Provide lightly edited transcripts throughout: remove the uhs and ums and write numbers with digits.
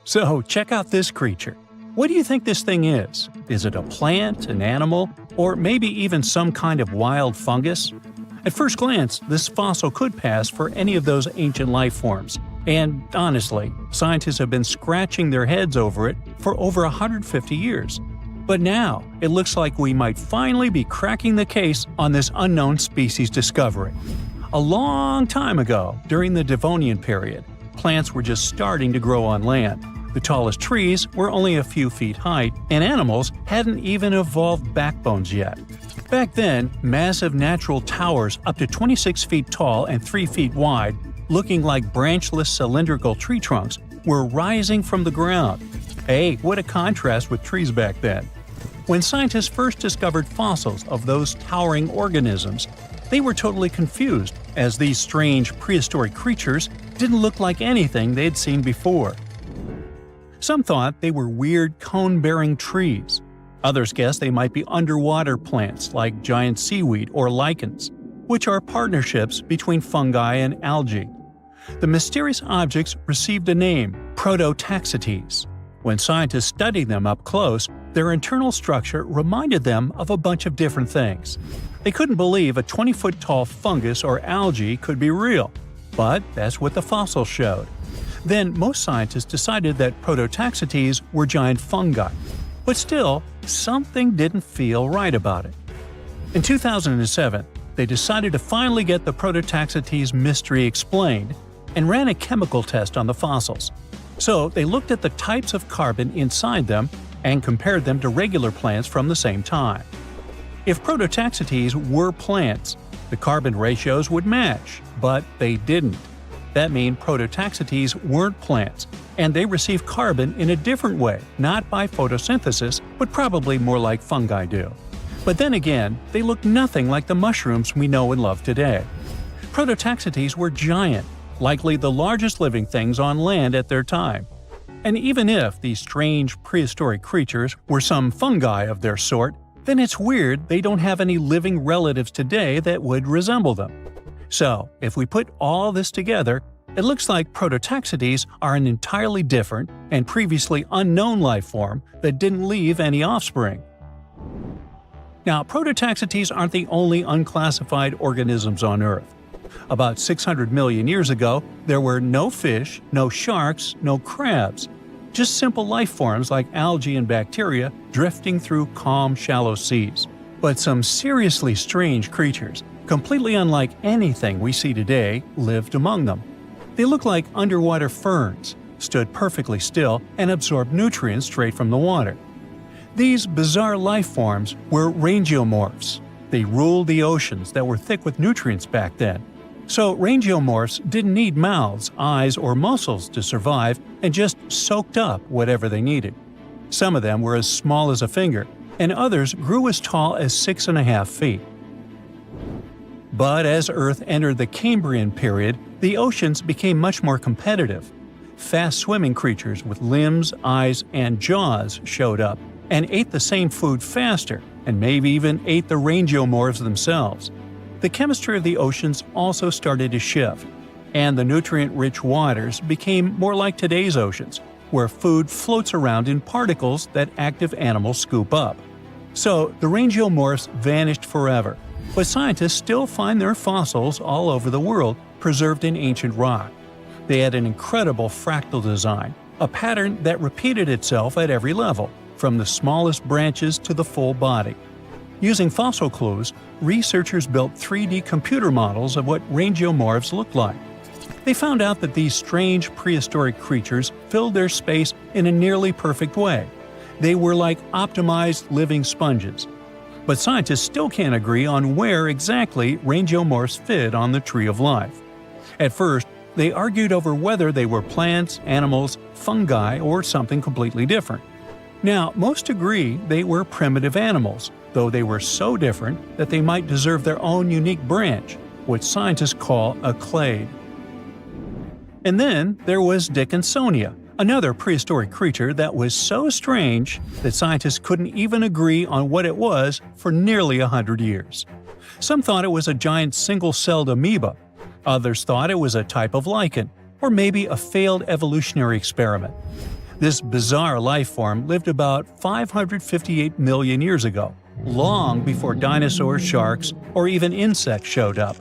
So, check out this creature. What do you think this thing is? Is it a plant, an animal, or maybe even some kind of wild fungus? At first glance, this fossil could pass for any of those ancient life forms. And honestly, scientists have been scratching their heads over it for over 150 years. But now, it looks like we might finally be cracking the case on this unknown species discovery. A long time ago, during the Devonian period, plants were just starting to grow on land. The tallest trees were only a few feet high, and animals hadn't even evolved backbones yet. Back then, massive natural towers up to 26 feet tall and 3 feet wide, looking like branchless cylindrical tree trunks, were rising from the ground. Hey, what a contrast with trees back then. When scientists first discovered fossils of those towering organisms, they were totally confused, as these strange prehistoric creatures didn't look like anything they'd seen before. Some thought they were weird cone-bearing trees. Others guessed they might be underwater plants like giant seaweed or lichens, which are partnerships between fungi and algae. The mysterious objects received a name, prototaxites. When scientists studied them up close, their internal structure reminded them of a bunch of different things. They couldn't believe a 20-foot-tall fungus or algae could be real, but that's what the fossils showed. Then most scientists decided that prototaxites were giant fungi. But still, something didn't feel right about it. In 2007, they decided to finally get the prototaxites mystery explained and ran a chemical test on the fossils. So they looked at the types of carbon inside them and compared them to regular plants from the same time. If prototaxites were plants, the carbon ratios would match, but they didn't. That means prototaxites weren't plants, and they receive carbon in a different way, not by photosynthesis, but probably more like fungi do. But then again, they look nothing like the mushrooms we know and love today. Prototaxites were giant, likely the largest living things on land at their time. And even if these strange prehistoric creatures were some fungi of their sort, then it's weird they don't have any living relatives today that would resemble them. So, if we put all this together, it looks like prototaxites are an entirely different and previously unknown life form that didn't leave any offspring. Now, prototaxites aren't the only unclassified organisms on Earth. About 600 million years ago, there were no fish, no sharks, no crabs. Just simple life forms like algae and bacteria drifting through calm, shallow seas. But some seriously strange creatures, completely unlike anything we see today, lived among them. They looked like underwater ferns, stood perfectly still, and absorbed nutrients straight from the water. These bizarre life forms were rangeomorphs. They ruled the oceans that were thick with nutrients back then. So rangeomorphs didn't need mouths, eyes, or muscles to survive and just soaked up whatever they needed. Some of them were as small as a finger, and others grew as tall as 6.5 feet. But as Earth entered the Cambrian period, the oceans became much more competitive. Fast-swimming creatures with limbs, eyes, and jaws showed up and ate the same food faster, and maybe even ate the rangeomorphs themselves. The chemistry of the oceans also started to shift, and the nutrient-rich waters became more like today's oceans, where food floats around in particles that active animals scoop up. So the rangeomorphs vanished forever, but scientists still find their fossils all over the world, preserved in ancient rock. They had an incredible fractal design, a pattern that repeated itself at every level, from the smallest branches to the full body. Using fossil clues, researchers built 3D computer models of what rangeomorphs looked like. They found out that these strange prehistoric creatures filled their space in a nearly perfect way. They were like optimized living sponges. But scientists still can't agree on where exactly rangeomorphs fit on the tree of life. At first, they argued over whether they were plants, animals, fungi, or something completely different. Now, most agree they were primitive animals, though they were so different that they might deserve their own unique branch, what scientists call a clade. And then there was Dickinsonia, another prehistoric creature that was so strange that scientists couldn't even agree on what it was for nearly 100 years. Some thought it was a giant single-celled amoeba. Others thought it was a type of lichen, or maybe a failed evolutionary experiment. This bizarre life form lived about 558 million years ago, long before dinosaurs, sharks, or even insects showed up.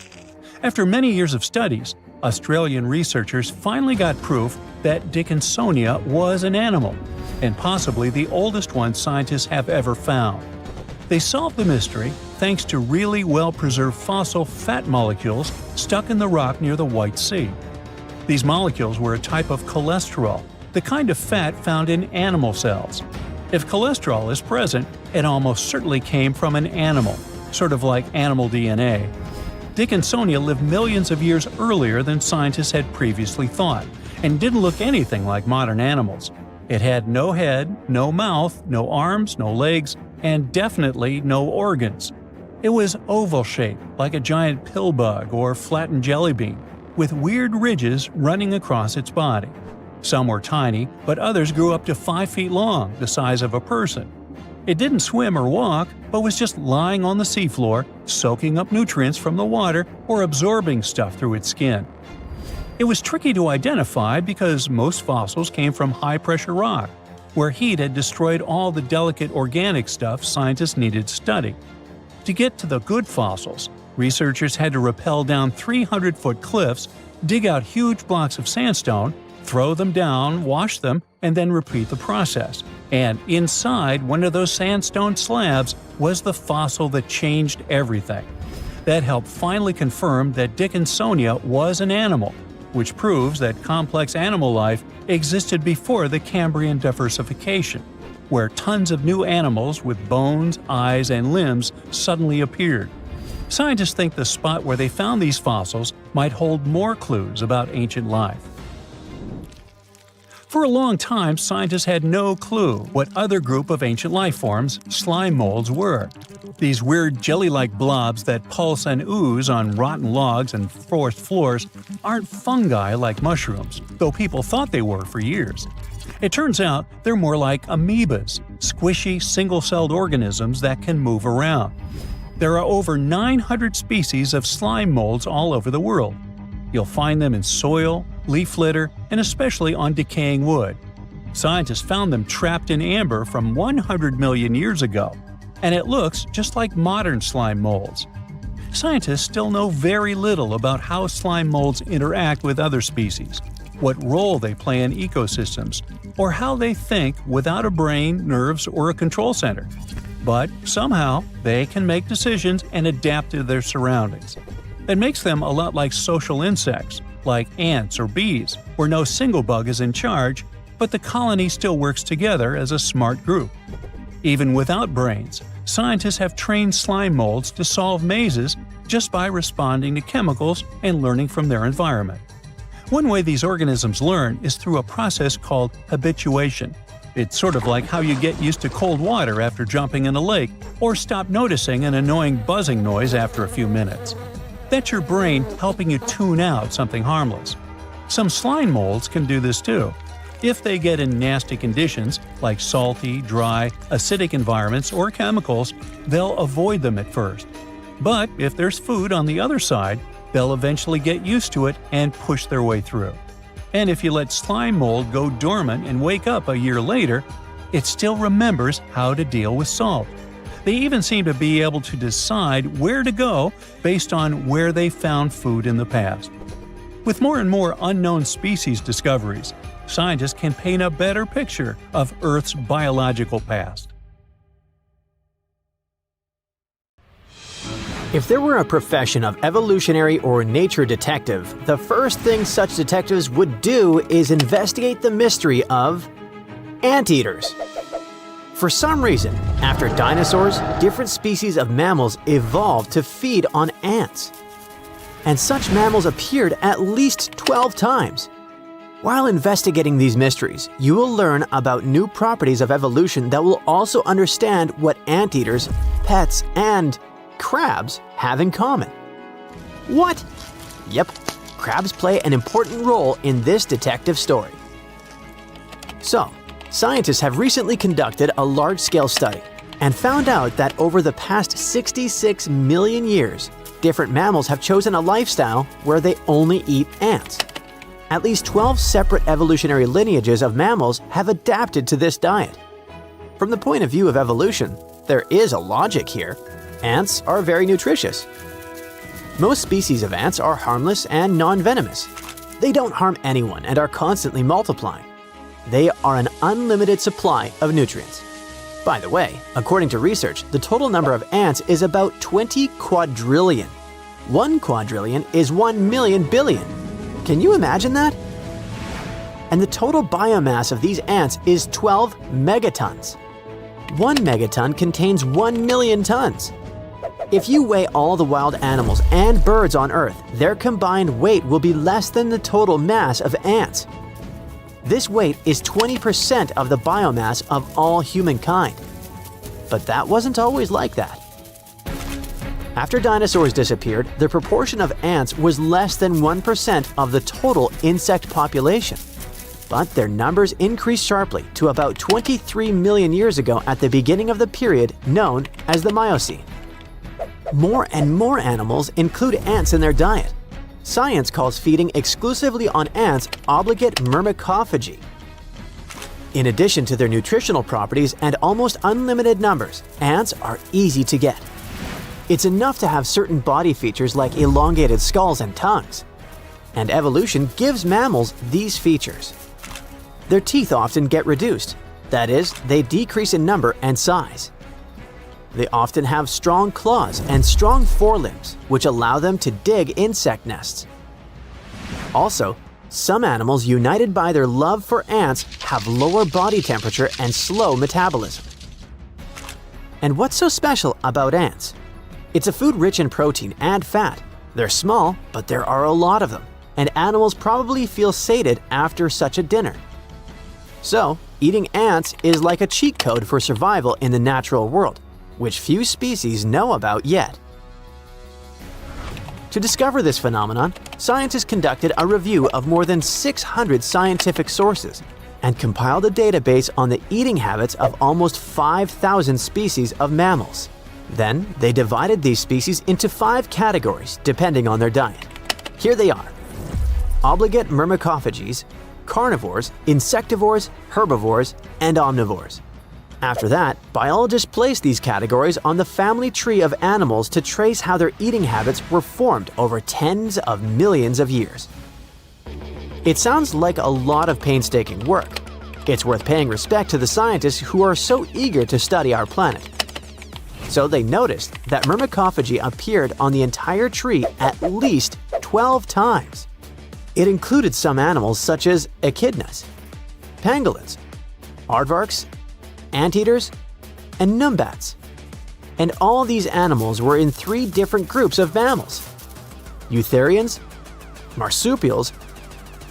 After many years of studies, Australian researchers finally got proof that Dickinsonia was an animal, and possibly the oldest one scientists have ever found. They solved the mystery thanks to really well-preserved fossil fat molecules stuck in the rock near the White Sea. These molecules were a type of cholesterol, the kind of fat found in animal cells. If cholesterol is present, it almost certainly came from an animal, sort of like animal DNA. Dickinsonia lived millions of years earlier than scientists had previously thought, and didn't look anything like modern animals. It had no head, no mouth, no arms, no legs, and definitely no organs. It was oval-shaped, like a giant pill bug or flattened jelly bean, with weird ridges running across its body. Some were tiny, but others grew up to 5 feet long, the size of a person. It didn't swim or walk, but was just lying on the seafloor, soaking up nutrients from the water or absorbing stuff through its skin. It was tricky to identify because most fossils came from high-pressure rock, where heat had destroyed all the delicate organic stuff scientists needed to study. To get to the good fossils, researchers had to rappel down 300-foot cliffs, dig out huge blocks of sandstone, throw them down, wash them, and then repeat the process. And inside one of those sandstone slabs was the fossil that changed everything. That helped finally confirm that Dickinsonia was an animal, which proves that complex animal life existed before the Cambrian diversification, where tons of new animals with bones, eyes, and limbs suddenly appeared. Scientists think the spot where they found these fossils might hold more clues about ancient life. For a long time, scientists had no clue what other group of ancient life forms, slime molds, were. These weird jelly-like blobs that pulse and ooze on rotten logs and forest floors aren't fungi like mushrooms, though people thought they were for years. It turns out they're more like amoebas, squishy, single-celled organisms that can move around. There are over 900 species of slime molds all over the world. You'll find them in soil, leaf litter, and especially on decaying wood. Scientists found them trapped in amber from 100 million years ago, and it looks just like modern slime molds. Scientists still know very little about how slime molds interact with other species, what role they play in ecosystems, or how they think without a brain, nerves, or a control center. But somehow, they can make decisions and adapt to their surroundings. It makes them a lot like social insects, like ants or bees, where no single bug is in charge, but the colony still works together as a smart group. Even without brains, scientists have trained slime molds to solve mazes just by responding to chemicals and learning from their environment. One way these organisms learn is through a process called habituation. It's sort of like how you get used to cold water after jumping in a lake, or stop noticing an annoying buzzing noise after a few minutes. That's your brain helping you tune out something harmless. Some slime molds can do this too. If they get in nasty conditions, like salty, dry, acidic environments or chemicals, they'll avoid them at first. But if there's food on the other side, they'll eventually get used to it and push their way through. And if you let slime mold go dormant and wake up a year later, it still remembers how to deal with salt. They even seem to be able to decide where to go based on where they found food in the past. With more and more unknown species discoveries, scientists can paint a better picture of Earth's biological past. If there were a profession of evolutionary or nature detective, the first thing such detectives would do is investigate the mystery of anteaters. For some reason, after dinosaurs, different species of mammals evolved to feed on ants. And such mammals appeared at least 12 times. While investigating these mysteries, you will learn about new properties of evolution that will also understand what anteaters, pets, and crabs have in common. What? Yep, crabs play an important role in this detective story. So, scientists have recently conducted a large-scale study and found out that over the past 66 million years, different mammals have chosen a lifestyle where they only eat ants. At least 12 separate evolutionary lineages of mammals have adapted to this diet. From the point of view of evolution, there is a logic here. Ants are very nutritious. Most species of ants are harmless and non-venomous. They don't harm anyone and are constantly multiplying. They are an unlimited supply of nutrients. By the way, according to research, the total number of ants is about 20 quadrillion. 1 quadrillion is 1 million billion. Can you imagine that? And the total biomass of these ants is 12 megatons. 1 megaton contains 1 million tons. If you weigh all the wild animals and birds on Earth, their combined weight will be less than the total mass of ants. This weight is 20% of the biomass of all humankind. But that wasn't always like that. After dinosaurs disappeared, the proportion of ants was less than 1% of the total insect population. But their numbers increased sharply to about 23 million years ago at the beginning of the period known as the Miocene. More and more animals include ants in their diet. Science calls feeding exclusively on ants obligate myrmecophagy. In addition to their nutritional properties and almost unlimited numbers, ants are easy to get. It's enough to have certain body features like elongated skulls and tongues. And evolution gives mammals these features. Their teeth often get reduced. That is, they decrease in number and size. They often have strong claws and strong forelimbs, which allow them to dig insect nests. Also, some animals united by their love for ants have lower body temperature and slow metabolism. And what's so special about ants? It's a food rich in protein and fat. They're small, but there are a lot of them, and animals probably feel sated after such a dinner. So, eating ants is like a cheat code for survival in the natural world, which few species know about yet. To discover this phenomenon, scientists conducted a review of more than 600 scientific sources and compiled a database on the eating habits of almost 5,000 species of mammals. Then, they divided these species into 5 categories depending on their diet. Here they are: obligate myrmecophages, carnivores, insectivores, herbivores, and omnivores. After that, biologists placed these categories on the family tree of animals to trace how their eating habits were formed over tens of millions of years. It sounds like a lot of painstaking work. It's worth paying respect to the scientists who are so eager to study our planet. So they noticed that myrmecophagy appeared on the entire tree at least 12 times. It included some animals such as echidnas, pangolins, aardvarks, anteaters, and numbats. And all these animals were in 3 different groups of mammals: eutherians, marsupials,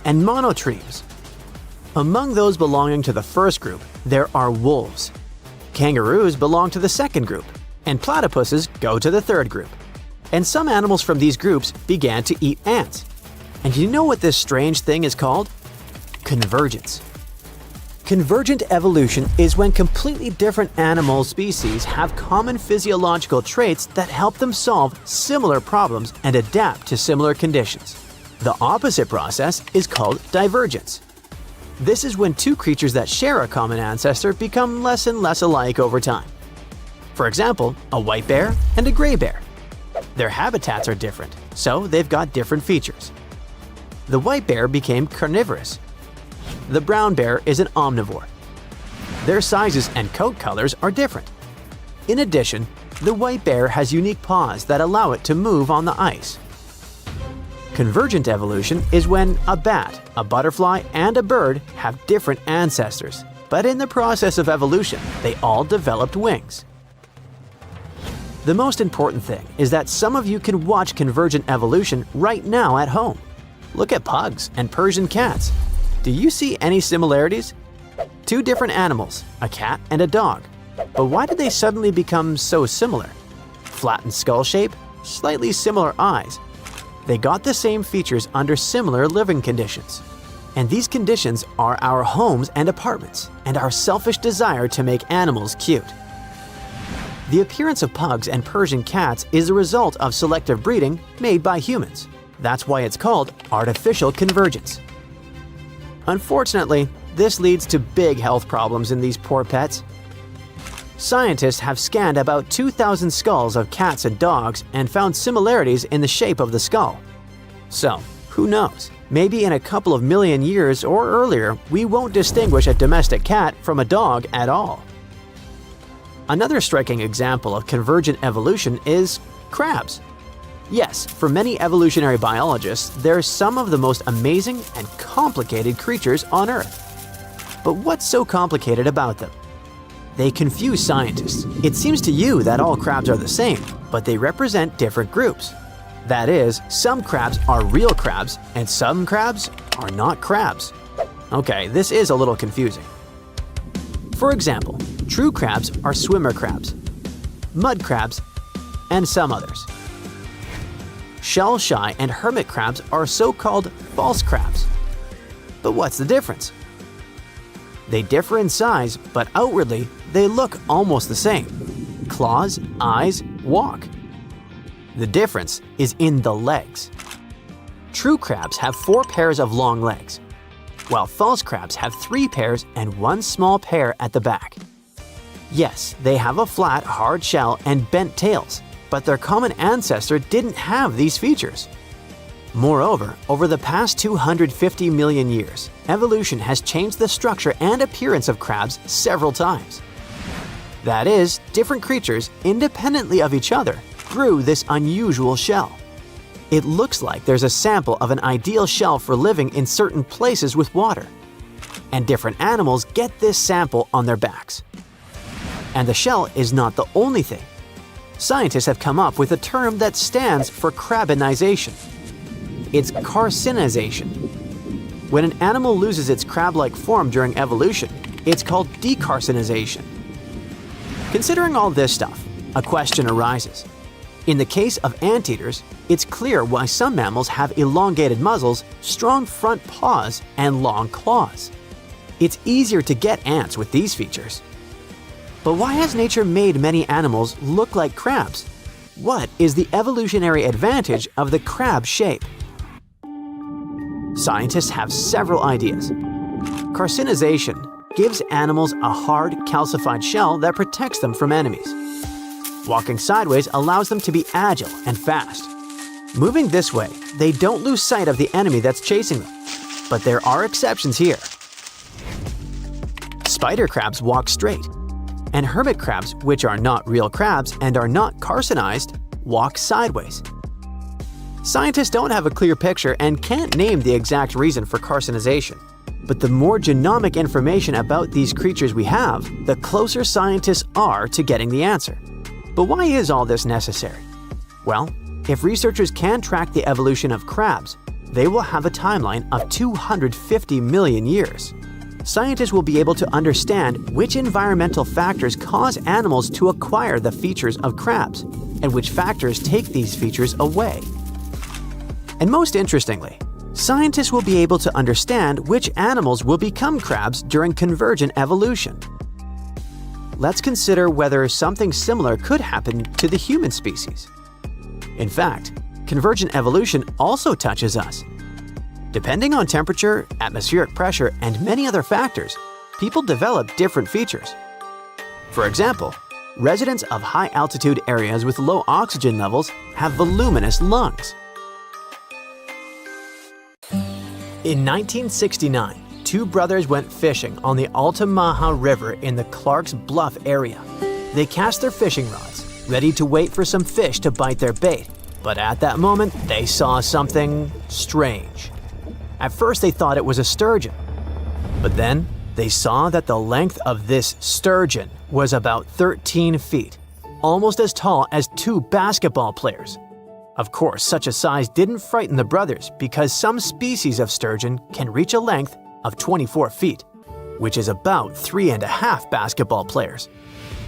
and monotremes. Among those belonging to the first group, there are wolves. Kangaroos belong to the second group, and platypuses go to the third group. And some animals from these groups began to eat ants. And you know what this strange thing is called? Convergence. Convergent evolution is when completely different animal species have common physiological traits that help them solve similar problems and adapt to similar conditions. The opposite process is called divergence. This is when 2 creatures that share a common ancestor become less and less alike over time. For example, a white bear and a gray bear. Their habitats are different, so they've got different features. The white bear became carnivorous. The brown bear is an omnivore. Their sizes and coat colors are different. In addition, the white bear has unique paws that allow it to move on the ice. Convergent evolution is when a bat, a butterfly, and a bird have different ancestors, but in the process of evolution, they all developed wings. The most important thing is that some of you can watch convergent evolution right now at home. Look at pugs and Persian cats. Do you see any similarities? 2 different animals, a cat and a dog. But why did they suddenly become so similar? Flattened skull shape, slightly similar eyes. They got the same features under similar living conditions. And these conditions are our homes and apartments, and our selfish desire to make animals cute. The appearance of pugs and Persian cats is a result of selective breeding made by humans. That's why it's called artificial convergence. Unfortunately, this leads to big health problems in these poor pets. Scientists have scanned about 2,000 skulls of cats and dogs and found similarities in the shape of the skull. So, who knows? Maybe in a couple of million years or earlier, we won't distinguish a domestic cat from a dog at all. Another striking example of convergent evolution is crabs. Yes, for many evolutionary biologists, they're some of the most amazing and complicated creatures on Earth. But what's so complicated about them? They confuse scientists. It seems to you that all crabs are the same, but they represent different groups. That is, some crabs are real crabs and some crabs are not crabs. Okay, this is a little confusing. For example, true crabs are swimmer crabs, mud crabs, and some others. Shell-shy and hermit crabs are so-called false crabs. But what's the difference? They differ in size, but outwardly, they look almost the same. Claws, eyes, walk. The difference is in the legs. True crabs have 4 pairs of long legs, while false crabs have 3 pairs and 1 small pair at the back. Yes, they have a flat, hard shell and bent tails, but their common ancestor didn't have these features. Moreover, over the past 250 million years, evolution has changed the structure and appearance of crabs several times. That is, different creatures, independently of each other, grew this unusual shell. It looks like there's a sample of an ideal shell for living in certain places with water. And different animals get this sample on their backs. And the shell is not the only thing. Scientists have come up with a term that stands for crabinization. It's carcinization. When an animal loses its crab-like form during evolution, it's called decarcinization. Considering all this stuff, a question arises. In the case of anteaters, it's clear why some mammals have elongated muzzles, strong front paws, and long claws. It's easier to get ants with these features. But why has nature made many animals look like crabs? What is the evolutionary advantage of the crab shape? Scientists have several ideas. Carcinization gives animals a hard, calcified shell that protects them from enemies. Walking sideways allows them to be agile and fast. Moving this way, they don't lose sight of the enemy that's chasing them. But there are exceptions here. Spider crabs walk straight, and hermit crabs, which are not real crabs and are not carcinized, walk sideways. Scientists don't have a clear picture and can't name the exact reason for carcinization. But the more genomic information about these creatures we have, the closer scientists are to getting the answer. But why is all this necessary? Well, if researchers can track the evolution of crabs, they will have a timeline of 250 million years. Scientists will be able to understand which environmental factors cause animals to acquire the features of crabs, and which factors take these features away. And most interestingly, scientists will be able to understand which animals will become crabs during convergent evolution. Let's consider whether something similar could happen to the human species. In fact, convergent evolution also touches us. Depending on temperature, atmospheric pressure, and many other factors, people develop different features. For example, residents of high-altitude areas with low oxygen levels have voluminous lungs. In 1969, 2 brothers went fishing on the Altamaha River in the Clark's Bluff area. They cast their fishing rods, ready to wait for some fish to bite their bait, but at that moment, they saw something strange. At first, they thought it was a sturgeon, but then they saw that the length of this sturgeon was about 13 feet, almost as tall as 2 basketball players. Of course, such a size didn't frighten the brothers because some species of sturgeon can reach a length of 24 feet, which is about 3.5 basketball players.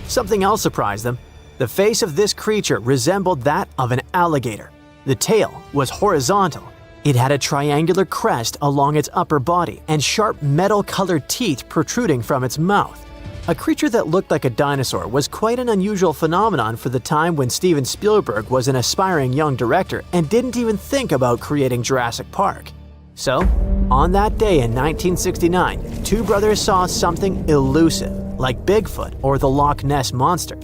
Something else surprised them. The face of this creature resembled that of an alligator. The tail was horizontal. It had a triangular crest along its upper body and sharp metal-colored teeth protruding from its mouth. A creature that looked like a dinosaur was quite an unusual phenomenon for the time when Steven Spielberg was an aspiring young director and didn't even think about creating Jurassic Park. So, on that day in 1969, two brothers saw something elusive, like Bigfoot or the Loch Ness Monster.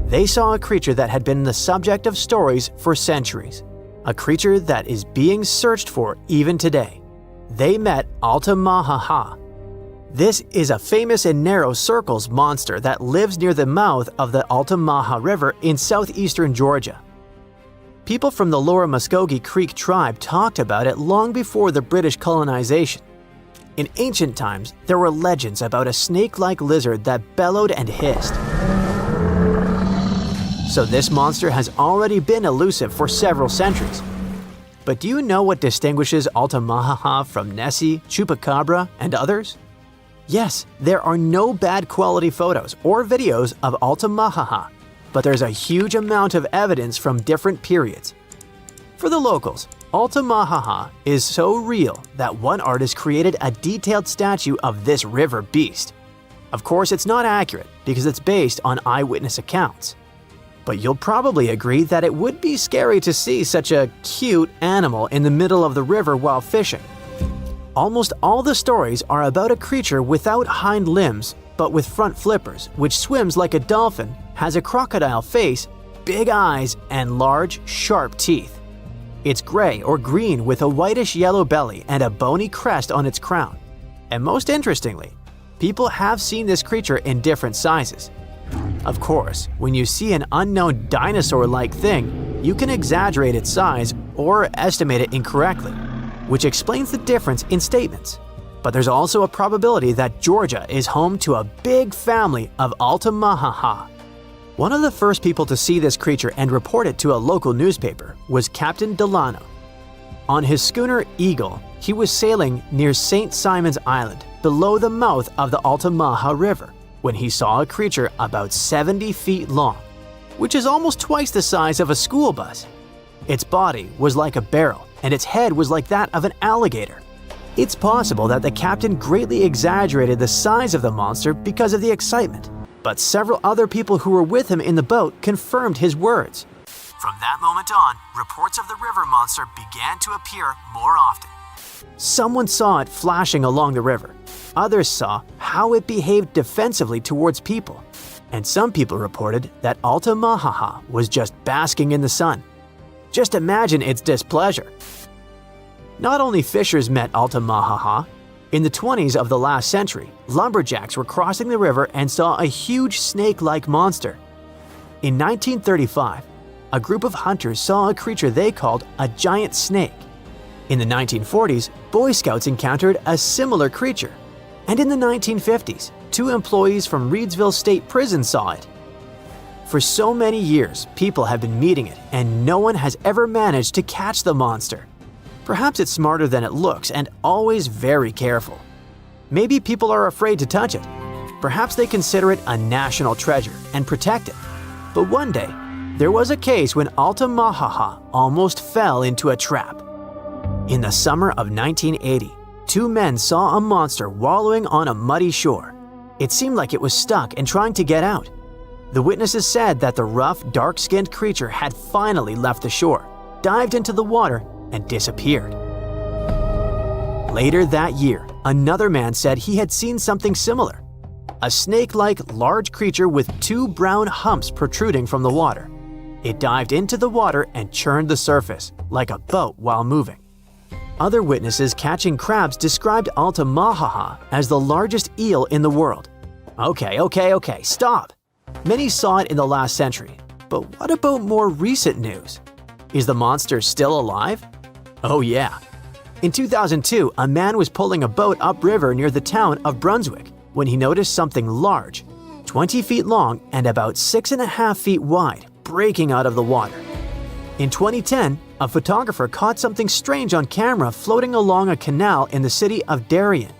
They saw a creature that had been the subject of stories for centuries, a creature that is being searched for even today. They met Altamaha. This is a famous and narrow circles monster that lives near the mouth of the Altamaha River in southeastern Georgia. People from the Lower Muskogee Creek tribe talked about it long before the British colonization. In ancient times, there were legends about a snake-like lizard that bellowed and hissed. So this monster has already been elusive for several centuries. But do you know what distinguishes Altamaha from Nessie, Chupacabra, and others? Yes, there are no bad quality photos or videos of Altamaha, but there's a huge amount of evidence from different periods. For the locals, Altamaha is so real that one artist created a detailed statue of this river beast. Of course, it's not accurate because it's based on eyewitness accounts. But you'll probably agree that it would be scary to see such a cute animal in the middle of the river while fishing. Almost all the stories are about a creature without hind limbs, but with front flippers, which swims like a dolphin, has a crocodile face, big eyes, and large, sharp teeth. It's gray or green with a whitish-yellow belly and a bony crest on its crown. And most interestingly, people have seen this creature in different sizes. Of course, when you see an unknown dinosaur-like thing, you can exaggerate its size or estimate it incorrectly, which explains the difference in statements. But there's also a probability that Georgia is home to a big family of Altamaha. One of the first people to see this creature and report it to a local newspaper was Captain Delano. On his schooner Eagle, he was sailing near St. Simon's Island, below the mouth of the Altamaha River, when he saw a creature about 70 feet long, which is almost twice the size of a school bus. Its body was like a barrel, and its head was like that of an alligator. It's possible that the captain greatly exaggerated the size of the monster because of the excitement, but several other people who were with him in the boat confirmed his words. From that moment on, reports of the river monster began to appear more often. Someone saw it flashing along the river. Others saw how it behaved defensively towards people. And some people reported that Altamaha was just basking in the sun. Just imagine its displeasure. Not only fishers met Altamaha. In the 20s of the last century, lumberjacks were crossing the river and saw a huge snake-like monster. In 1935, a group of hunters saw a creature they called a giant snake. In the 1940s, Boy Scouts encountered a similar creature. And in the 1950s, two employees from Reedsville State Prison saw it. For so many years, people have been meeting it, and no one has ever managed to catch the monster. Perhaps it's smarter than it looks and always very careful. Maybe people are afraid to touch it. Perhaps they consider it a national treasure and protect it. But one day, there was a case when Altamaha almost fell into a trap. In the summer of 1980, two men saw a monster wallowing on a muddy shore. It seemed like it was stuck and trying to get out. The witnesses said that the rough, dark-skinned creature had finally left the shore, dived into the water, and disappeared. Later that year, another man said he had seen something similar. A snake-like large creature with two brown humps protruding from the water. It dived into the water and churned the surface, like a boat while moving. Other witnesses catching crabs described Altamaha as the largest eel in the world. Okay, stop! Many saw it in the last century, but what about more recent news? Is the monster still alive? Oh yeah. In 2002, a man was pulling a boat upriver near the town of Brunswick when he noticed something large, 20 feet long and about 6.5 feet wide, breaking out of the water. In 2010, a photographer caught something strange on camera floating along a canal in the city of Darien.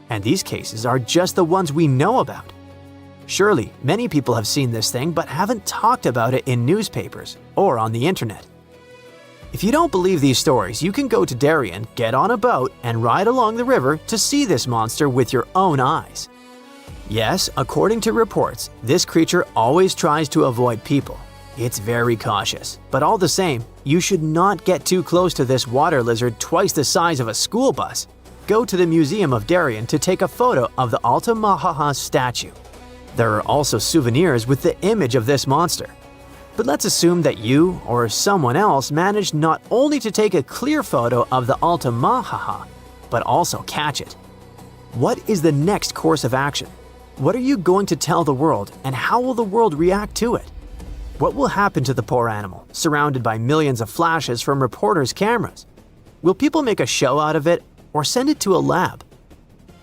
And these cases are just the ones we know about. Surely, many people have seen this thing but haven't talked about it in newspapers or on the internet. If you don't believe these stories, you can go to Darien, get on a boat, and ride along the river to see this monster with your own eyes. Yes, according to reports, this creature always tries to avoid people. It's very cautious, but all the same, you should not get too close to this water lizard twice the size of a school bus. Go to the Museum of Darien to take a photo of the Altamaha statue. There are also souvenirs with the image of this monster. But let's assume that you or someone else managed not only to take a clear photo of the Altamaha, but also catch it. What is the next course of action? What are you going to tell the world, and how will the world react to it? What will happen to the poor animal, surrounded by millions of flashes from reporters' cameras? Will people make a show out of it or send it to a lab?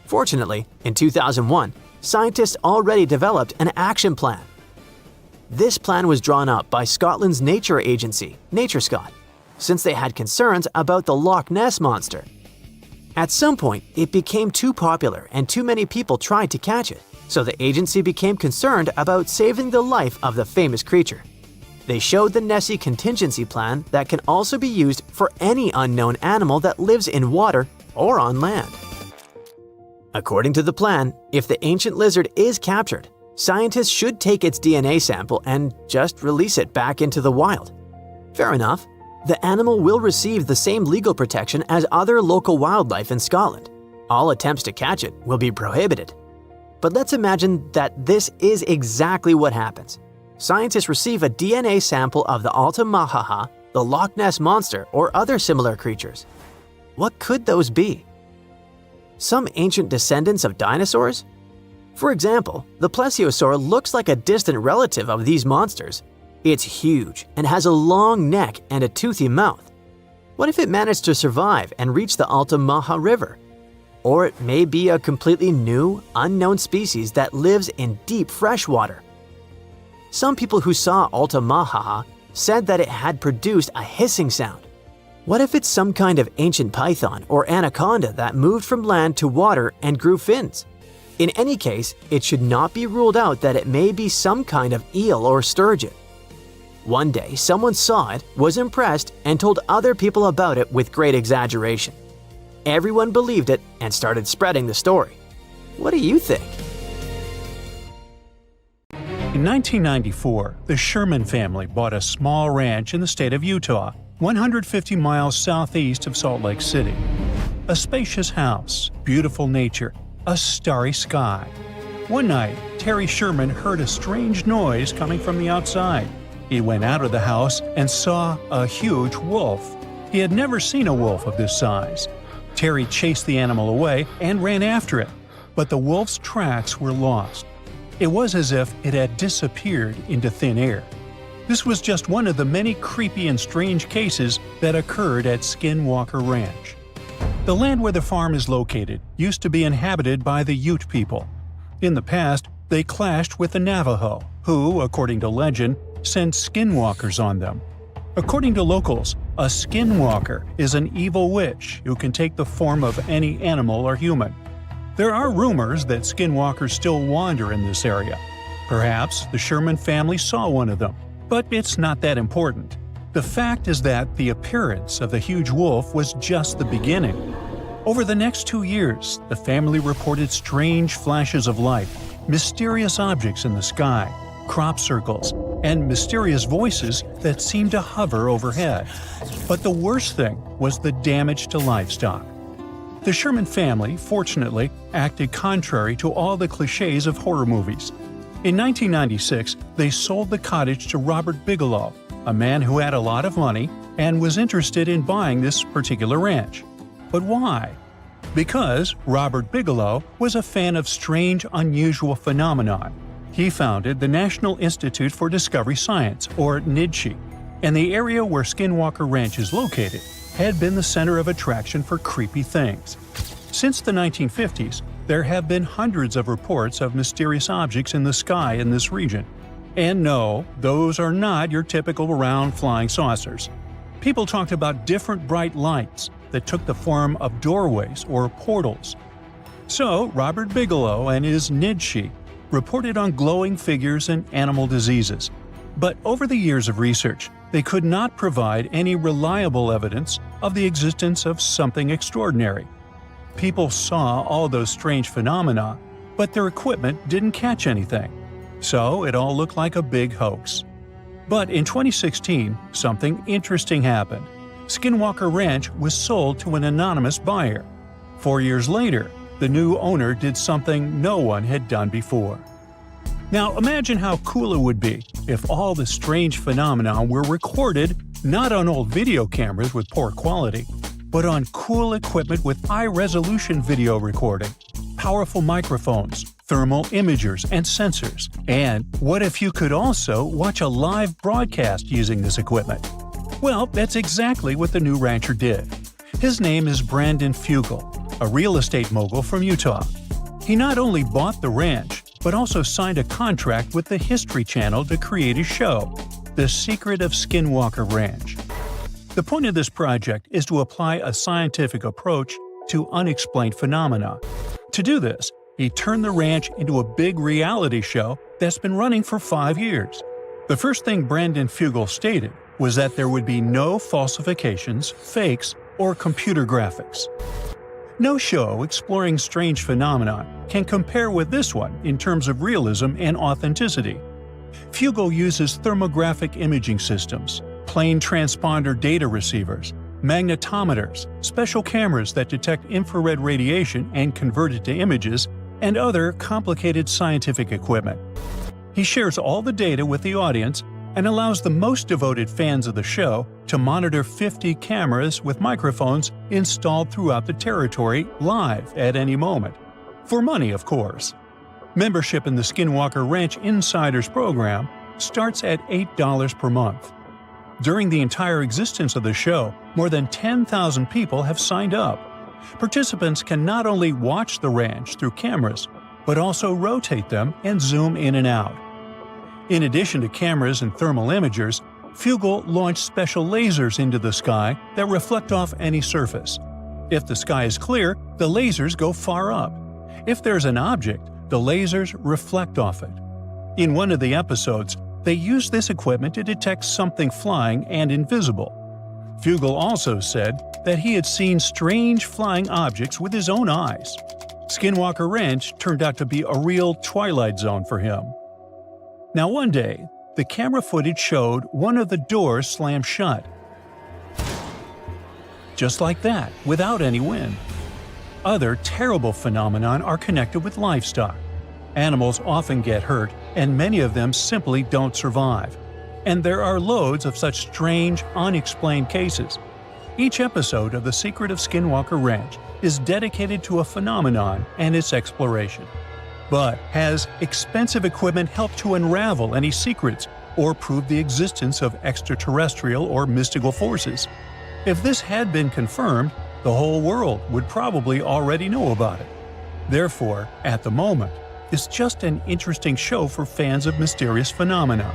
Fortunately, in 2001, scientists already developed an action plan. This plan was drawn up by Scotland's nature agency, NatureScot, since they had concerns about the Loch Ness Monster. At some point, it became too popular and too many people tried to catch it, so the agency became concerned about saving the life of the famous creature. They showed the Nessie contingency plan that can also be used for any unknown animal that lives in water or on land. According to the plan, if the ancient lizard is captured, scientists should take its DNA sample and just release it back into the wild. Fair enough. The animal will receive the same legal protection as other local wildlife in Scotland. All attempts to catch it will be prohibited. But let's imagine that this is exactly what happens. Scientists receive a DNA sample of the Altamaha, the Loch Ness Monster, or other similar creatures. What could those be? Some ancient descendants of dinosaurs? For example, the plesiosaur looks like a distant relative of these monsters. It's huge and has a long neck and a toothy mouth. What if it managed to survive and reach the Altamaha River? Or it may be a completely new, unknown species that lives in deep freshwater. Some people who saw Altamaha said that it had produced a hissing sound. What if it's some kind of ancient python or anaconda that moved from land to water and grew fins? In any case, it should not be ruled out that it may be some kind of eel or sturgeon. One day, someone saw it, was impressed, and told other people about it with great exaggeration. Everyone believed it and started spreading the story. What do you think? In 1994, the Sherman family bought a small ranch in the state of Utah, 150 miles southeast of Salt Lake City. A spacious house, beautiful nature, a starry sky. One night, Terry Sherman heard a strange noise coming from the outside. He went out of the house and saw a huge wolf. He had never seen a wolf of this size. Terry chased the animal away and ran after it, but the wolf's tracks were lost. It was as if it had disappeared into thin air. This was just one of the many creepy and strange cases that occurred at Skinwalker Ranch. The land where the farm is located used to be inhabited by the Ute people. In the past, they clashed with the Navajo, who, according to legend, sent skinwalkers on them. According to locals, a skinwalker is an evil witch who can take the form of any animal or human. There are rumors that skinwalkers still wander in this area. Perhaps the Sherman family saw one of them, but it's not that important. The fact is that the appearance of the huge wolf was just the beginning. Over the next 2 years, the family reported strange flashes of light, mysterious objects in the sky, crop circles, and mysterious voices that seemed to hover overhead. But the worst thing was the damage to livestock. The Sherman family, fortunately, acted contrary to all the cliches of horror movies. In 1996, they sold the cottage to Robert Bigelow, a man who had a lot of money and was interested in buying this particular ranch. But why? Because Robert Bigelow was a fan of strange, unusual phenomena. He founded the National Institute for Discovery Science, or NIDSI, and the area where Skinwalker Ranch is located had been the center of attraction for creepy things. Since the 1950s, there have been hundreds of reports of mysterious objects in the sky in this region. And no, those are not your typical round flying saucers. People talked about different bright lights that took the form of doorways or portals. So, Robert Bigelow and his NIDSI reported on glowing figures and animal diseases. But over the years of research, they could not provide any reliable evidence of the existence of something extraordinary. People saw all those strange phenomena, but their equipment didn't catch anything. So it all looked like a big hoax. But in 2016, something interesting happened. Skinwalker Ranch was sold to an anonymous buyer. 4 years later, the new owner did something no one had done before. Now imagine how cool it would be if all the strange phenomena were recorded not on old video cameras with poor quality, but on cool equipment with high-resolution video recording, powerful microphones, thermal imagers, and sensors. And what if you could also watch a live broadcast using this equipment? Well, that's exactly what the new rancher did. His name is Brandon Fugel, a real estate mogul from Utah. He not only bought the ranch, but also signed a contract with the History Channel to create a show, The Secret of Skinwalker Ranch. The point of this project is to apply a scientific approach to unexplained phenomena. To do this, he turned the ranch into a big reality show that's been running for 5 years. The first thing Brandon Fugel stated was that there would be no falsifications, fakes, or computer graphics. No show exploring strange phenomena can compare with this one in terms of realism and authenticity. Fugel uses thermographic imaging systems, plane transponder data receivers, magnetometers, special cameras that detect infrared radiation and convert it to images, and other complicated scientific equipment. He shares all the data with the audience and allows the most devoted fans of the show to monitor 50 cameras with microphones installed throughout the territory live at any moment. For money, of course. Membership in the Skinwalker Ranch Insiders program starts at $8 per month. During the entire existence of the show, more than 10,000 people have signed up. Participants can not only watch the ranch through cameras, but also rotate them and zoom in and out. In addition to cameras and thermal imagers, Fugel launched special lasers into the sky that reflect off any surface. If the sky is clear, the lasers go far up. If there's an object, the lasers reflect off it. In one of the episodes, they used this equipment to detect something flying and invisible. Fugel also said that he had seen strange flying objects with his own eyes. Skinwalker Ranch turned out to be a real twilight zone for him. Now one day, the camera footage showed one of the doors slam shut. Just like that, without any wind. Other terrible phenomena are connected with livestock. Animals often get hurt, and many of them simply don't survive. And there are loads of such strange, unexplained cases. Each episode of The Secret of Skinwalker Ranch is dedicated to a phenomenon and its exploration. But has expensive equipment helped to unravel any secrets or prove the existence of extraterrestrial or mystical forces? If this had been confirmed, the whole world would probably already know about it. Therefore, at the moment, it's just an interesting show for fans of mysterious phenomena.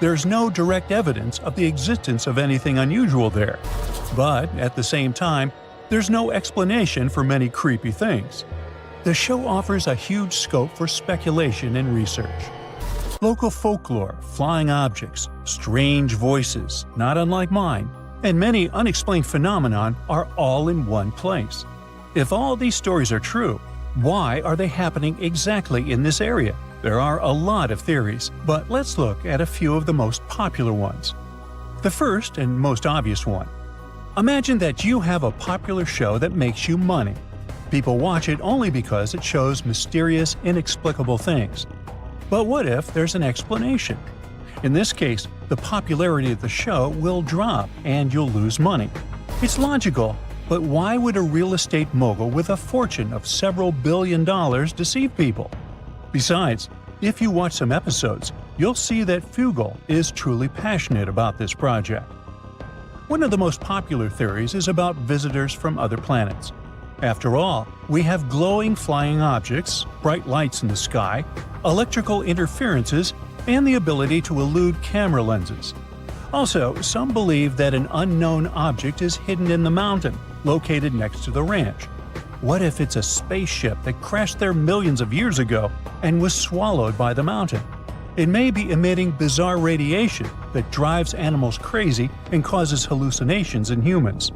There's no direct evidence of the existence of anything unusual there. But, at the same time, there's no explanation for many creepy things. The show offers a huge scope for speculation and research. Local folklore, flying objects, strange voices, not unlike mine, and many unexplained phenomenon are all in one place. If all these stories are true, why are they happening exactly in this area? There are a lot of theories, but let's look at a few of the most popular ones. The first and most obvious one. Imagine that you have a popular show that makes you money. People watch it only because it shows mysterious, inexplicable things. But what if there's an explanation? In this case, the popularity of the show will drop and you'll lose money. It's logical, but why would a real estate mogul with a fortune of several $billion deceive people? Besides, if you watch some episodes, you'll see that Fugel is truly passionate about this project. One of the most popular theories is about visitors from other planets. After all, we have glowing flying objects, bright lights in the sky, electrical interferences, and the ability to elude camera lenses. Also, some believe that an unknown object is hidden in the mountain, located next to the ranch. What if it's a spaceship that crashed there millions of years ago and was swallowed by the mountain? It may be emitting bizarre radiation that drives animals crazy and causes hallucinations in humans.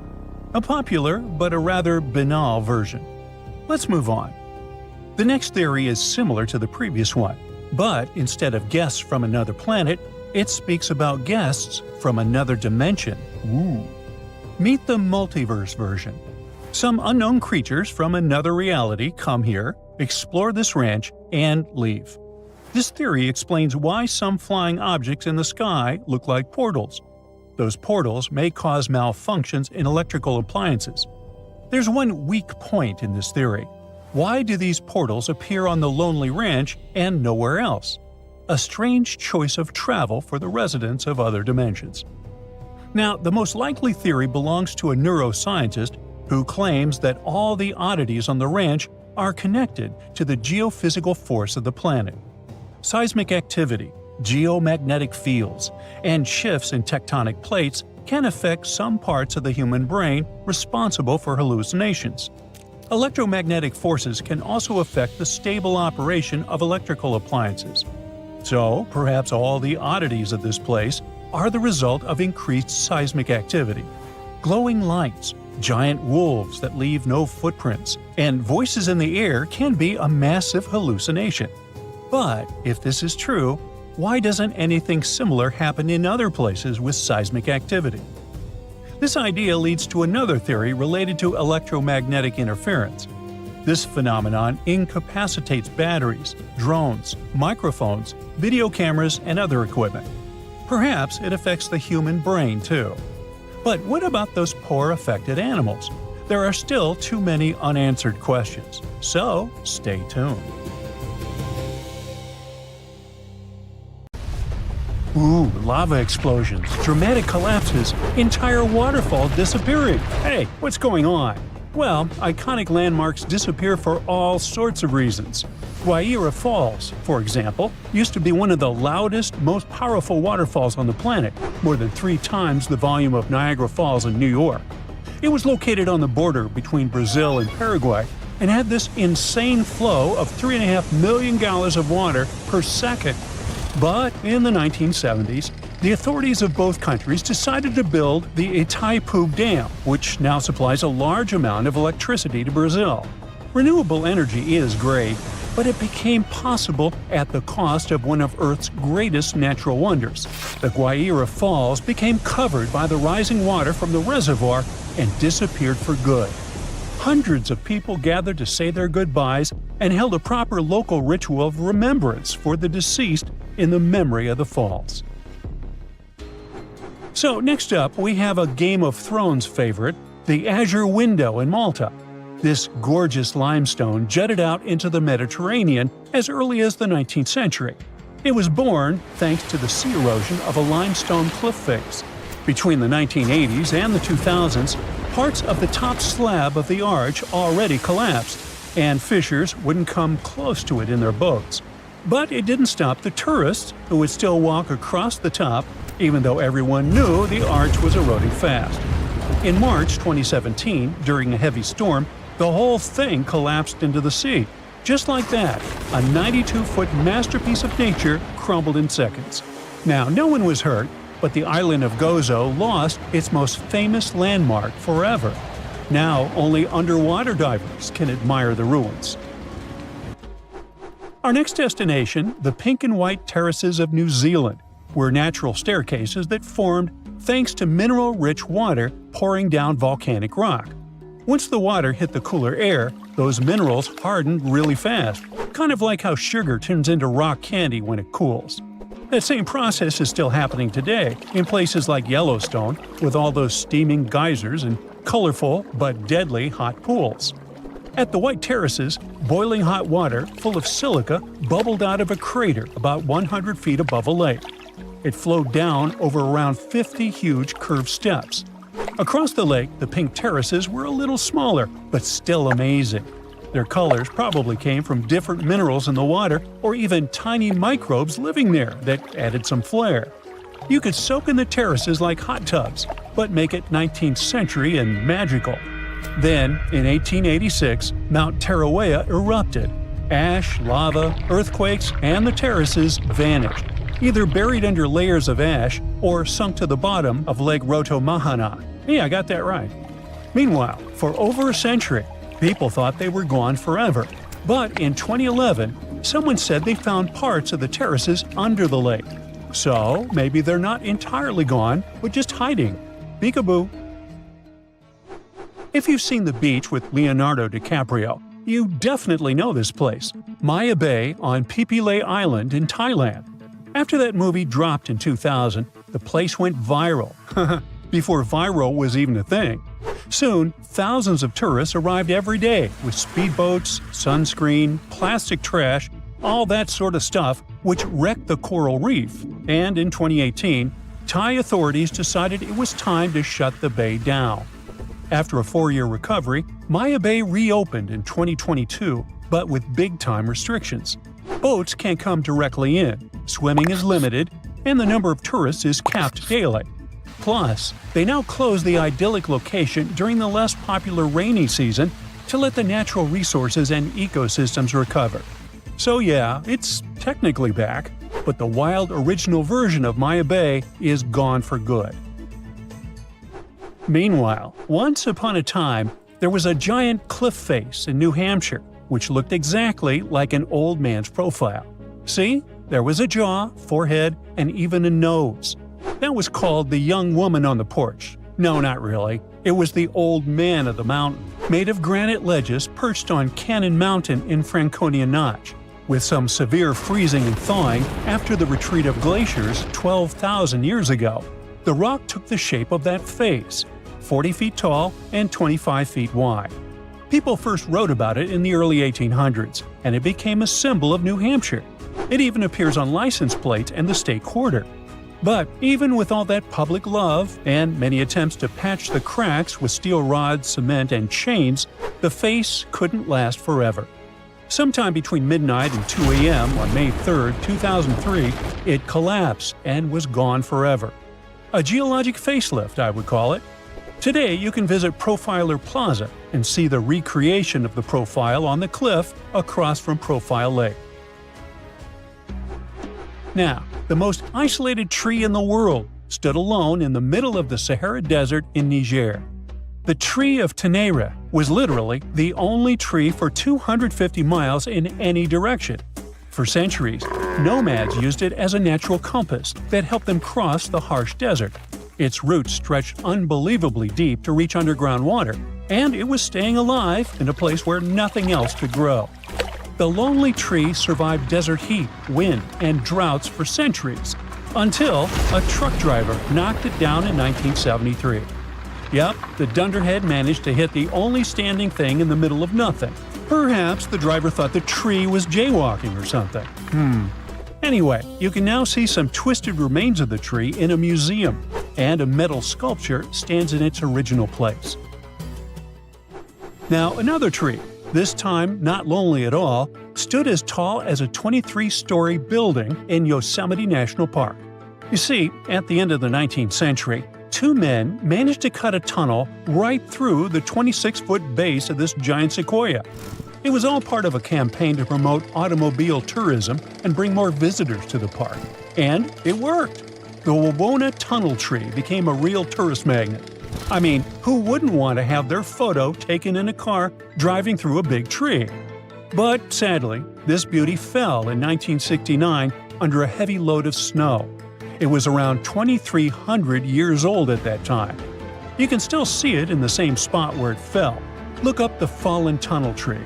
A popular, but a rather banal version. Let's move on. The next theory is similar to the previous one, but instead of guests from another planet, It speaks about guests from another dimension. Ooh. Meet the multiverse version. Some unknown creatures from another reality come here, explore this ranch, and leave. This theory explains why some flying objects in the sky look like portals. Those portals may cause malfunctions in electrical appliances. There's one weak point in this theory. Why do these portals appear on the lonely ranch and nowhere else? A strange choice of travel for the residents of other dimensions. Now, the most likely theory belongs to a neuroscientist who claims that all the oddities on the ranch are connected to the geophysical force of the planet. Seismic activity, geomagnetic fields, and shifts in tectonic plates can affect some parts of the human brain responsible for hallucinations. Electromagnetic forces can also affect the stable operation of electrical appliances. So, perhaps all the oddities of this place are the result of increased seismic activity. Glowing lights, giant wolves that leave no footprints, and voices in the air can be a massive hallucination. But if this is true, why doesn't anything similar happen in other places with seismic activity? This idea leads to another theory related to electromagnetic interference. This phenomenon incapacitates batteries, drones, microphones, video cameras, and other equipment. Perhaps it affects the human brain too. But what about those poor affected animals? There are still too many unanswered questions, so stay tuned. Ooh, lava explosions, dramatic collapses, entire waterfall disappearing. Hey, what's going on? Well, iconic landmarks disappear for all sorts of reasons. Guaira Falls, for example, used to be one of the loudest, most powerful waterfalls on the planet, more than 3 times the volume of Niagara Falls in New York. It was located on the border between Brazil and Paraguay and had this insane flow of 3.5 million gallons of water per second. But in the 1970s, the authorities of both countries decided to build the Itaipu Dam, which now supplies a large amount of electricity to Brazil. Renewable energy is great, but it became possible at the cost of one of Earth's greatest natural wonders. The Guaira Falls became covered by the rising water from the reservoir and disappeared for good. Hundreds of people gathered to say their goodbyes and held a proper local ritual of remembrance for the deceased in the memory of the falls. So next up, we have a Game of Thrones favorite, the Azure Window in Malta. This gorgeous limestone jutted out into the Mediterranean as early as the 19th century. It was born thanks to the sea erosion of a limestone cliff face. Between the 1980s and the 2000s, parts of the top slab of the arch already collapsed, and fishers wouldn't come close to it in their boats. But it didn't stop the tourists, who would still walk across the top, even though everyone knew the arch was eroding fast. In March 2017, during a heavy storm, the whole thing collapsed into the sea. Just like that, a 92-foot masterpiece of nature crumbled in seconds. Now, no one was hurt, but the island of Gozo lost its most famous landmark forever. Now, only underwater divers can admire the ruins. Our next destination, the pink and white terraces of New Zealand, were natural staircases that formed thanks to mineral-rich water pouring down volcanic rock. Once the water hit the cooler air, those minerals hardened really fast, kind of like how sugar turns into rock candy when it cools. That same process is still happening today in places like Yellowstone, with all those steaming geysers and colorful but deadly hot pools. At the White Terraces, boiling hot water full of silica bubbled out of a crater about 100 feet above a lake. It flowed down over around 50 huge curved steps. Across the lake, the pink terraces were a little smaller, but still amazing. Their colors probably came from different minerals in the water or even tiny microbes living there that added some flair. You could soak in the terraces like hot tubs, but make it 19th century and magical. Then, in 1886, Mount Tarawea erupted. Ash, lava, earthquakes, and the terraces vanished, either buried under layers of ash or sunk to the bottom of Lake Rotomahana. Yeah, I got that right. Meanwhile, for over a century, people thought they were gone forever. But in 2011, someone said they found parts of the terraces under the lake. So maybe they're not entirely gone, but just hiding. Peekaboo. If you've seen The Beach with Leonardo DiCaprio, you definitely know this place, Maya Bay on Phi Phi Lay Island in Thailand. After that movie dropped in 2000, the place went viral. Before viral was even a thing. Soon, thousands of tourists arrived every day with speedboats, sunscreen, plastic trash, all that sort of stuff, which wrecked the coral reef. And in 2018, Thai authorities decided it was time to shut the bay down. After a 4-year recovery, Maya Bay reopened in 2022, but with big-time restrictions. Boats can't come directly in, swimming is limited, and the number of tourists is capped daily. Plus, they now close the idyllic location during the less popular rainy season to let the natural resources and ecosystems recover. So yeah, it's technically back, but the wild original version of Maya Bay is gone for good. Meanwhile, once upon a time, there was a giant cliff face in New Hampshire, which looked exactly like an old man's profile. See? There was a jaw, forehead, and even a nose. That was called the young woman on the porch. No, not really. It was the old man of the mountain, made of granite ledges perched on Cannon Mountain in Franconia Notch. With some severe freezing and thawing after the retreat of glaciers 12,000 years ago, the rock took the shape of that face, 40 feet tall and 25 feet wide. People first wrote about it in the early 1800s, and it became a symbol of New Hampshire. It even appears on license plates and the state quarter. But even with all that public love and many attempts to patch the cracks with steel rods, cement, and chains, the face couldn't last forever. Sometime between midnight and 2 a.m. on May 3, 2003, it collapsed and was gone forever. A geologic facelift, I would call it. Today, you can visit Profiler Plaza and see the recreation of the profile on the cliff across from Profile Lake. Now, the most isolated tree in the world stood alone in the middle of the Sahara Desert in Niger. The tree of Tenere was literally the only tree for 250 miles in any direction. For centuries, nomads used it as a natural compass that helped them cross the harsh desert. Its roots stretched unbelievably deep to reach underground water, and it was staying alive in a place where nothing else could grow. The lonely tree survived desert heat, wind, and droughts for centuries, until a truck driver knocked it down in 1973. Yep, the dunderhead managed to hit the only standing thing in the middle of nothing. Perhaps the driver thought the tree was jaywalking or something. Anyway, you can now see some twisted remains of the tree in a museum, and a metal sculpture stands in its original place. Now, another tree, this time not lonely at all, stood as tall as a 23-story building in Yosemite National Park. You see, at the end of the 19th century, two men managed to cut a tunnel right through the 26-foot base of this giant sequoia. It was all part of a campaign to promote automobile tourism and bring more visitors to the park. And it worked! The Wawona Tunnel Tree became a real tourist magnet. I mean, who wouldn't want to have their photo taken in a car driving through a big tree? But sadly, this beauty fell in 1969 under a heavy load of snow. It was around 2,300 years old at that time. You can still see it in the same spot where it fell. Look up the fallen tunnel tree.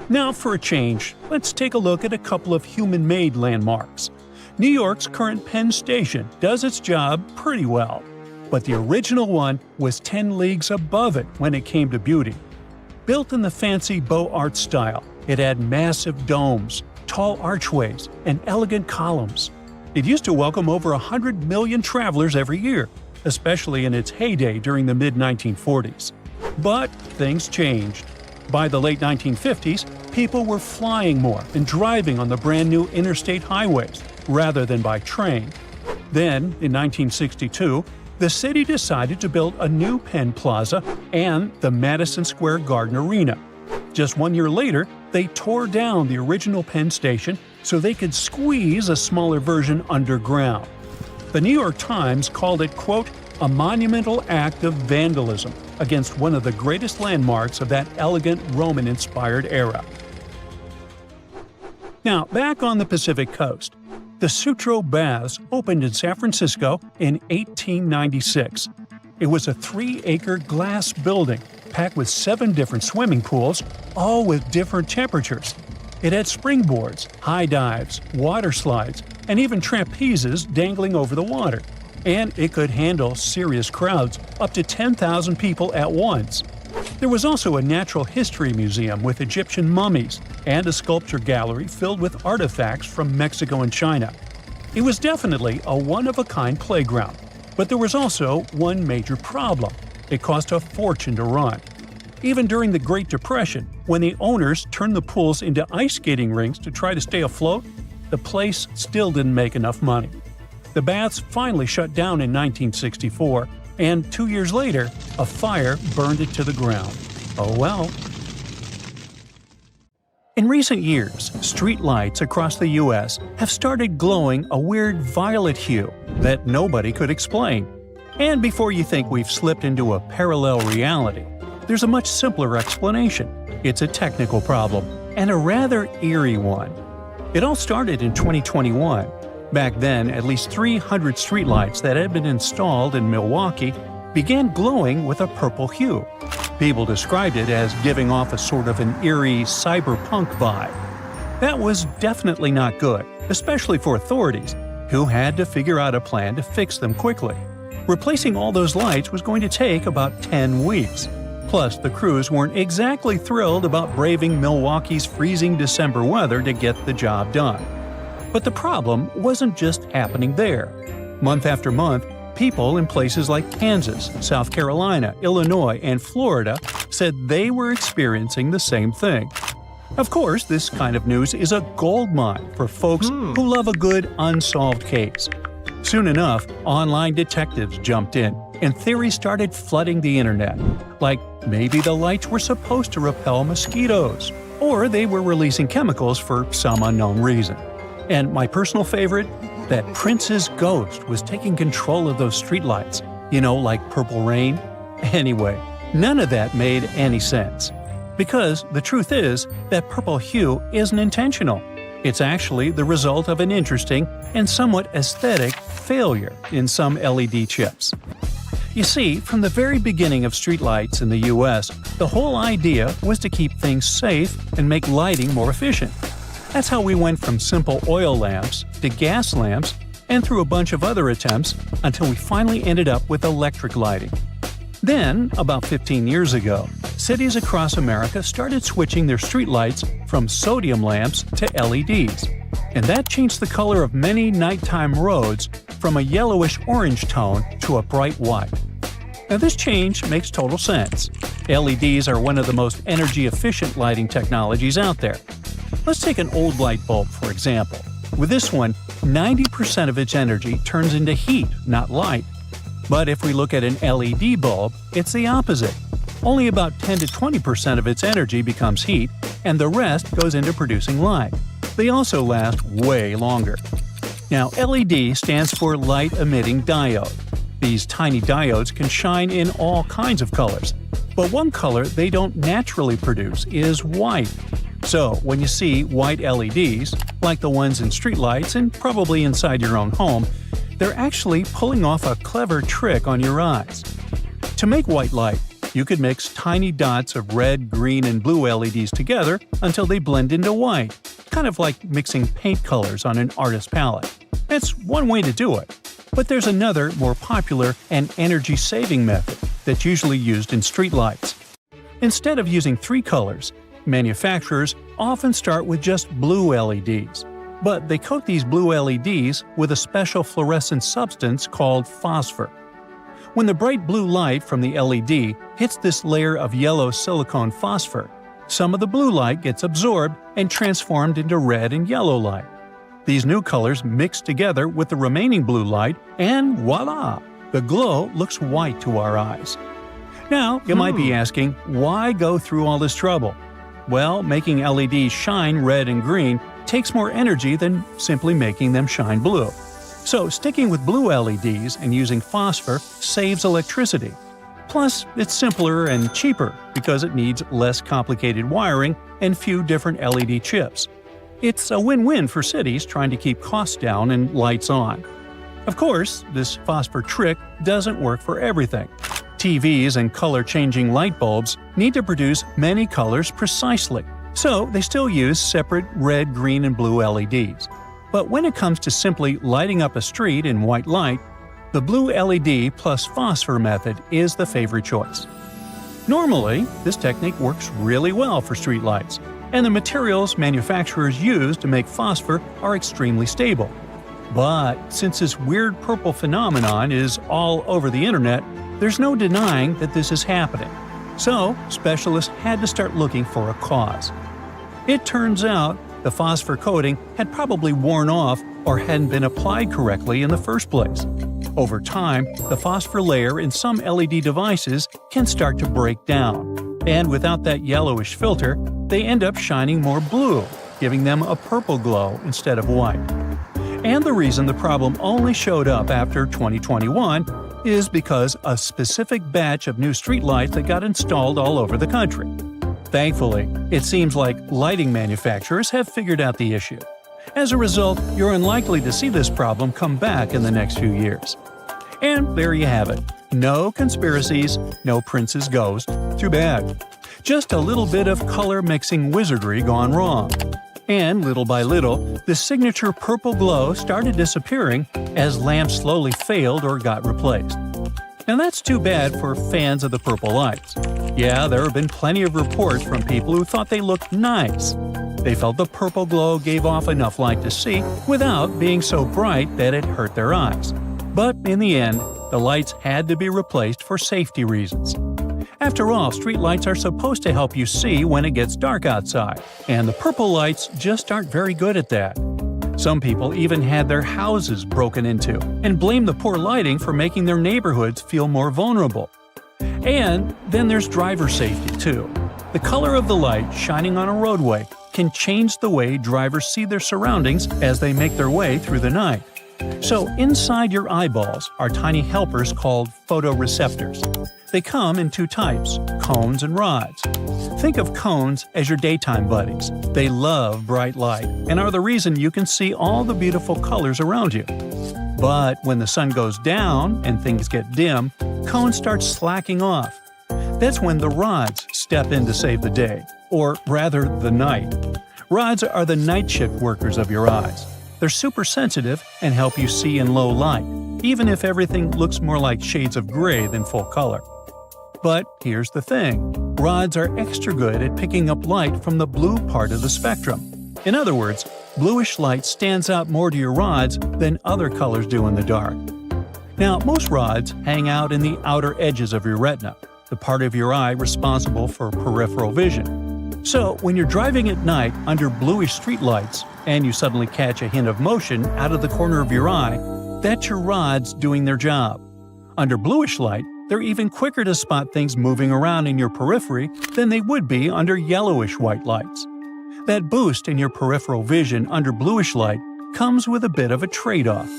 Now for a change, let's take a look at a couple of human-made landmarks. New York's current Penn Station does its job pretty well, but the original one was 10 leagues above it when it came to beauty. Built in the fancy Beaux Arts style, it had massive domes, tall archways, and elegant columns. It used to welcome over 100 million travelers every year, especially in its heyday during the mid-1940s. But things changed. By the late 1950s, people were flying more and driving on the brand-new interstate highways, rather than by train. Then, in 1962, the city decided to build a new Penn Plaza and the Madison Square Garden Arena. Just 1 year later, they tore down the original Penn Station so they could squeeze a smaller version underground. The New York Times called it, quote, a monumental act of vandalism against one of the greatest landmarks of that elegant Roman-inspired era. Now, back on the Pacific coast. The Sutro Baths opened in San Francisco in 1896. It was a 3-acre glass building packed with 7 different swimming pools, all with different temperatures. It had springboards, high dives, water slides, and even trapezes dangling over the water. And it could handle serious crowds, up to 10,000 people at once. There was also a natural history museum with Egyptian mummies and a sculpture gallery filled with artifacts from Mexico and China. It was definitely a one-of-a-kind playground. But there was also one major problem. It cost a fortune to run. Even during the Great Depression, when the owners turned the pools into ice skating rinks to try to stay afloat, the place still didn't make enough money. The baths finally shut down in 1964, and 2 years later, a fire burned it to the ground. Oh well. In recent years, street lights across the U.S. have started glowing a weird violet hue that nobody could explain. And before you think we've slipped into a parallel reality, there's a much simpler explanation. It's a technical problem, and a rather eerie one. It all started in 2021. Back then, at least 300 streetlights that had been installed in Milwaukee began glowing with a purple hue. People described it as giving off a sort of an eerie cyberpunk vibe. That was definitely not good, especially for authorities, who had to figure out a plan to fix them quickly. Replacing all those lights was going to take about 10 weeks. Plus, the crews weren't exactly thrilled about braving Milwaukee's freezing December weather to get the job done. But the problem wasn't just happening there. Month after month, people in places like Kansas, South Carolina, Illinois, and Florida said they were experiencing the same thing. Of course, this kind of news is a goldmine for folks who love a good unsolved case. Soon enough, online detectives jumped in, and theories started flooding the internet. Like, maybe the lights were supposed to repel mosquitoes, or they were releasing chemicals for some unknown reason. And my personal favorite? That Prince's ghost was taking control of those streetlights. You know, like Purple Rain? Anyway, none of that made any sense. Because the truth is that purple hue isn't intentional. It's actually the result of an interesting and somewhat aesthetic failure in some LED chips. You see, from the very beginning of streetlights in the US, the whole idea was to keep things safe and make lighting more efficient. That's how we went from simple oil lamps to gas lamps and through a bunch of other attempts until we finally ended up with electric lighting. Then, about 15 years ago, cities across America started switching their streetlights from sodium lamps to LEDs. And that changed the color of many nighttime roads from a yellowish-orange tone to a bright white. Now this change makes total sense. LEDs are one of the most energy-efficient lighting technologies out there. Let's take an old light bulb, for example. With this one, 90% of its energy turns into heat, not light. But if we look at an LED bulb, it's the opposite. Only about 10 to 20% of its energy becomes heat, and the rest goes into producing light. They also last way longer. Now, LED stands for Light Emitting Diode. These tiny diodes can shine in all kinds of colors. But one color they don't naturally produce is white. So, when you see white LEDs, like the ones in streetlights and probably inside your own home, they're actually pulling off a clever trick on your eyes. To make white light, you could mix tiny dots of red, green, and blue LEDs together until they blend into white, kind of like mixing paint colors on an artist's palette. That's one way to do it. But there's another, more popular and energy-saving method that's usually used in streetlights. Instead of using 3 colors, manufacturers often start with just blue LEDs. But they coat these blue LEDs with a special fluorescent substance called phosphor. When the bright blue light from the LED hits this layer of yellow silicone phosphor, some of the blue light gets absorbed and transformed into red and yellow light. These new colors mix together with the remaining blue light, and voila! The glow looks white to our eyes. Now, you might be asking, why go through all this trouble? Well, making LEDs shine red and green takes more energy than simply making them shine blue. So, sticking with blue LEDs and using phosphor saves electricity. Plus, it's simpler and cheaper because it needs less complicated wiring and few different LED chips. It's a win-win for cities trying to keep costs down and lights on. Of course, this phosphor trick doesn't work for everything. TVs and color-changing light bulbs need to produce many colors precisely, so they still use separate red, green, and blue LEDs. But when it comes to simply lighting up a street in white light, the blue LED plus phosphor method is the favorite choice. Normally, this technique works really well for streetlights, and the materials manufacturers use to make phosphor are extremely stable. But since this weird purple phenomenon is all over the internet, there's no denying that this is happening. So, specialists had to start looking for a cause. It turns out the phosphor coating had probably worn off or hadn't been applied correctly in the first place. Over time, the phosphor layer in some LED devices can start to break down, and without that yellowish filter, they end up shining more blue, giving them a purple glow instead of white. And the reason the problem only showed up after 2021 is because a specific batch of new streetlights that got installed all over the country. Thankfully, it seems like lighting manufacturers have figured out the issue. As a result, you're unlikely to see this problem come back in the next few years. And there you have it. No conspiracies, no Prince's ghost. Too bad. Just a little bit of color-mixing wizardry gone wrong. And little by little, the signature purple glow started disappearing as lamps slowly failed or got replaced. Now that's too bad for fans of the purple lights. Yeah, there have been plenty of reports from people who thought they looked nice. They felt the purple glow gave off enough light to see without being so bright that it hurt their eyes. But in the end, the lights had to be replaced for safety reasons. After all, streetlights are supposed to help you see when it gets dark outside, and the purple lights just aren't very good at that. Some people even had their houses broken into and blamed the poor lighting for making their neighborhoods feel more vulnerable. And then there's driver safety too. The color of the light shining on a roadway can change the way drivers see their surroundings as they make their way through the night. So inside your eyeballs are tiny helpers called photoreceptors. They come in two types, cones and rods. Think of cones as your daytime buddies. They love bright light and are the reason you can see all the beautiful colors around you. But when the sun goes down and things get dim, cones start slacking off. That's when the rods step in to save the day, or rather the night. Rods are the night shift workers of your eyes. They're super sensitive and help you see in low light, even if everything looks more like shades of gray than full color. But here's the thing. Rods are extra good at picking up light from the blue part of the spectrum. In other words, bluish light stands out more to your rods than other colors do in the dark. Now, most rods hang out in the outer edges of your retina, the part of your eye responsible for peripheral vision. So, when you're driving at night under bluish streetlights and you suddenly catch a hint of motion out of the corner of your eye, that's your rods doing their job. Under bluish light, they're even quicker to spot things moving around in your periphery than they would be under yellowish white lights. That boost in your peripheral vision under bluish light comes with a bit of a trade-off.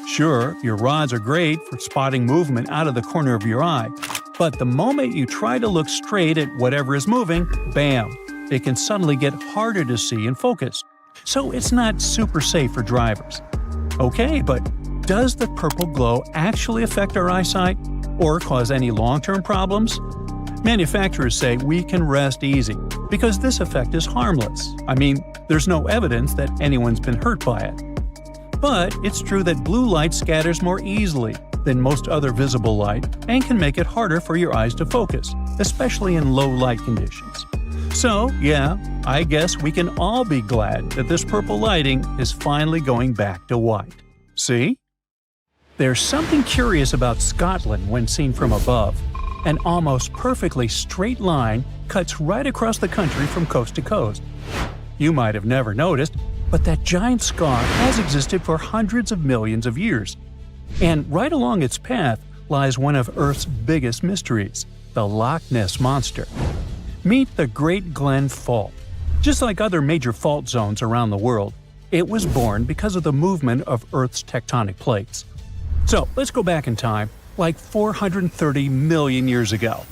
Sure, your rods are great for spotting movement out of the corner of your eye, but the moment you try to look straight at whatever is moving, bam, it can suddenly get harder to see and focus. So it's not super safe for drivers. Okay, but does the purple glow actually affect our eyesight or cause any long-term problems? Manufacturers say we can rest easy because this effect is harmless. I mean, there's no evidence that anyone's been hurt by it. But it's true that blue light scatters more easily than most other visible light and can make it harder for your eyes to focus, especially in low light conditions. So, yeah, I guess we can all be glad that this purple lighting is finally going back to white. See? There's something curious about Scotland when seen from above. An almost perfectly straight line cuts right across the country from coast to coast. You might have never noticed, but that giant scar has existed for hundreds of millions of years. And right along its path lies one of Earth's biggest mysteries, the Loch Ness Monster. Meet the Great Glen Fault. Just like other major fault zones around the world, it was born because of the movement of Earth's tectonic plates. So let's go back in time, like 430 million years ago.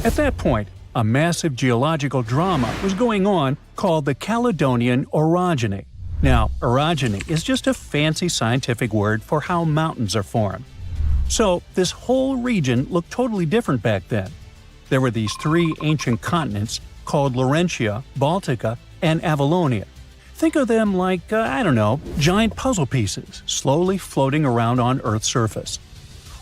At that point, a massive geological drama was going on called the Caledonian Orogeny. Now, orogeny is just a fancy scientific word for how mountains are formed. So, this whole region looked totally different back then. There were these three ancient continents called Laurentia, Baltica, and Avalonia. Think of them like, giant puzzle pieces slowly floating around on Earth's surface.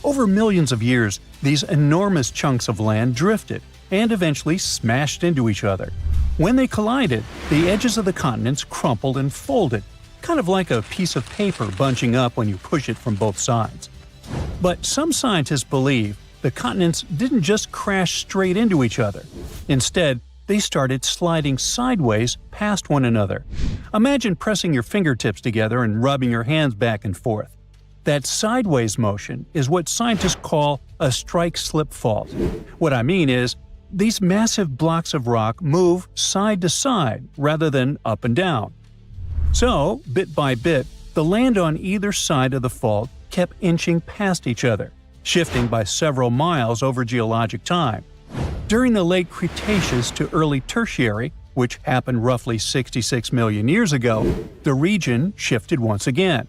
Over millions of years, these enormous chunks of land drifted and eventually smashed into each other. When they collided, the edges of the continents crumpled and folded, kind of like a piece of paper bunching up when you push it from both sides. But some scientists believe the continents didn't just crash straight into each other. Instead, they started sliding sideways past one another. Imagine pressing your fingertips together and rubbing your hands back and forth. That sideways motion is what scientists call a strike-slip fault. What I mean is, these massive blocks of rock move side to side rather than up and down. So, bit by bit, the land on either side of the fault kept inching past each other, shifting by several miles over geologic time. During the late Cretaceous to early Tertiary, which happened roughly 66 million years ago, the region shifted once again.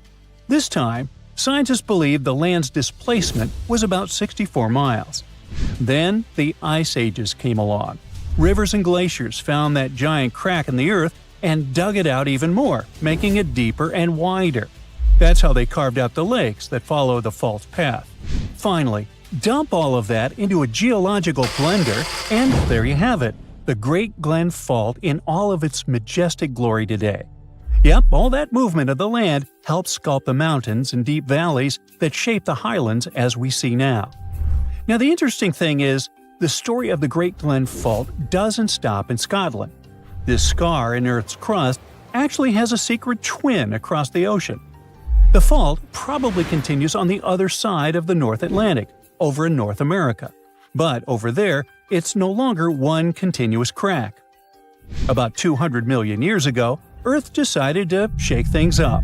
This time, scientists believe the land's displacement was about 64 miles. Then, the ice ages came along. Rivers and glaciers found that giant crack in the Earth and dug it out even more, making it deeper and wider. That's how they carved out the lakes that follow the fault's path. Finally, dump all of that into a geological blender, and there you have it, the Great Glen Fault in all of its majestic glory today. Yep, all that movement of the land helped sculpt the mountains and deep valleys that shape the highlands as we see now. Now the interesting thing is, the story of the Great Glen Fault doesn't stop in Scotland. This scar in Earth's crust actually has a secret twin across the ocean. The fault probably continues on the other side of the North Atlantic, over in North America. But over there, it's no longer one continuous crack. About 200 million years ago, Earth decided to shake things up.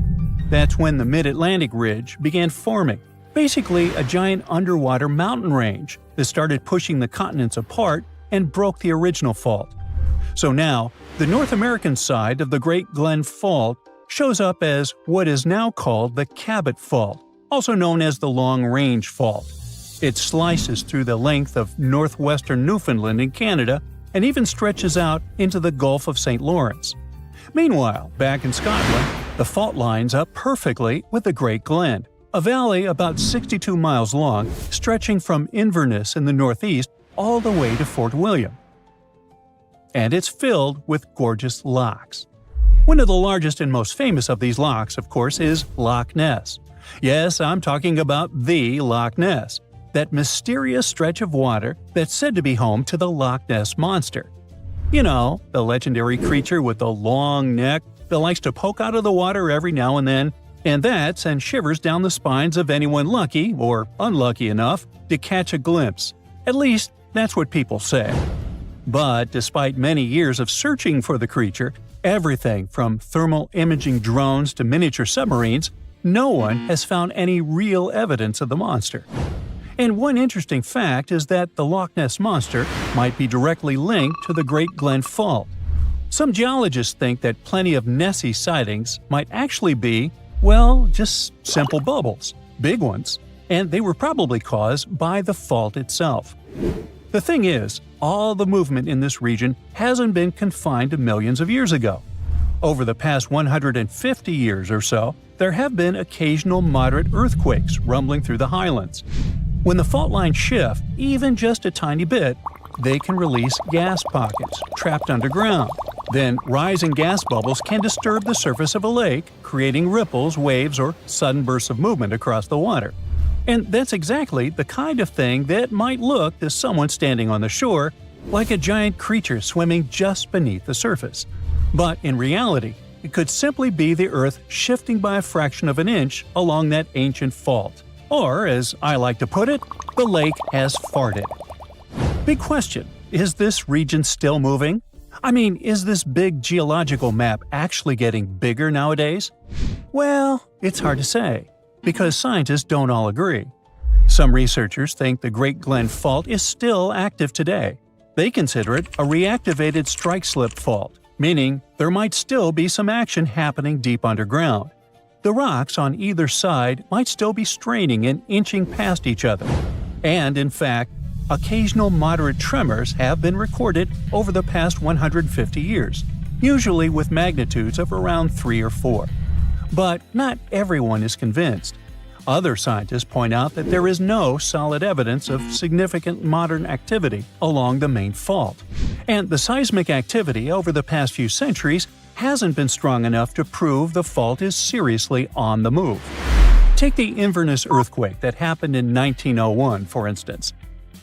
That's when the Mid-Atlantic Ridge began forming, basically a giant underwater mountain range that started pushing the continents apart and broke the original fault. So now, the North American side of the Great Glen Fault shows up as what is now called the Cabot Fault, also known as the Long Range Fault. It slices through the length of northwestern Newfoundland in Canada and even stretches out into the Gulf of St. Lawrence. Meanwhile, back in Scotland, the fault lines up perfectly with the Great Glen, a valley about 62 miles long, stretching from Inverness in the northeast all the way to Fort William. And it's filled with gorgeous lochs. One of the largest and most famous of these lochs, of course, is Loch Ness. Yes, I'm talking about the Loch Ness, that mysterious stretch of water that's said to be home to the Loch Ness Monster. You know, the legendary creature with the long neck that likes to poke out of the water every now and then, and that sends shivers down the spines of anyone lucky or unlucky enough to catch a glimpse. At least, that's what people say. But despite many years of searching for the creature, everything from thermal imaging drones to miniature submarines, no one has found any real evidence of the monster. And one interesting fact is that the Loch Ness Monster might be directly linked to the Great Glen Fault. Some geologists think that plenty of Nessie sightings might actually be, well, just simple bubbles, big ones, and they were probably caused by the fault itself. The thing is, all the movement in this region hasn't been confined to millions of years ago. Over the past 150 years or so, there have been occasional moderate earthquakes rumbling through the highlands. When the fault lines shift, even just a tiny bit, they can release gas pockets trapped underground. Then, rising gas bubbles can disturb the surface of a lake, creating ripples, waves, or sudden bursts of movement across the water. And that's exactly the kind of thing that might look to someone standing on the shore like a giant creature swimming just beneath the surface. But in reality, it could simply be the Earth shifting by a fraction of an inch along that ancient fault. Or, as I like to put it, the lake has farted. Big question, is this region still moving? I mean, is this big geological map actually getting bigger nowadays? Well, it's hard to say, because scientists don't all agree. Some researchers think the Great Glen Fault is still active today. They consider it a reactivated strike-slip fault, meaning there might still be some action happening deep underground. The rocks on either side might still be straining and inching past each other. And in fact, occasional moderate tremors have been recorded over the past 150 years, usually with magnitudes of around 3 or 4. But not everyone is convinced. Other scientists point out that there is no solid evidence of significant modern activity along the main fault, and the seismic activity over the past few centuries hasn't been strong enough to prove the fault is seriously on the move. Take the Inverness earthquake that happened in 1901, for instance.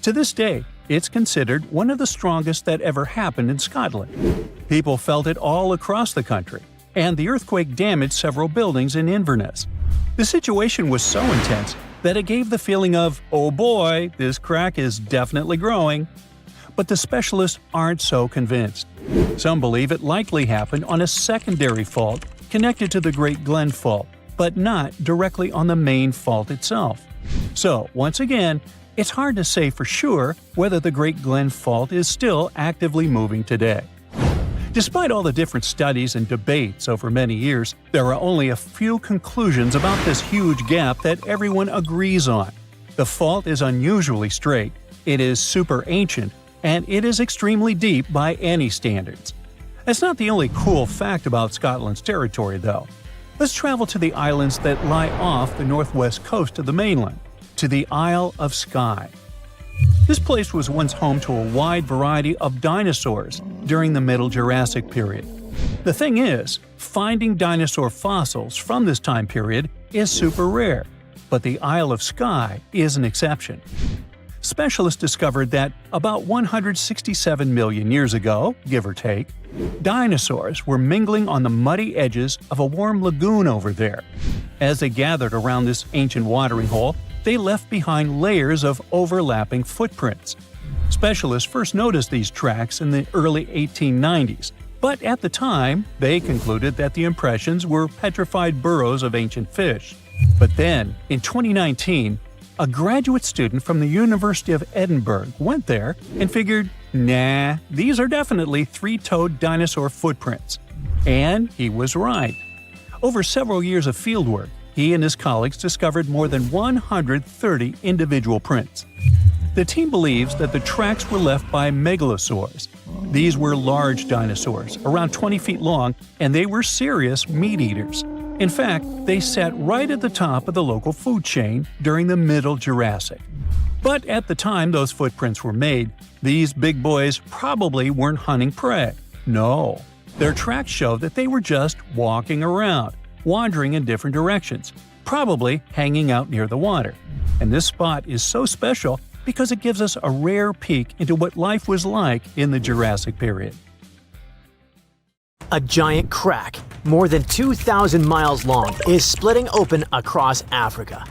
To this day, it's considered one of the strongest that ever happened in Scotland. People felt it all across the country, and the earthquake damaged several buildings in Inverness. The situation was so intense that it gave the feeling of, oh boy, this crack is definitely growing. But the specialists aren't so convinced. Some believe it likely happened on a secondary fault connected to the Great Glen Fault, but not directly on the main fault itself. So, once again, it's hard to say for sure whether the Great Glen Fault is still actively moving today. Despite all the different studies and debates over many years, there are only a few conclusions about this huge gap that everyone agrees on. The fault is unusually straight, it is super ancient, and it is extremely deep by any standards. That's not the only cool fact about Scotland's territory, though. Let's travel to the islands that lie off the northwest coast of the mainland, to the Isle of Skye. This place was once home to a wide variety of dinosaurs during the Middle Jurassic period. The thing is, finding dinosaur fossils from this time period is super rare, but the Isle of Skye is an exception. Specialists discovered that about 167 million years ago, give or take, dinosaurs were mingling on the muddy edges of a warm lagoon over there. As they gathered around this ancient watering hole, they left behind layers of overlapping footprints. Specialists first noticed these tracks in the early 1890s, but at the time, they concluded that the impressions were petrified burrows of ancient fish. But then, in 2019, a graduate student from the University of Edinburgh went there and figured, nah, these are definitely three-toed dinosaur footprints. And he was right. Over several years of fieldwork, he and his colleagues discovered more than 130 individual prints. The team believes that the tracks were left by megalosaurs. These were large dinosaurs, around 20 feet long, and they were serious meat-eaters. In fact, they sat right at the top of the local food chain during the Middle Jurassic. But at the time those footprints were made, these big boys probably weren't hunting prey. No, their tracks show that they were just walking around, wandering in different directions, probably hanging out near the water. And this spot is so special because it gives us a rare peek into what life was like in the Jurassic period. A giant crack, more than 2,000 miles long, is splitting open across Africa.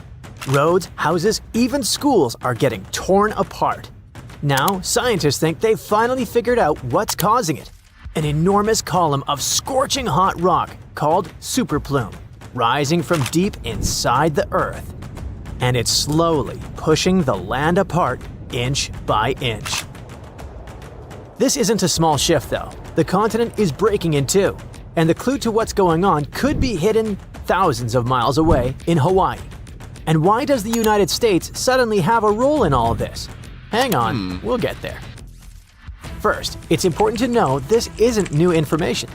Roads, houses, even schools are getting torn apart. Now, scientists think they've finally figured out what's causing it. An enormous column of scorching hot rock called superplume, rising from deep inside the Earth. And it's slowly pushing the land apart inch by inch. This isn't a small shift, though. The continent is breaking in two, and the clue to what's going on could be hidden thousands of miles away in Hawaii. And why does the United States suddenly have a role in all of this? Hang on, we'll get there. First, it's important to know this isn't new information.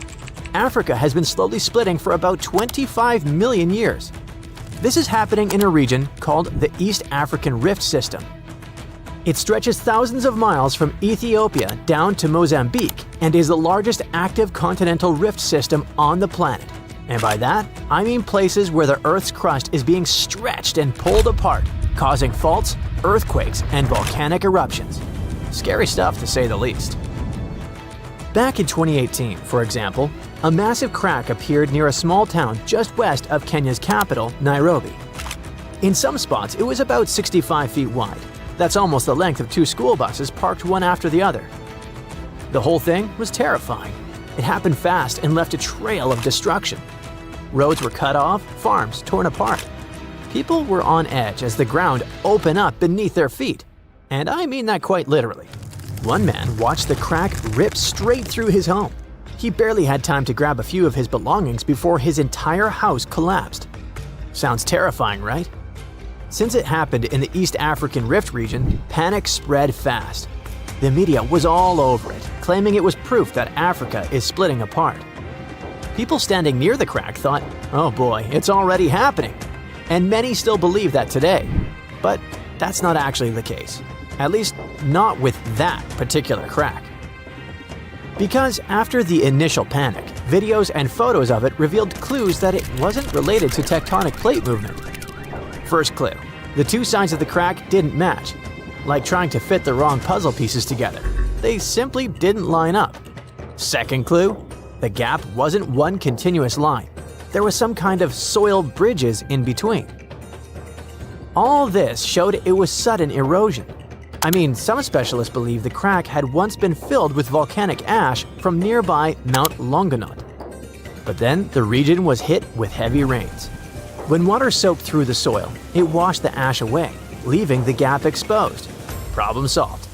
Africa has been slowly splitting for about 25 million years. This is happening in a region called the East African Rift System. It stretches thousands of miles from Ethiopia down to Mozambique and is the largest active continental rift system on the planet. And by that, I mean places where the Earth's crust is being stretched and pulled apart, causing faults, earthquakes, and volcanic eruptions. Scary stuff, to say the least. Back in 2018, for example, a massive crack appeared near a small town just west of Kenya's capital, Nairobi. In some spots, it was about 65 feet wide. That's almost the length of two school buses parked one after the other. The whole thing was terrifying. It happened fast and left a trail of destruction. Roads were cut off, farms torn apart. People were on edge as the ground opened up beneath their feet. And I mean that quite literally. One man watched the crack rip straight through his home. He barely had time to grab a few of his belongings before his entire house collapsed. Sounds terrifying, right? Since it happened in the East African Rift region, panic spread fast. The media was all over it, claiming it was proof that Africa is splitting apart. People standing near the crack thought, "Oh boy, it's already happening." And many still believe that today. But that's not actually the case. At least not with that particular crack. Because after the initial panic, videos and photos of it revealed clues that it wasn't related to tectonic plate movement. First clue: the two sides of the crack didn't match. Like trying to fit the wrong puzzle pieces together. They simply didn't line up. Second clue: the gap wasn't one continuous line. There was some kind of soil bridges in between. All this showed it was sudden erosion. I mean, some specialists believe the crack had once been filled with volcanic ash from nearby Mount Longonot. But then the region was hit with heavy rains. When water soaked through the soil, it washed the ash away, leaving the gap exposed. Problem solved.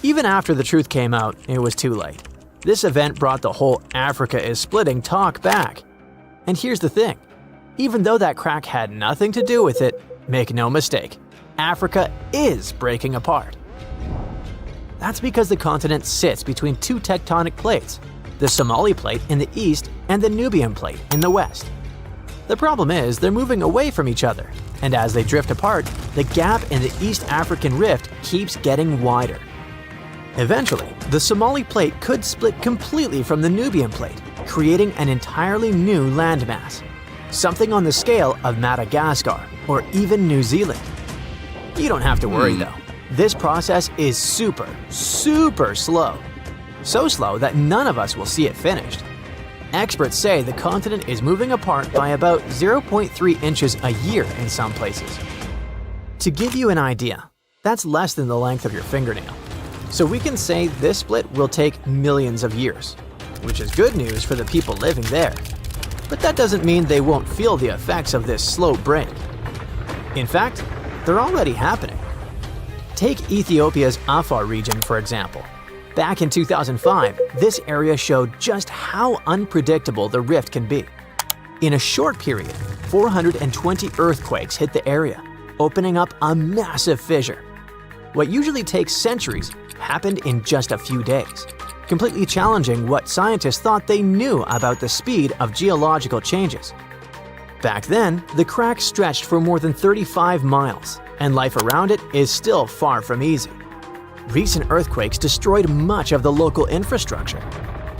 Even after the truth came out, it was too late. This event brought the whole "Africa is splitting" talk back. And here's the thing. Even though that crack had nothing to do with it, make no mistake, Africa is breaking apart. That's because the continent sits between two tectonic plates, the Somali Plate in the east and the Nubian Plate in the west. The problem is they're moving away from each other, and as they drift apart, the gap in the East African Rift keeps getting wider. Eventually, the Somali Plate could split completely from the Nubian Plate, creating an entirely new landmass, something on the scale of Madagascar or even New Zealand. You don't have to worry though. This process is super slow. So slow that none of us will see it finished. Experts say the continent is moving apart by about 0.3 inches a year in some places. To give you an idea, that's less than the length of your fingernail. So we can say this split will take millions of years, which is good news for the people living there. But that doesn't mean they won't feel the effects of this slow break. In fact, they're already happening. Take Ethiopia's Afar region, for example. Back in 2005, this area showed just how unpredictable the rift can be. In a short period, 420 earthquakes hit the area, opening up a massive fissure. What usually takes centuries happened in just a few days, completely challenging what scientists thought they knew about the speed of geological changes. Back then, the crack stretched for more than 35 miles, and life around it is still far from easy. Recent earthquakes destroyed much of the local infrastructure.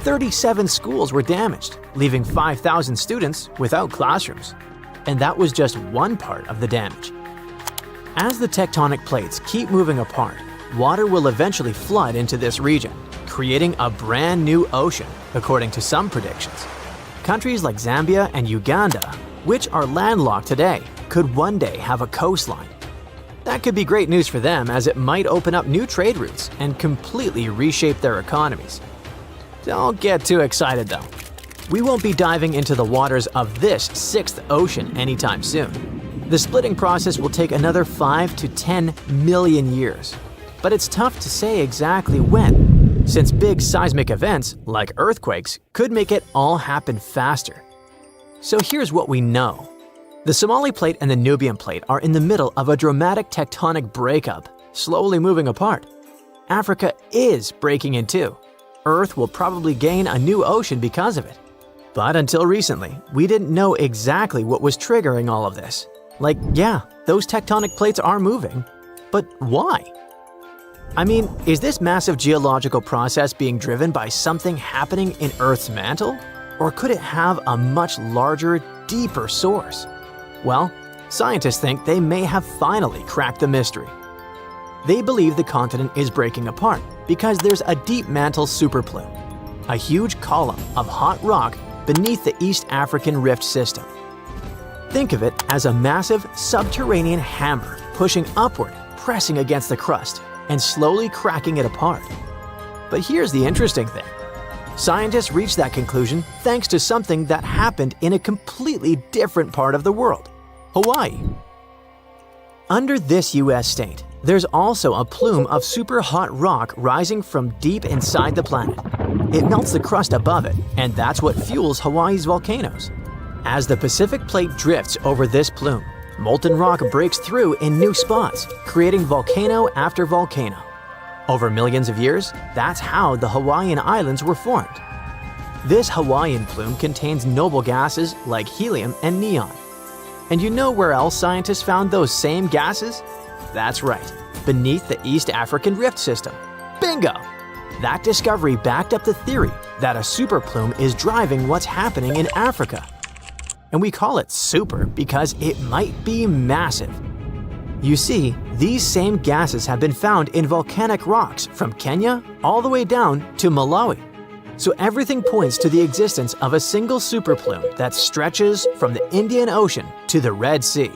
37 schools were damaged, leaving 5,000 students without classrooms. And that was just one part of the damage. As the tectonic plates keep moving apart, water will eventually flood into this region, creating a brand new ocean, according to some predictions. Countries like Zambia and Uganda, which are landlocked today, could one day have a coastline. That could be great news for them, as it might open up new trade routes and completely reshape their economies. Don't get too excited though. We won't be diving into the waters of this sixth ocean anytime soon. The splitting process will take another 5 to 10 million years. But it's tough to say exactly when, since big seismic events, like earthquakes, could make it all happen faster. So here's what we know. The Somali Plate and the Nubian Plate are in the middle of a dramatic tectonic breakup, slowly moving apart. Africa is breaking in two. Earth will probably gain a new ocean because of it. But until recently, we didn't know exactly what was triggering all of this. Like, yeah, those tectonic plates are moving, but why? I mean, is this massive geological process being driven by something happening in Earth's mantle? Or could it have a much larger, deeper source? Well, scientists think they may have finally cracked the mystery. They believe the continent is breaking apart because there's a deep mantle superplume, a huge column of hot rock beneath the East African Rift system. Think of it as a massive subterranean hammer pushing upward, pressing against the crust, and slowly cracking it apart. But here's the interesting thing. Scientists reached that conclusion thanks to something that happened in a completely different part of the world, Hawaii. Under this US state, there's also a plume of super hot rock rising from deep inside the planet. it melts the crust above it, and that's what fuels Hawaii's volcanoes. As the Pacific Plate drifts over this plume, molten rock breaks through in new spots, creating volcano after volcano. Over millions of years, that's how the Hawaiian Islands were formed. This Hawaiian plume contains noble gases like helium and neon. And you know where else scientists found those same gases? That's right, beneath the East African Rift System. Bingo! That discovery backed up the theory that a superplume is driving what's happening in Africa. And we call it super because it might be massive. You see, these same gases have been found in volcanic rocks from Kenya all the way down to Malawi. So everything points to the existence of a single superplume that stretches from the Indian Ocean to the Red Sea,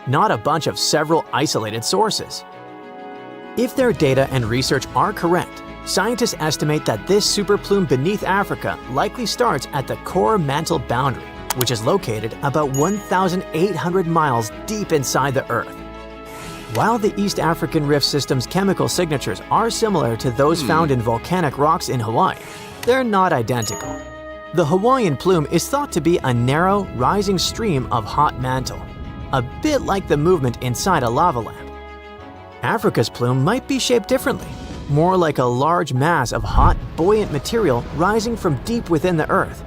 not a bunch of several isolated sources. If their data and research are correct, scientists estimate that this superplume beneath Africa likely starts at the core mantle boundary, which is located about 1,800 miles deep inside the Earth. While the East African Rift System's chemical signatures are similar to those found in volcanic rocks in Hawaii, they're not identical. The Hawaiian plume is thought to be a narrow, rising stream of hot mantle, a bit like the movement inside a lava lamp. Africa's plume might be shaped differently, more like a large mass of hot, buoyant material rising from deep within the Earth.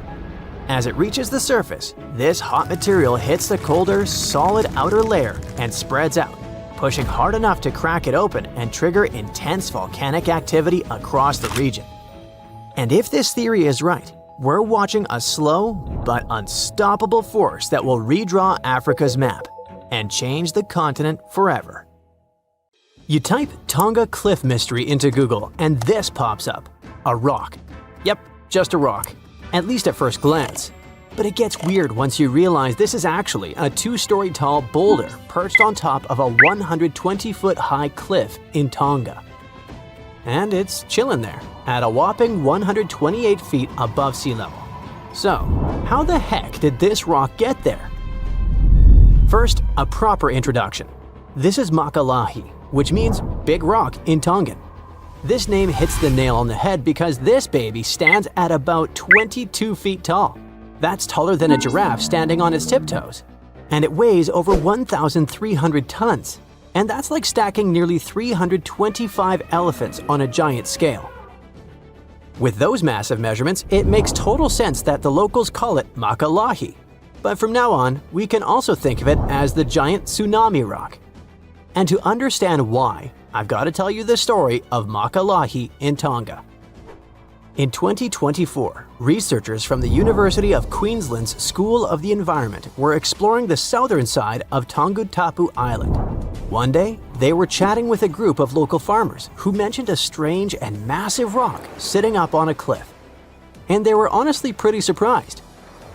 As it reaches the surface, this hot material hits the colder, solid outer layer and spreads out, pushing hard enough to crack it open and trigger intense volcanic activity across the region. And if this theory is right, we're watching a slow but unstoppable force that will redraw Africa's map and change the continent forever. You type Tonga Cliff Mystery into Google and this pops up. A rock. Yep, just a rock. At least at first glance. But it gets weird once you realize this is actually a 2-story tall boulder perched on top of a 120-foot high cliff in Tonga. And it's chilling there, at a whopping 128 feet above sea level. So, how the heck did this rock get there? First, a proper introduction. This is Makalahi, which means big rock in Tongan. This name hits the nail on the head because this baby stands at about 22 feet tall. That's taller than a giraffe standing on its tiptoes. And it weighs over 1,300 tons. And that's like stacking nearly 325 elephants on a giant scale. With those massive measurements, it makes total sense that the locals call it Makalahi. But from now on, we can also think of it as the giant tsunami rock. And to understand why, I've got to tell you the story of Makalahi in Tonga. In 2024, researchers from the University of Queensland's School of the Environment were exploring the southern side of Tongatapu Island. One day, they were chatting with a group of local farmers who mentioned a strange and massive rock sitting up on a cliff. And they were honestly pretty surprised.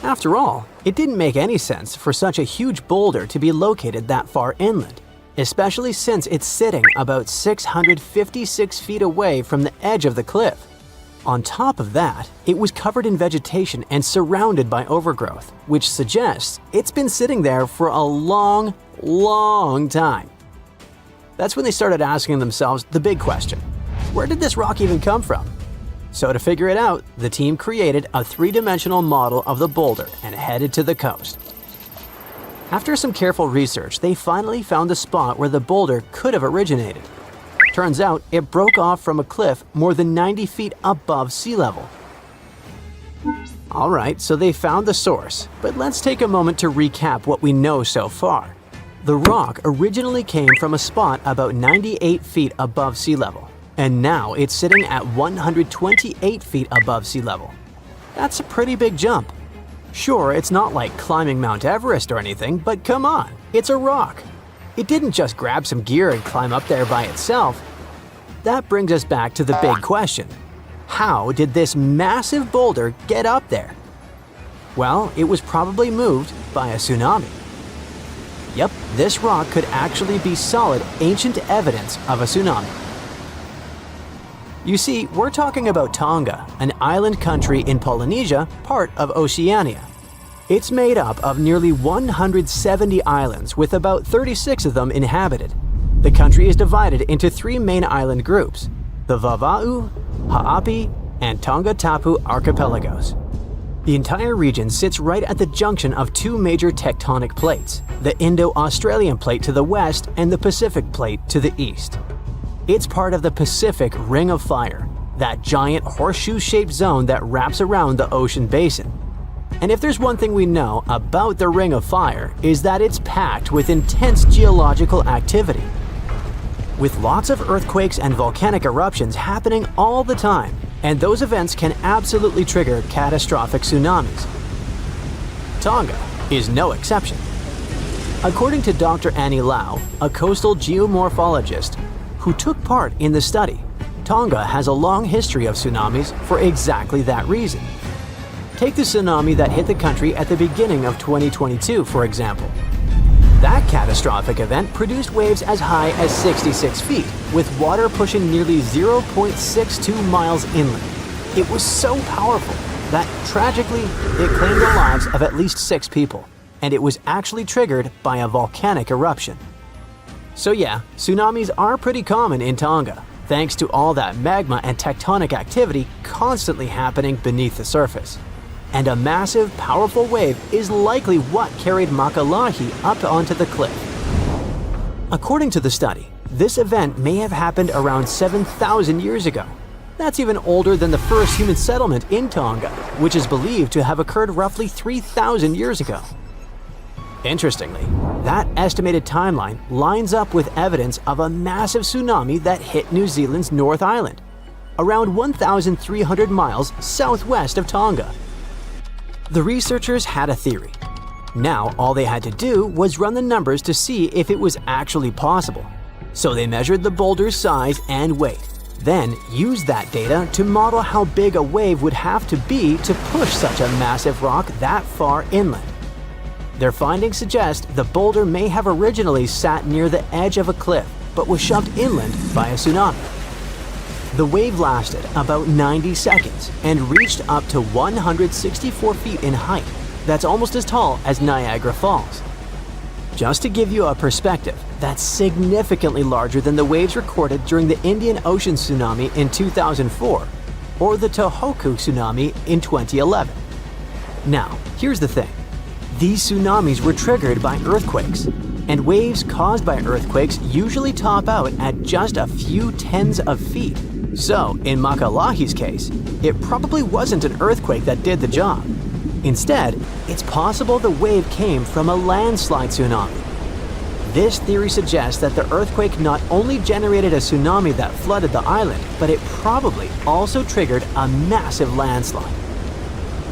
After all, it didn't make any sense for such a huge boulder to be located that far inland, especially since it's sitting about 656 feet away from the edge of the cliff. On top of that, it was covered in vegetation and surrounded by overgrowth, which suggests it's been sitting there for a long, long time. That's when they started asking themselves the big question: where did this rock even come from? So to figure it out, the team created a 3-dimensional model of the boulder and headed to the coast. After some careful research, they finally found the spot where the boulder could have originated. Turns out it broke off from a cliff more than 90 feet above sea level. Alright, so they found the source, but let's take a moment to recap what we know so far. The rock originally came from a spot about 98 feet above sea level, and now it's sitting at 128 feet above sea level. That's a pretty big jump. Sure, it's not like climbing Mount Everest or anything, but come on, it's a rock. It didn't just grab some gear and climb up there by itself. That brings us back to the big question. How did this massive boulder get up there? Well, it was probably moved by a tsunami. Yep, this rock could actually be solid ancient evidence of a tsunami. You see, we're talking about Tonga, an island country in Polynesia, part of Oceania. It's made up of nearly 170 islands with about 36 of them inhabited. The country is divided into 3 main island groups: the Vava'u, Ha'api, and Tonga Tapu archipelagos. The entire region sits right at the junction of two major tectonic plates, the Indo-Australian plate to the west and the Pacific plate to the east. It's part of the Pacific Ring of Fire, that giant horseshoe-shaped zone that wraps around the ocean basin. And if there's one thing we know about the Ring of Fire is that it's packed with intense geological activity. With lots of earthquakes and volcanic eruptions happening all the time, and those events can absolutely trigger catastrophic tsunamis. Tonga is no exception. According to Dr. Annie Lau, a coastal geomorphologist who took part in the study, Tonga has a long history of tsunamis for exactly that reason. Take the tsunami that hit the country at the beginning of 2022, for example. That catastrophic event produced waves as high as 66 feet, with water pushing nearly 0.62 miles inland. It was so powerful that, tragically, it claimed the lives of at least 6 people, and it was actually triggered by a volcanic eruption. So yeah, tsunamis are pretty common in Tonga, thanks to all that magma and tectonic activity constantly happening beneath the surface. And a massive, powerful wave is likely what carried Makalahi up onto the cliff. According to the study, this event may have happened around 7,000 years ago. That's even older than the first human settlement in Tonga, which is believed to have occurred roughly 3,000 years ago. Interestingly, that estimated timeline lines up with evidence of a massive tsunami that hit New Zealand's North Island, around 1,300 miles southwest of Tonga. The researchers had a theory. Now all they had to do was run the numbers to see if it was actually possible. So they measured the boulder's size and weight, then used that data to model how big a wave would have to be to push such a massive rock that far inland. Their findings suggest the boulder may have originally sat near the edge of a cliff, but was shoved inland by a tsunami. The wave lasted about 90 seconds and reached up to 164 feet in height. That's almost as tall as Niagara Falls. Just to give you a perspective, that's significantly larger than the waves recorded during the Indian Ocean tsunami in 2004 or the Tohoku tsunami in 2011. Now, here's the thing. These tsunamis were triggered by earthquakes, and waves caused by earthquakes usually top out at just a few tens of feet. So, in Makalahi's case, it probably wasn't an earthquake that did the job. Instead, it's possible the wave came from a landslide tsunami. This theory suggests that the earthquake not only generated a tsunami that flooded the island, but it probably also triggered a massive landslide.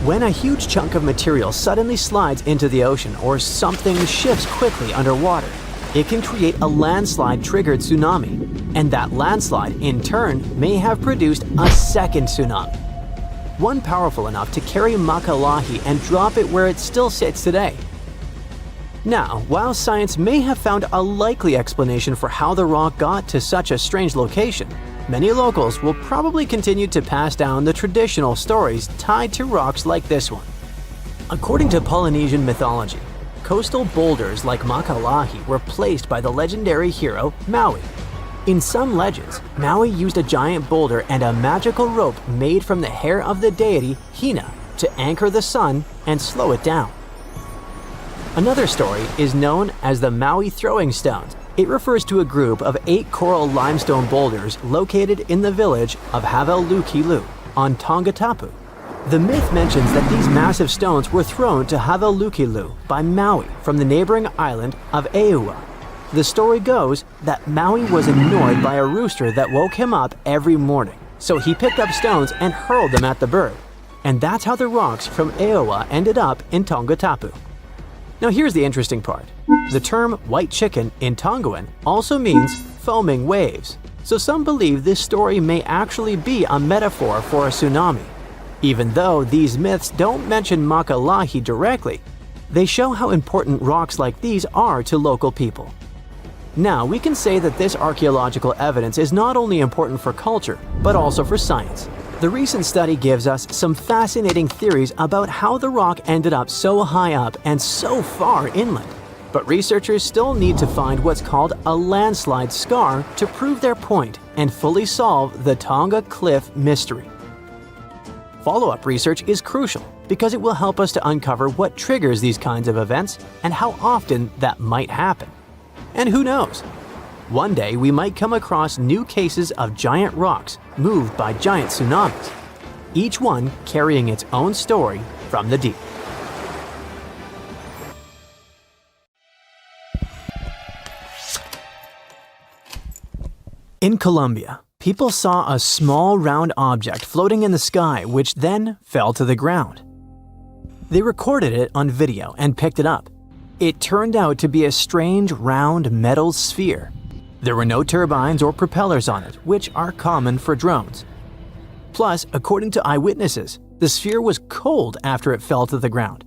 When a huge chunk of material suddenly slides into the ocean or something shifts quickly underwater, it can create a landslide-triggered tsunami, and that landslide, in turn, may have produced a second tsunami. One powerful enough to carry Makalahi and drop it where it still sits today. Now, while science may have found a likely explanation for how the rock got to such a strange location, many locals will probably continue to pass down the traditional stories tied to rocks like this one. According to Polynesian mythology, coastal boulders like Makalahi were placed by the legendary hero Maui. In some legends, Maui used a giant boulder and a magical rope made from the hair of the deity Hina to anchor the sun and slow it down. Another story is known as the Maui Throwing Stones. It refers to a group of 8 coral limestone boulders located in the village of Havelukilu on Tonga Tapu. The myth mentions that these massive stones were thrown to Havelukilu by Maui from the neighboring island of Eua. The story goes that Maui was annoyed by a rooster that woke him up every morning, so he picked up stones and hurled them at the bird. And that's how the rocks from Eua ended up in Tonga Tapu. Now here's the interesting part. The term white chicken in Tongan also means foaming waves, so some believe this story may actually be a metaphor for a tsunami. Even though these myths don't mention Makalahi directly, they show how important rocks like these are to local people. Now, we can say that this archaeological evidence is not only important for culture, but also for science. The recent study gives us some fascinating theories about how the rock ended up so high up and so far inland. But researchers still need to find what's called a landslide scar to prove their point and fully solve the Tonga Cliff mystery. Follow-up research is crucial because it will help us to uncover what triggers these kinds of events and how often that might happen. And who knows? One day we might come across new cases of giant rocks moved by giant tsunamis, each one carrying its own story from the deep. In Colombia, people saw a small round object floating in the sky which then fell to the ground. They recorded it on video and picked it up. It turned out to be a strange round metal sphere. There were no turbines or propellers on it, which are common for drones. Plus, according to eyewitnesses, the sphere was cold after it fell to the ground.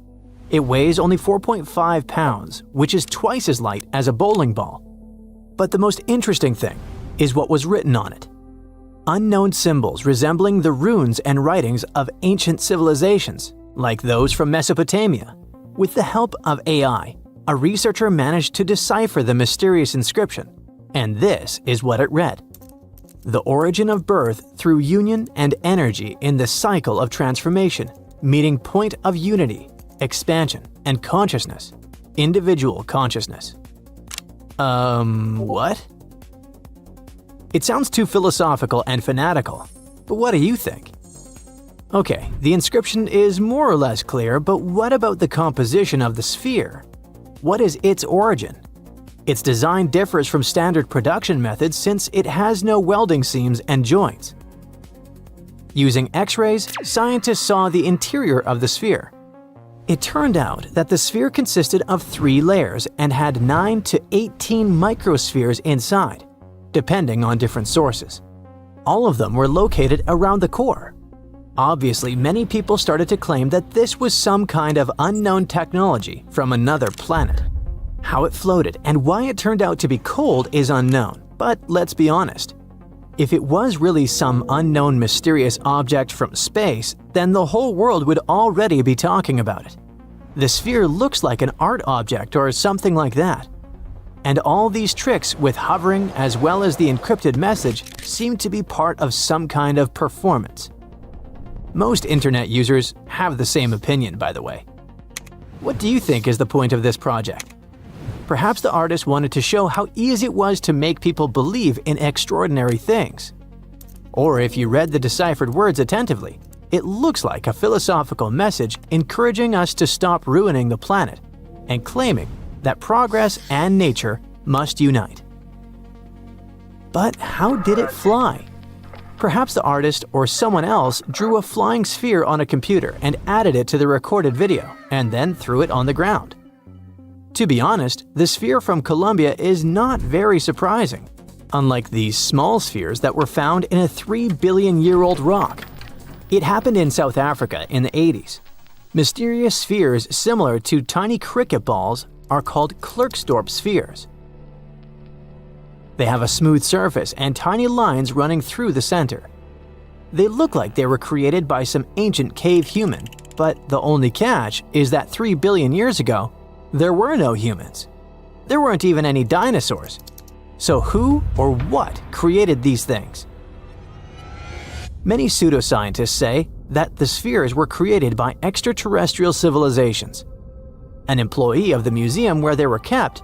It weighs only 4.5 pounds, which is twice as light as a bowling ball. But the most interesting thing is what was written on it. Unknown symbols resembling the runes and writings of ancient civilizations, like those from Mesopotamia. With the help of AI, a researcher managed to decipher the mysterious inscription, and this is what it read: "The origin of birth through union and energy in the cycle of transformation, meeting point of unity, expansion, and consciousness, individual consciousness." What? It sounds too philosophical and fanatical, but what do you think? Okay, the inscription is more or less clear, but what about the composition of the sphere? What is its origin? Its design differs from standard production methods since it has no welding seams and joints. Using X-rays, scientists saw the interior of the sphere. It turned out that the sphere consisted of 3 layers and had 9 to 18 microspheres inside, depending on different sources. All of them were located around the core. Obviously, many people started to claim that this was some kind of unknown technology from another planet. How it floated and why it turned out to be cold is unknown, but let's be honest. If it was really some unknown mysterious object from space, then the whole world would already be talking about it. The sphere looks like an art object or something like that. And all these tricks with hovering as well as the encrypted message seem to be part of some kind of performance. Most internet users have the same opinion, by the way. What do you think is the point of this project? Perhaps the artist wanted to show how easy it was to make people believe in extraordinary things. Or if you read the deciphered words attentively, it looks like a philosophical message encouraging us to stop ruining the planet and claiming that progress and nature must unite. But how did it fly? Perhaps the artist or someone else drew a flying sphere on a computer and added it to the recorded video and then threw it on the ground. To be honest, the sphere from Colombia is not very surprising, unlike these small spheres that were found in a 3-billion-year-old rock. It happened in South Africa in the 80s. Mysterious spheres similar to tiny cricket balls are called Klerksdorp spheres. They have a smooth surface and tiny lines running through the center. They look like they were created by some ancient cave human, but the only catch is that 3 billion years ago, there were no humans. There weren't even any dinosaurs. So who or what created these things? Many pseudoscientists say that the spheres were created by extraterrestrial civilizations. An employee of the museum where they were kept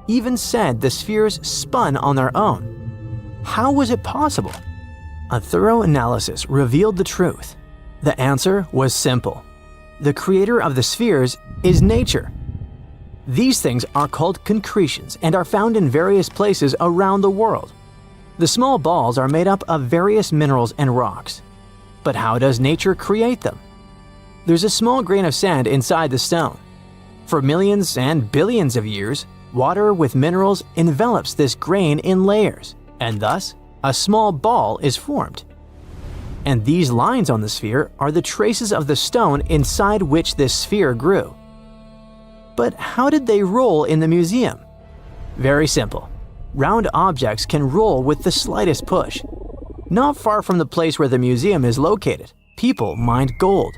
even said the spheres spun on their own. How was it possible? A thorough analysis revealed the truth. The answer was simple. The creator of the spheres is nature. These things are called concretions and are found in various places around the world. The small balls are made up of various minerals and rocks. But how does nature create them? There's a small grain of sand inside the stone. For millions and billions of years, water with minerals envelops this grain in layers, and thus, a small ball is formed. And these lines on the sphere are the traces of the stone inside which this sphere grew. But how did they roll in the museum? Very simple. Round objects can roll with the slightest push. Not far from the place where the museum is located, people mined gold.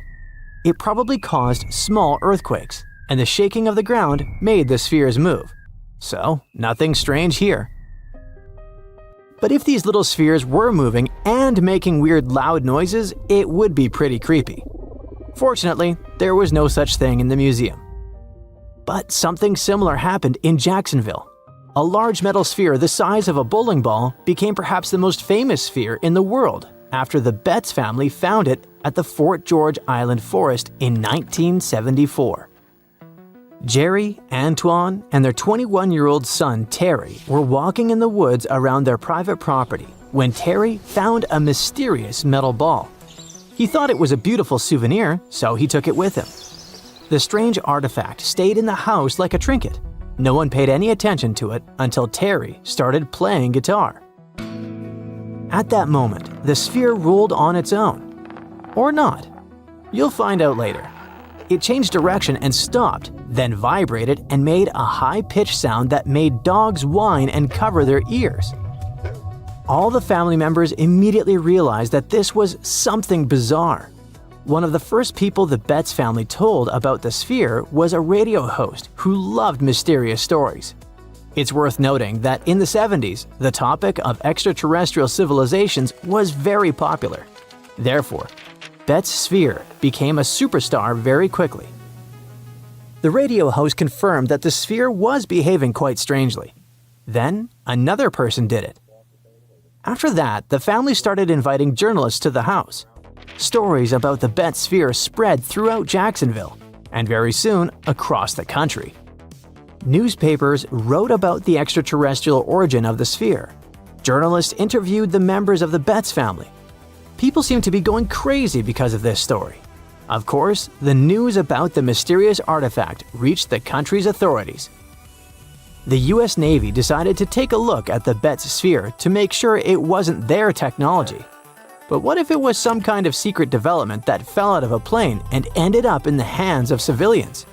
It probably caused small earthquakes, and the shaking of the ground made the spheres move. So, nothing strange here. But if these little spheres were moving and making weird loud noises, it would be pretty creepy. Fortunately, there was no such thing in the museum. But something similar happened in Jacksonville. A large metal sphere the size of a bowling ball became perhaps the most famous sphere in the world after the Betts family found it at the Fort George Island Forest in 1974. Jerry, Antoine, and their 21-year-old son Terry were walking in the woods around their private property when Terry found a mysterious metal ball. He thought it was a beautiful souvenir, so he took it with him. The strange artifact stayed in the house like a trinket. No one paid any attention to it until Terry started playing guitar. At that moment, the sphere rolled on its own. Or not. You'll find out later. It changed direction and stopped, then vibrated and made a high-pitched sound that made dogs whine and cover their ears. All the family members immediately realized that this was something bizarre. One of the first people the Betts family told about the sphere was a radio host who loved mysterious stories. It's worth noting that in the 70s, the topic of extraterrestrial civilizations was very popular. Therefore, Betts' sphere became a superstar very quickly. The radio host confirmed that the sphere was behaving quite strangely. Then, another person did it. After that, the family started inviting journalists to the house. Stories about the Betts sphere spread throughout Jacksonville, and very soon across the country. Newspapers wrote about the extraterrestrial origin of the sphere. Journalists interviewed the members of the Betts family. People seem to be going crazy because of this story. Of course, the news about the mysterious artifact reached the country's authorities. The US Navy decided to take a look at the Betts sphere to make sure it wasn't their technology. But what if it was some kind of secret development that fell out of a plane and ended up in the hands of civilians?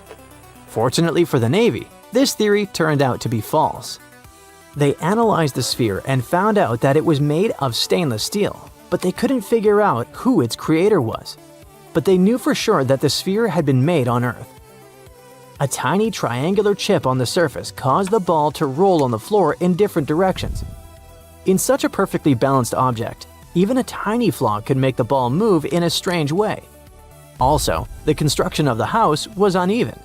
Fortunately for the Navy, this theory turned out to be false. They analyzed the sphere and found out that it was made of stainless steel, but they couldn't figure out who its creator was. But they knew for sure that the sphere had been made on Earth. A tiny triangular chip on the surface caused the ball to roll on the floor in different directions. In such a perfectly balanced object, even a tiny flaw could make the ball move in a strange way. Also, the construction of the house was uneven.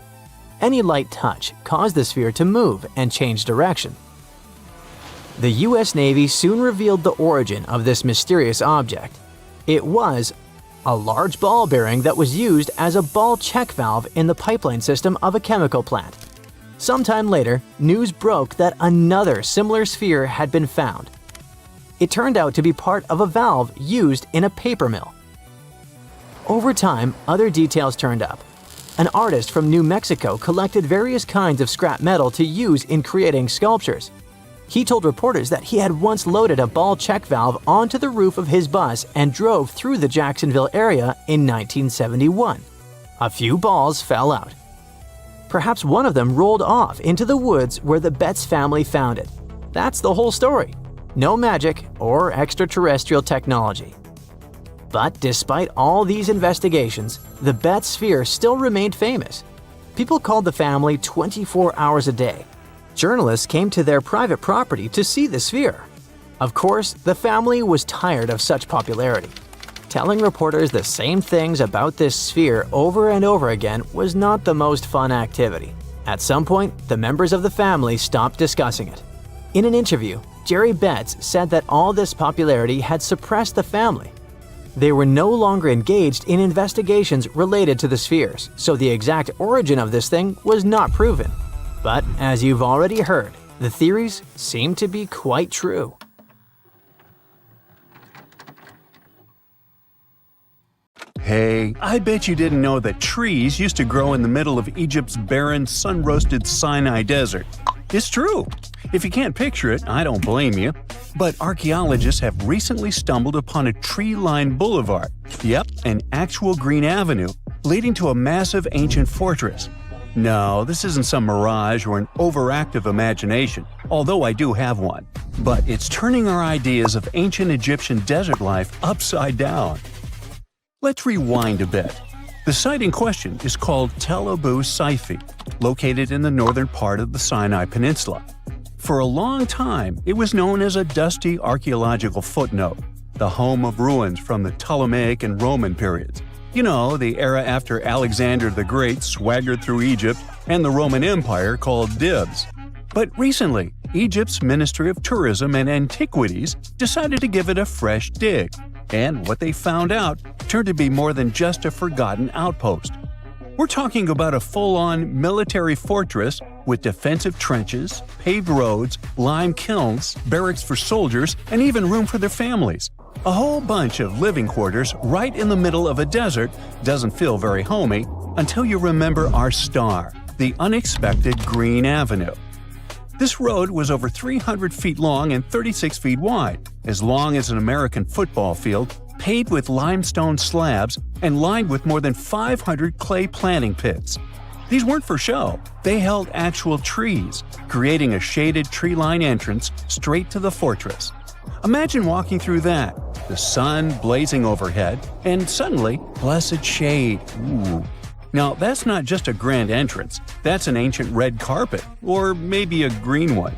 Any light touch caused the sphere to move and change direction. The US Navy soon revealed the origin of this mysterious object. It was a large ball bearing that was used as a ball check valve in the pipeline system of a chemical plant. Sometime later, news broke that another similar sphere had been found. It turned out to be part of a valve used in a paper mill. Over time, other details turned up. An artist from New Mexico collected various kinds of scrap metal to use in creating sculptures. He told reporters that he had once loaded a ball check valve onto the roof of his bus and drove through the Jacksonville area in 1971. A few balls fell out. Perhaps one of them rolled off into the woods where the Betts family found it. That's the whole story. No magic or extraterrestrial technology. But despite all these investigations, the Betts sphere still remained famous. People called the family 24 hours a day. Journalists came to their private property to see the sphere. Of course, the family was tired of such popularity. Telling reporters the same things about this sphere over and over again was not the most fun activity. At some point, the members of the family stopped discussing it. In an interview, Jerry Betts said that all this popularity had suppressed the family. They were no longer engaged in investigations related to the spheres, so the exact origin of this thing was not proven. But as you've already heard, the theories seem to be quite true. Hey, I bet you didn't know that trees used to grow in the middle of Egypt's barren, sun-roasted Sinai desert. It's true. If you can't picture it, I don't blame you. But archaeologists have recently stumbled upon a tree-lined boulevard. Yep, an actual green avenue, leading to a massive ancient fortress. No, this isn't some mirage or an overactive imagination, although I do have one. But it's turning our ideas of ancient Egyptian desert life upside down. Let's rewind a bit. The site in question is called Tel Abu Saifi, located in the northern part of the Sinai Peninsula. For a long time, it was known as a dusty archaeological footnote, the home of ruins from the Ptolemaic and Roman periods. You know, the era after Alexander the Great swaggered through Egypt and the Roman Empire called dibs. But recently, Egypt's Ministry of Tourism and Antiquities decided to give it a fresh dig, and what they found out turned to be more than just a forgotten outpost. We're talking about a full-on military fortress with defensive trenches, paved roads, lime kilns, barracks for soldiers, and even room for their families. A whole bunch of living quarters right in the middle of a desert doesn't feel very homey until you remember our star, the unexpected Green Avenue. This road was over 300 feet long and 36 feet wide, as long as an American football field, paved with limestone slabs and lined with more than 500 clay planting pits. These weren't for show. They held actual trees, creating a shaded tree-line entrance straight to the fortress. Imagine walking through that, the sun blazing overhead, and suddenly, blessed shade. Ooh. Now, that's not just a grand entrance, that's an ancient red carpet, or maybe a green one.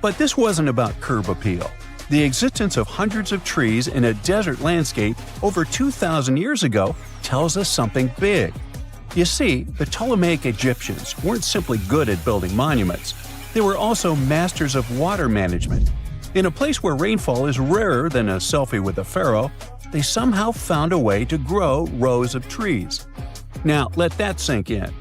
But this wasn't about curb appeal. The existence of hundreds of trees in a desert landscape over 2,000 years ago tells us something big. You see, the Ptolemaic Egyptians weren't simply good at building monuments. They were also masters of water management. In a place where rainfall is rarer than a selfie with a pharaoh, they somehow found a way to grow rows of trees. Now, let that sink in.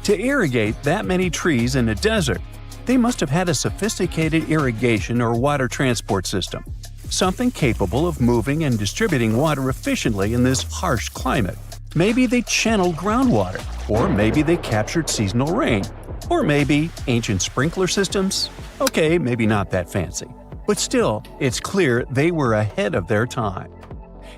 To irrigate that many trees in a desert, they must have had a sophisticated irrigation or water transport system, something capable of moving and distributing water efficiently in this harsh climate. Maybe they channeled groundwater, or maybe they captured seasonal rain, or maybe ancient sprinkler systems. Okay, maybe not that fancy. But still, it's clear they were ahead of their time.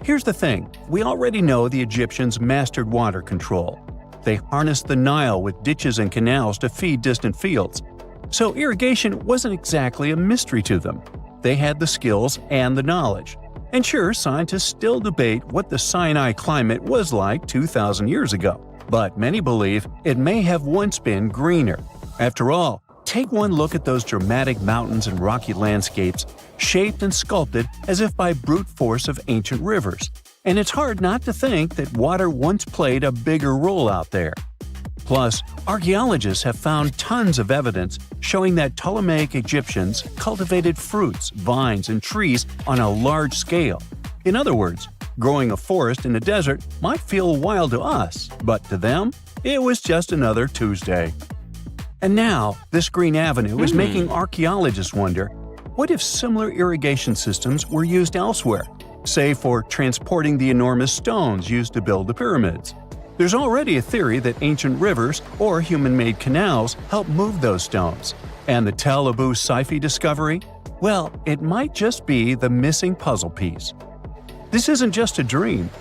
Here's the thing, we already know the Egyptians mastered water control. They harnessed the Nile with ditches and canals to feed distant fields. So irrigation wasn't exactly a mystery to them. They had the skills and the knowledge. And sure, scientists still debate what the Sinai climate was like 2,000 years ago, but many believe it may have once been greener. After all, take one look at those dramatic mountains and rocky landscapes, shaped and sculpted as if by brute force of ancient rivers. And it's hard not to think that water once played a bigger role out there. Plus, archaeologists have found tons of evidence showing that Ptolemaic Egyptians cultivated fruits, vines, and trees on a large scale. In other words, growing a forest in a desert might feel wild to us, but to them, it was just another Tuesday. And now, this Green Avenue is making archaeologists wonder, what if similar irrigation systems were used elsewhere, say for transporting the enormous stones used to build the pyramids? There's already a theory that ancient rivers or human-made canals helped move those stones. And the Tel Abu Saifi discovery? Well, it might just be the missing puzzle piece. This isn't just a dream.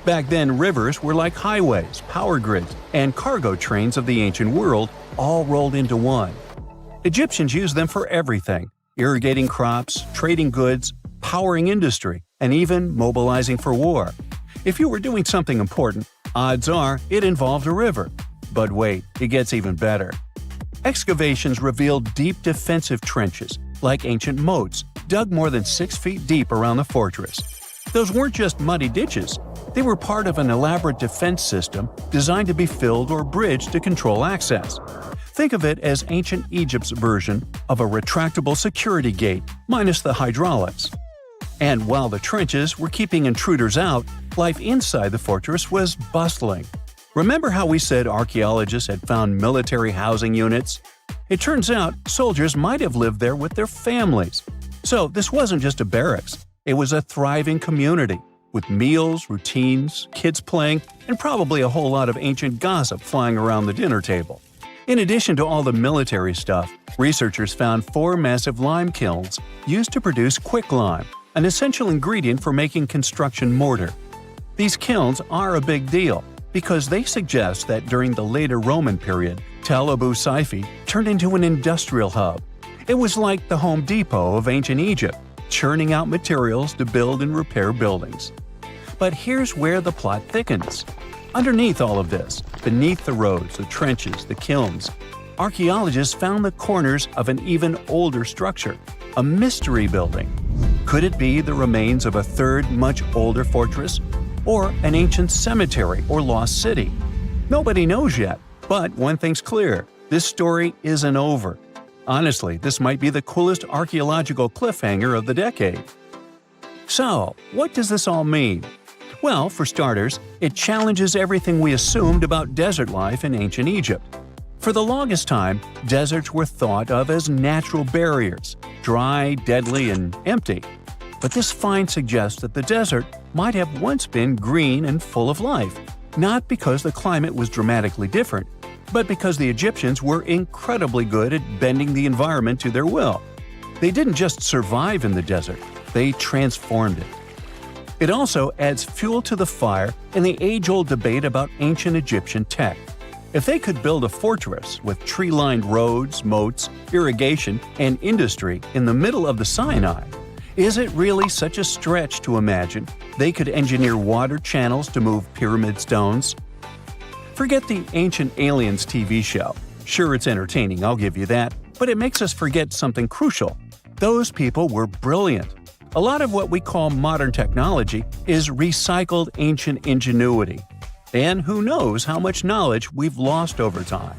Back then, rivers were like highways, power grids, and cargo trains of the ancient world, all rolled into one. Egyptians used them for everything – irrigating crops, trading goods, powering industry, and even mobilizing for war. If you were doing something important, odds are it involved a river. But wait, it gets even better. Excavations revealed deep defensive trenches, like ancient moats, dug more than 6 feet deep around the fortress. Those weren't just muddy ditches. They were part of an elaborate defense system designed to be filled or bridged to control access. Think of it as ancient Egypt's version of a retractable security gate, minus the hydraulics. And while the trenches were keeping intruders out, life inside the fortress was bustling. Remember how we said archaeologists had found military housing units? It turns out soldiers might have lived there with their families. So this wasn't just a barracks, it was a thriving community, with meals, routines, kids playing, and probably a whole lot of ancient gossip flying around the dinner table. In addition to all the military stuff, researchers found 4 massive lime kilns used to produce quicklime, an essential ingredient for making construction mortar. These kilns are a big deal because they suggest that during the later Roman period, Tel Abu Saifi turned into an industrial hub. It was like the Home Depot of ancient Egypt, churning out materials to build and repair buildings. But here's where the plot thickens. Underneath all of this, beneath the roads, the trenches, the kilns, archaeologists found the corners of an even older structure, a mystery building. Could it be the remains of a third, much older fortress? Or an ancient cemetery or lost city? Nobody knows yet, but one thing's clear: this story isn't over. Honestly, this might be the coolest archaeological cliffhanger of the decade. So, what does this all mean? Well, for starters, it challenges everything we assumed about desert life in ancient Egypt. For the longest time, deserts were thought of as natural barriers, dry, deadly, and empty. But this find suggests that the desert might have once been green and full of life, not because the climate was dramatically different, but because the Egyptians were incredibly good at bending the environment to their will. They didn't just survive in the desert, they transformed it. It also adds fuel to the fire in the age-old debate about ancient Egyptian tech. If they could build a fortress with tree-lined roads, moats, irrigation, and industry in the middle of the Sinai, is it really such a stretch to imagine they could engineer water channels to move pyramid stones? Forget the Ancient Aliens TV show. Sure, it's entertaining, I'll give you that, but it makes us forget something crucial. Those people were brilliant. A lot of what we call modern technology is recycled ancient ingenuity. And who knows how much knowledge we've lost over time.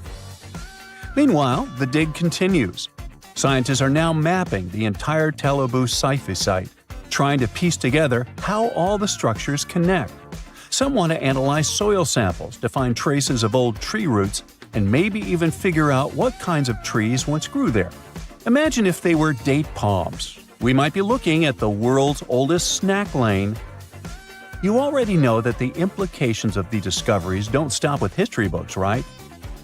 Meanwhile, the dig continues. Scientists are now mapping the entire Tel Abu Saifi site, trying to piece together how all the structures connect. Some want to analyze soil samples to find traces of old tree roots and maybe even figure out what kinds of trees once grew there. Imagine if they were date palms. We might be looking at the world's oldest snack lane. You already know that the implications of the discoveries don't stop with history books, right?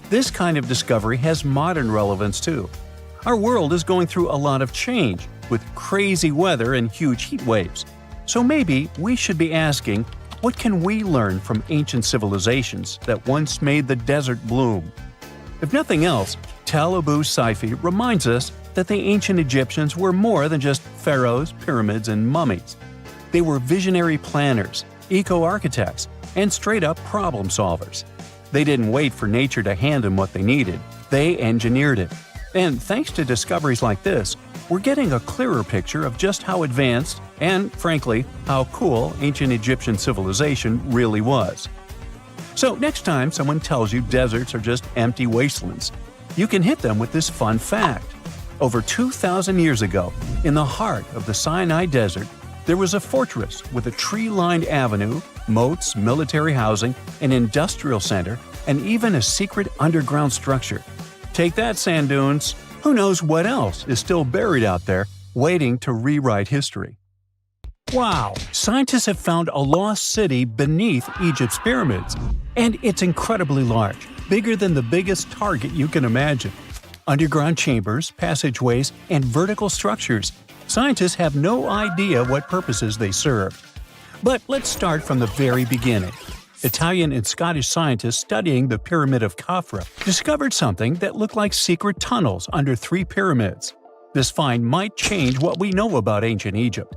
This kind of discovery has modern relevance too. Our world is going through a lot of change, with crazy weather and huge heat waves. So maybe we should be asking, what can we learn from ancient civilizations that once made the desert bloom? If nothing else, Tel Abu Saifi reminds us that the ancient Egyptians were more than just pharaohs, pyramids, and mummies. They were visionary planners, eco-architects, and straight-up problem solvers. They didn't wait for nature to hand them what they needed. They engineered it. And thanks to discoveries like this, we're getting a clearer picture of just how advanced and, frankly, how cool ancient Egyptian civilization really was. So next time someone tells you deserts are just empty wastelands, you can hit them with this fun fact. Over 2,000 years ago, in the heart of the Sinai Desert, there was a fortress with a tree-lined avenue, moats, military housing, an industrial center, and even a secret underground structure. Take that, sand dunes! Who knows what else is still buried out there, waiting to rewrite history? Wow! Scientists have found a lost city beneath Egypt's pyramids. And it's incredibly large, bigger than the biggest target you can imagine. Underground chambers, passageways, and vertical structures. Scientists have no idea what purposes they serve. But let's start from the very beginning. Italian and Scottish scientists studying the Pyramid of Khafra discovered something that looked like secret tunnels under 3 pyramids. This find might change what we know about ancient Egypt.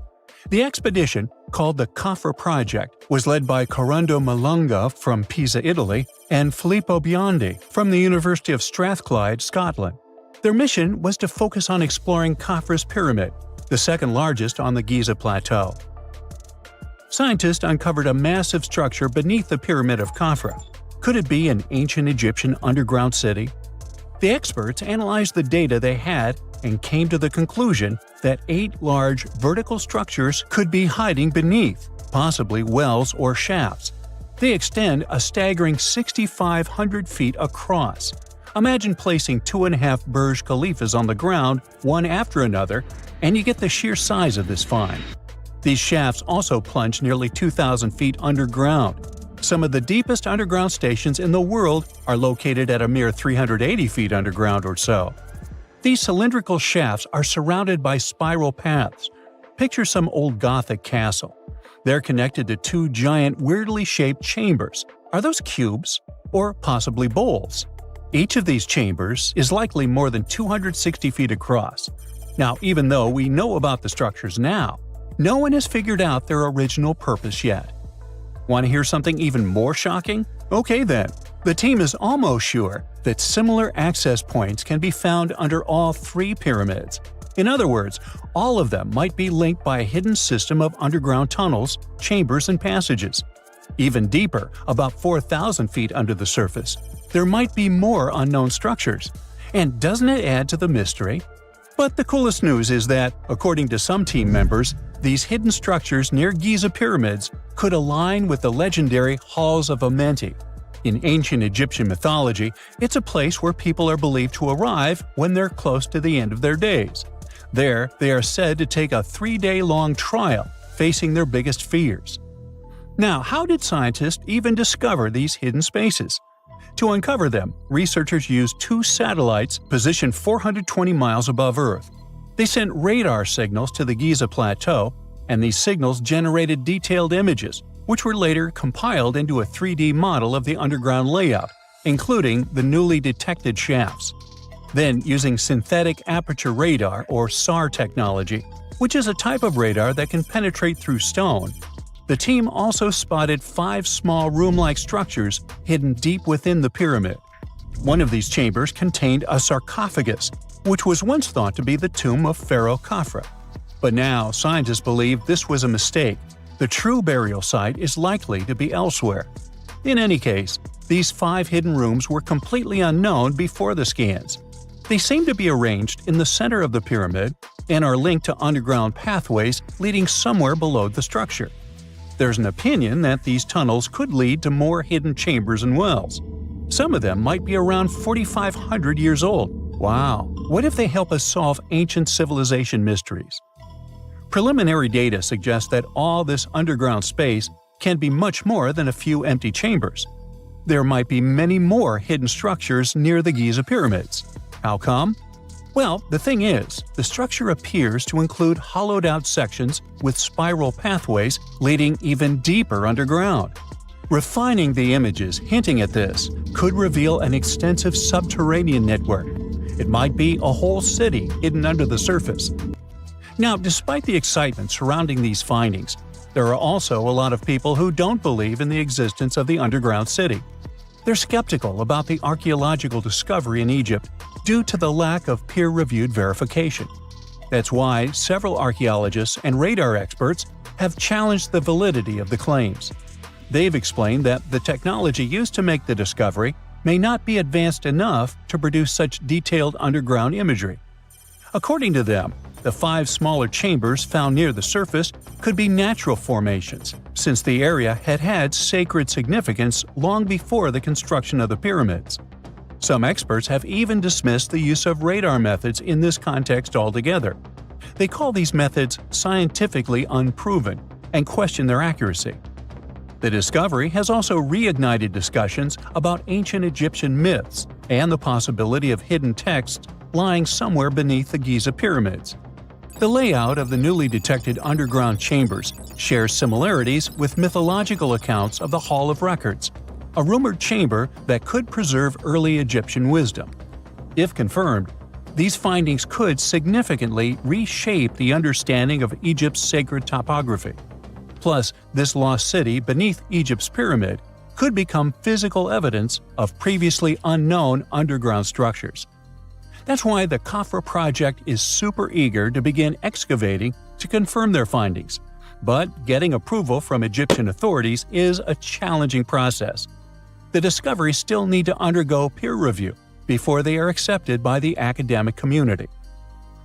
The expedition, called the Khafra Project, was led by Corrado Malunga from Pisa, Italy, and Filippo Biondi from the University of Strathclyde, Scotland. Their mission was to focus on exploring Khafra's pyramid, the second largest on the Giza Plateau. Scientists uncovered a massive structure beneath the Pyramid of Khafra. Could it be an ancient Egyptian underground city? The experts analyzed the data they had and came to the conclusion that 8 large vertical structures could be hiding beneath, possibly wells or shafts. They extend a staggering 6,500 feet across. Imagine placing 2.5 Burj Khalifas on the ground, one after another, and you get the sheer size of this find. These shafts also plunge nearly 2,000 feet underground. Some of the deepest underground stations in the world are located at a mere 380 feet underground or so. These cylindrical shafts are surrounded by spiral paths. Picture some old Gothic castle. They're connected to 2 giant, weirdly shaped chambers. Are those cubes? Or possibly bowls? Each of these chambers is likely more than 260 feet across. Now, even though we know about the structures now, no one has figured out their original purpose yet. Want to hear something even more shocking? Okay then. The team is almost sure that similar access points can be found under all three pyramids. In other words, all of them might be linked by a hidden system of underground tunnels, chambers, and passages. Even deeper, about 4,000 feet under the surface, there might be more unknown structures. And doesn't it add to the mystery? But the coolest news is that, according to some team members, these hidden structures near Giza pyramids could align with the legendary Halls of Amenti. In ancient Egyptian mythology, it's a place where people are believed to arrive when they're close to the end of their days. There, they are said to take a 3-day-long trial, facing their biggest fears. Now, how did scientists even discover these hidden spaces? To uncover them, researchers used 2 satellites positioned 420 miles above Earth. They sent radar signals to the Giza Plateau, and these signals generated detailed images, which were later compiled into a 3D model of the underground layout, including the newly detected shafts. Then, using synthetic aperture radar or SAR technology, which is a type of radar that can penetrate through stone, the team also spotted 5 small room-like structures hidden deep within the pyramid. One of these chambers contained a sarcophagus, which was once thought to be the tomb of Pharaoh Khafre. But now, scientists believe this was a mistake. The true burial site is likely to be elsewhere. In any case, these 5 hidden rooms were completely unknown before the scans. They seem to be arranged in the center of the pyramid and are linked to underground pathways leading somewhere below the structure. There's an opinion that these tunnels could lead to more hidden chambers and wells. Some of them might be around 4,500 years old. Wow! What if they help us solve ancient civilization mysteries? Preliminary data suggests that all this underground space can be much more than a few empty chambers. There might be many more hidden structures near the Giza pyramids. How come? Well, the thing is, the structure appears to include hollowed-out sections with spiral pathways leading even deeper underground. Refining the images hinting at this could reveal an extensive subterranean network. It might be a whole city hidden under the surface. Now, despite the excitement surrounding these findings, there are also a lot of people who don't believe in the existence of the underground city. They're skeptical about the archaeological discovery in Egypt due to the lack of peer-reviewed verification. That's why several archaeologists and radar experts have challenged the validity of the claims. They've explained that the technology used to make the discovery may not be advanced enough to produce such detailed underground imagery. According to them, the 5 smaller chambers found near the surface could be natural formations, since the area had had sacred significance long before the construction of the pyramids. Some experts have even dismissed the use of radar methods in this context altogether. They call these methods scientifically unproven and question their accuracy. The discovery has also reignited discussions about ancient Egyptian myths and the possibility of hidden texts lying somewhere beneath the Giza pyramids. The layout of the newly detected underground chambers shares similarities with mythological accounts of the Hall of Records, a rumored chamber that could preserve early Egyptian wisdom. If confirmed, these findings could significantly reshape the understanding of Egypt's sacred topography. Plus, this lost city beneath Egypt's pyramid could become physical evidence of previously unknown underground structures. That's why the Khafre project is super eager to begin excavating to confirm their findings. But getting approval from Egyptian authorities is a challenging process. The discoveries still need to undergo peer review before they are accepted by the academic community.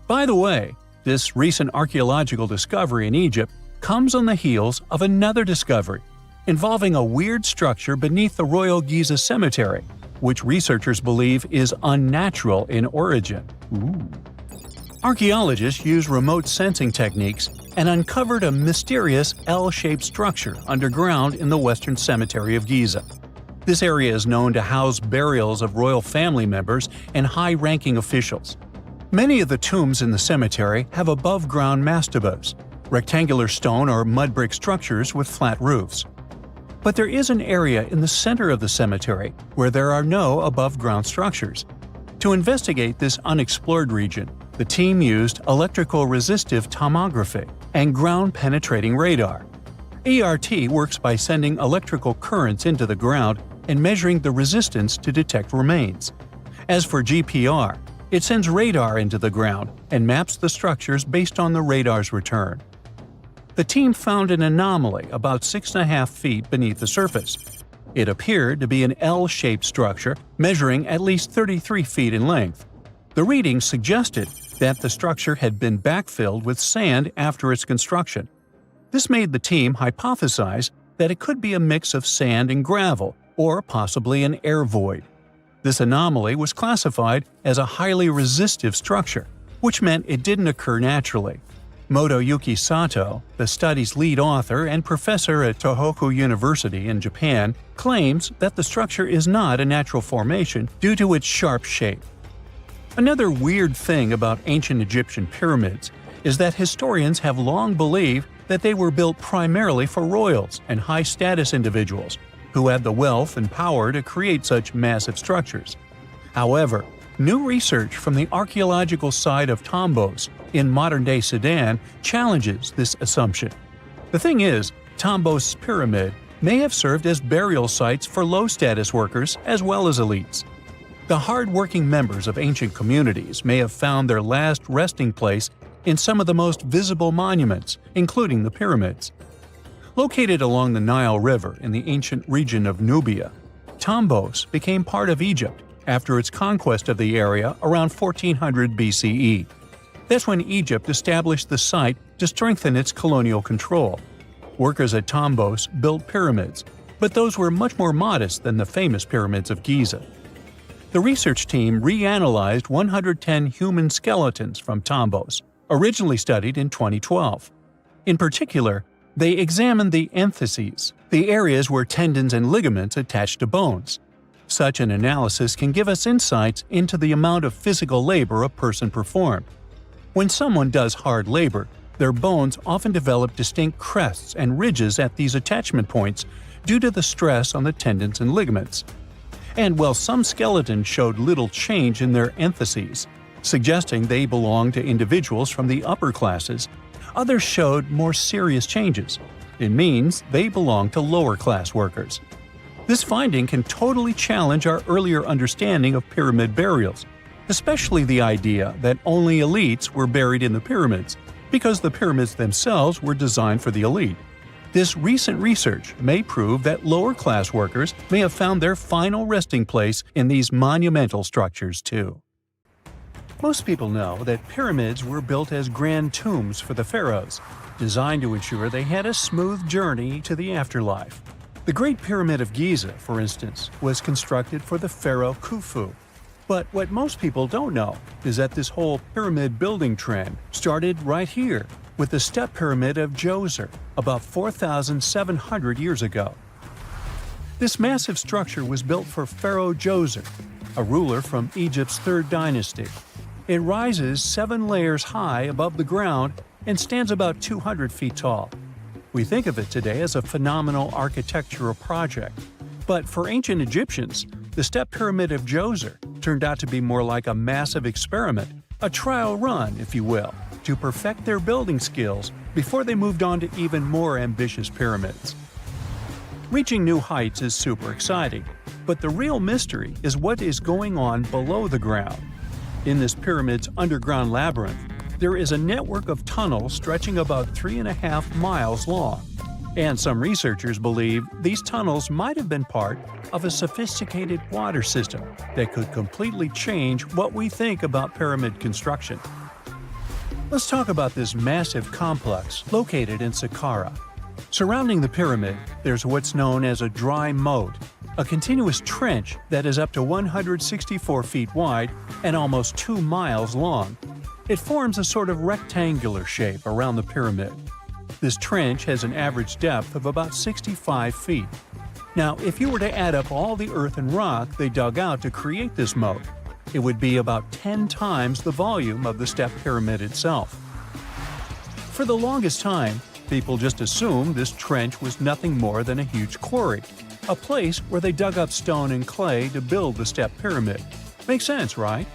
By the way, this recent archaeological discovery in Egypt comes on the heels of another discovery involving a weird structure beneath the Royal Giza Cemetery, which researchers believe is unnatural in origin. Archaeologists used remote sensing techniques and uncovered a mysterious L-shaped structure underground in the Western Cemetery of Giza. This area is known to house burials of royal family members and high-ranking officials. Many of the tombs in the cemetery have above-ground mastabas, rectangular stone or mud brick structures with flat roofs. But there is an area in the center of the cemetery where there are no above-ground structures. To investigate this unexplored region, the team used electrical resistive tomography and ground-penetrating radar. ERT works by sending electrical currents into the ground and measuring the resistance to detect remains. As for GPR, it sends radar into the ground and maps the structures based on the radar's return. The team found an anomaly about 6.5 feet beneath the surface. It appeared to be an L-shaped structure measuring at least 33 feet in length. The readings suggested that the structure had been backfilled with sand after its construction. This made the team hypothesize that it could be a mix of sand and gravel, or possibly an air void. This anomaly was classified as a highly resistive structure, which meant it didn't occur naturally. Motoyuki Sato, the study's lead author and professor at Tohoku University in Japan, claims that the structure is not a natural formation due to its sharp shape. Another weird thing about ancient Egyptian pyramids is that historians have long believed that they were built primarily for royals and high-status individuals who had the wealth and power to create such massive structures. However, new research from the archaeological site of Tombos in modern-day Sudan challenges this assumption. The thing is, Tombos' pyramid may have served as burial sites for low-status workers as well as elites. The hard-working members of ancient communities may have found their last resting place in some of the most visible monuments, including the pyramids. Located along the Nile River in the ancient region of Nubia, Tombos became part of Egypt after its conquest of the area around 1400 BCE. That's when Egypt established the site to strengthen its colonial control. Workers at Tombos built pyramids, but those were much more modest than the famous pyramids of Giza. The research team reanalyzed 110 human skeletons from Tombos, originally studied in 2012. In particular, they examined the entheses, the areas where tendons and ligaments attach to bones. Such an analysis can give us insights into the amount of physical labor a person performed. When someone does hard labor, their bones often develop distinct crests and ridges at these attachment points due to the stress on the tendons and ligaments. And while some skeletons showed little change in their entheses, suggesting they belonged to individuals from the upper classes, others showed more serious changes. It means they belong to lower-class workers. This finding can totally challenge our earlier understanding of pyramid burials, especially the idea that only elites were buried in the pyramids, because the pyramids themselves were designed for the elite. This recent research may prove that lower-class workers may have found their final resting place in these monumental structures too. Most people know that pyramids were built as grand tombs for the pharaohs, designed to ensure they had a smooth journey to the afterlife. The Great Pyramid of Giza, for instance, was constructed for the pharaoh Khufu. But what most people don't know is that this whole pyramid building trend started right here with the step pyramid of Djoser about 4,700 years ago. This massive structure was built for Pharaoh Djoser, a ruler from Egypt's 3rd dynasty. It rises 7 layers high above the ground and stands about 200 feet tall. We think of it today as a phenomenal architectural project, but for ancient Egyptians, the step pyramid of Djoser turned out to be more like a massive experiment, a trial run, if you will, to perfect their building skills before they moved on to even more ambitious pyramids. Reaching new heights is super exciting, but the real mystery is what is going on below the ground. In this pyramid's underground labyrinth, there is a network of tunnels stretching about 3.5 miles long, and some researchers believe these tunnels might have been part of a sophisticated water system that could completely change what we think about pyramid construction. Let's talk about this massive complex located in Saqqara. Surrounding the pyramid, there's what's known as a dry moat, a continuous trench that is up to 164 feet wide and almost 2 miles long. It forms a sort of rectangular shape around the pyramid. This trench has an average depth of about 65 feet. Now, if you were to add up all the earth and rock they dug out to create this moat, it would be about 10 times the volume of the step pyramid itself. For the longest time, people just assumed this trench was nothing more than a huge quarry, a place where they dug up stone and clay to build the step pyramid. Makes sense, right?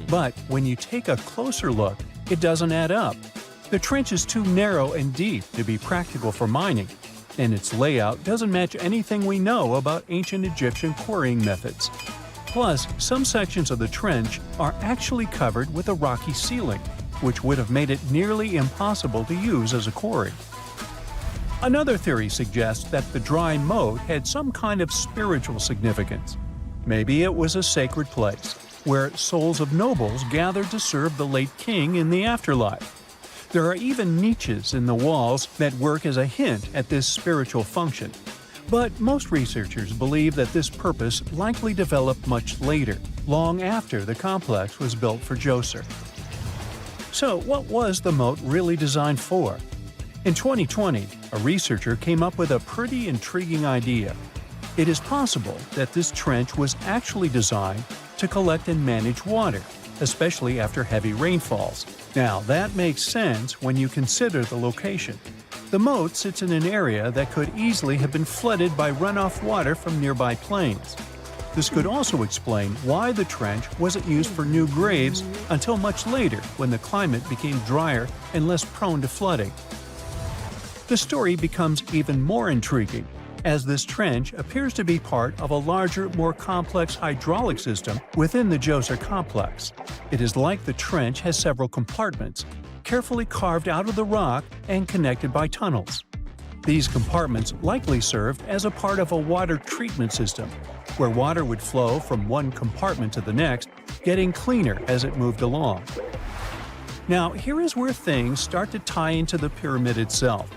But when you take a closer look, it doesn't add up. The trench is too narrow and deep to be practical for mining. and its layout doesn't match anything we know about ancient Egyptian quarrying methods. Plus, some sections of the trench are actually covered with a rocky ceiling, which would have made it nearly impossible to use as a quarry. Another theory suggests that the dry moat had some kind of spiritual significance. Maybe it was a sacred place, where souls of nobles gathered to serve the late king in the afterlife. There are even niches in the walls that work as a hint at this spiritual function. But most researchers believe that this purpose likely developed much later, long after the complex was built for Djoser. So, what was the moat really designed for? In 2020, a researcher came up with a pretty intriguing idea. It is possible that this trench was actually designed to collect and manage water, especially after heavy rainfalls. Now, that makes sense when you consider the location. The moat sits in an area that could easily have been flooded by runoff water from nearby plains. This could also explain why the trench wasn't used for new graves until much later when the climate became drier and less prone to flooding. The story becomes even more intriguing, as this trench appears to be part of a larger, more complex hydraulic system within the Djoser complex. It is like the trench has several compartments, carefully carved out of the rock and connected by tunnels. These compartments likely served as a part of a water treatment system, where water would flow from one compartment to the next, getting cleaner as it moved along. Now, here is where things start to tie into the pyramid itself.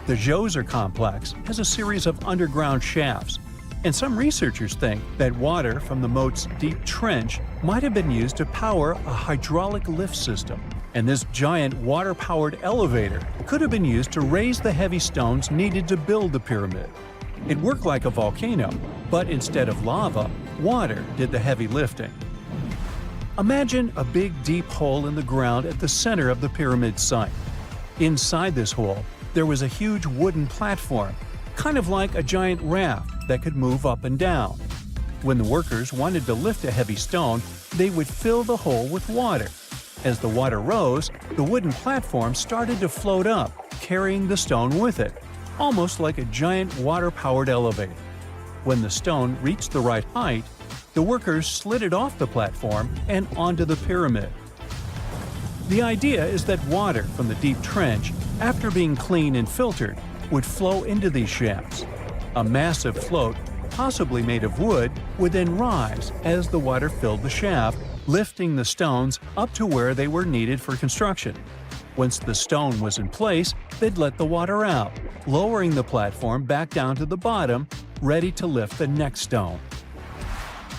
The Djoser complex has a series of underground shafts, and some researchers think that water from the moat's deep trench might have been used to power a hydraulic lift system, and this giant water-powered elevator could have been used to raise the heavy stones needed to build the pyramid. It worked like a volcano, but instead of lava, water did the heavy lifting. Imagine a big deep hole in the ground at the center of the pyramid site. Inside this hole, there was a huge wooden platform, kind of like a giant raft that could move up and down. When the workers wanted to lift a heavy stone, they would fill the hole with water. As the water rose, the wooden platform started to float up, carrying the stone with it, almost like a giant water-powered elevator. When the stone reached the right height, the workers slid it off the platform and onto the pyramid. The idea is that water from the deep trench, after being cleaned and filtered, would flow into these shafts. A massive float, possibly made of wood, would then rise as the water filled the shaft, lifting the stones up to where they were needed for construction. Once the stone was in place, they'd let the water out, lowering the platform back down to the bottom, ready to lift the next stone.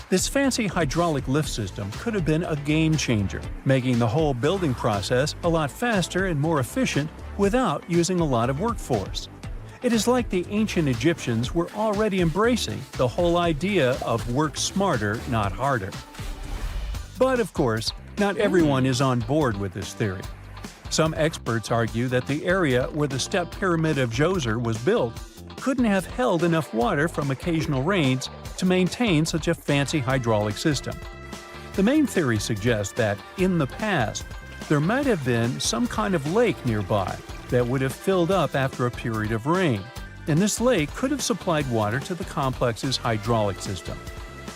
This fancy hydraulic lift system could have been a game changer, making the whole building process a lot faster and more efficient without using a lot of workforce. It is like the ancient Egyptians were already embracing the whole idea of work smarter, not harder. But of course, not everyone is on board with this theory. Some experts argue that the area where the step pyramid of Djoser was built couldn't have held enough water from occasional rains to maintain such a fancy hydraulic system. The main theory suggests that, in the past, there might have been some kind of lake nearby that would have filled up after a period of rain, and this lake could have supplied water to the complex's hydraulic system.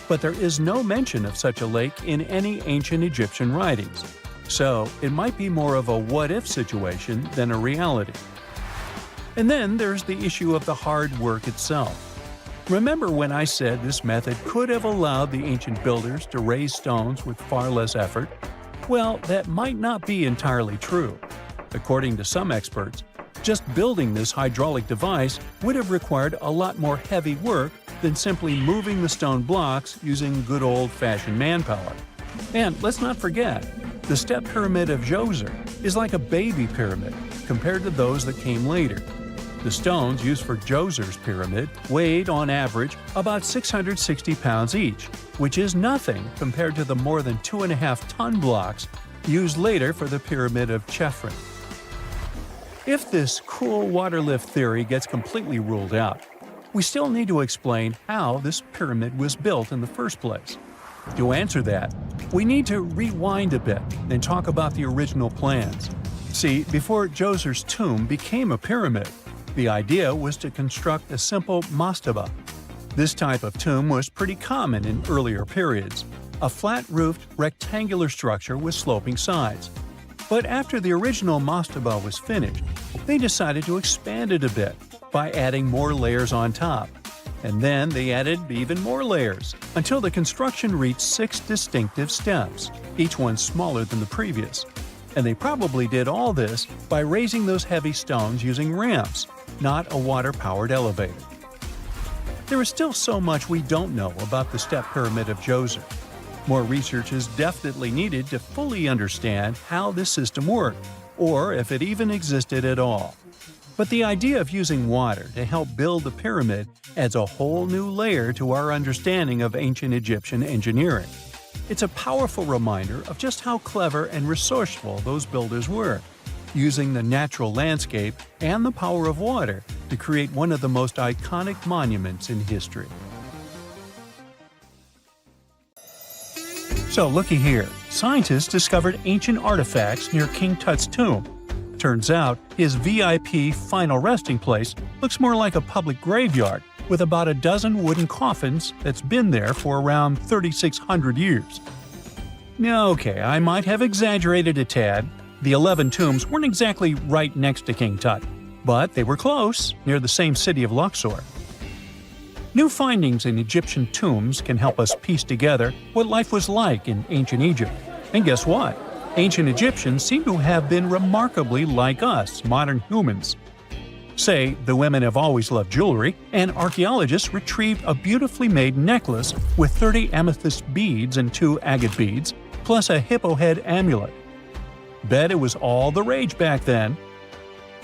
But there is no mention of such a lake in any ancient Egyptian writings, so it might be more of a what-if situation than a reality. And then there's the issue of the hard work itself. Remember when I said this method could have allowed the ancient builders to raise stones with far less effort? Well, that might not be entirely true. According to some experts, just building this hydraulic device would have required a lot more heavy work than simply moving the stone blocks using good old-fashioned manpower. And let's not forget, the step pyramid of Djoser is like a baby pyramid compared to those that came later. The stones used for Djoser's pyramid weighed, on average, about 660 pounds each, which is nothing compared to the more than 2.5-ton blocks used later for the pyramid of Chephren. If this cool water lift theory gets completely ruled out, we still need to explain how this pyramid was built in the first place. To answer that, we need to rewind a bit and talk about the original plans. See, before Djoser's tomb became a pyramid, The idea was to construct a simple mastaba. This type of tomb was pretty common in earlier periods, a flat-roofed, rectangular structure with sloping sides. But after the original mastaba was finished, they decided to expand it a bit by adding more layers on top. And then they added even more layers, until the construction reached 6 distinctive steps, each one smaller than the previous. And they probably did all this by raising those heavy stones using ramps, not a water-powered elevator. There is still so much we don't know about the step pyramid of Djoser. More research is definitely needed to fully understand how this system worked, or if it even existed at all. But the idea of using water to help build the pyramid adds a whole new layer to our understanding of ancient Egyptian engineering. It's a powerful reminder of just how clever and resourceful those builders were, using the natural landscape and the power of water to create one of the most iconic monuments in history. So looky here, scientists discovered ancient artifacts near King Tut's tomb. Turns out, his VIP final resting place looks more like a public graveyard with about a dozen wooden coffins that's been there for around 3,600 years. Now, okay, I might have exaggerated a tad. The 11 tombs weren't exactly right next to King Tut, but they were close, near the same city of Luxor. New findings in Egyptian tombs can help us piece together what life was like in ancient Egypt. And guess what? Ancient Egyptians seem to have been remarkably like us, modern humans. Say, the women have always loved jewelry, and archaeologists retrieved a beautifully made necklace with 30 amethyst beads and 2 agate beads, plus a hippo head amulet. Bet it was all the rage back then.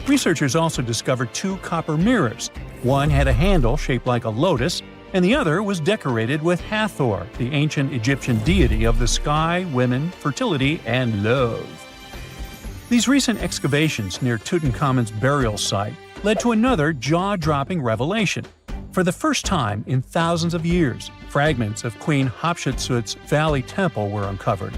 Researchers also discovered 2 copper mirrors. One had a handle shaped like a lotus, and the other was decorated with Hathor, the ancient Egyptian deity of the sky, women, fertility, and love. These recent excavations near Tutankhamun's burial site led to another jaw-dropping revelation. For the first time in thousands of years, fragments of Queen Hatshepsut's Valley Temple were uncovered.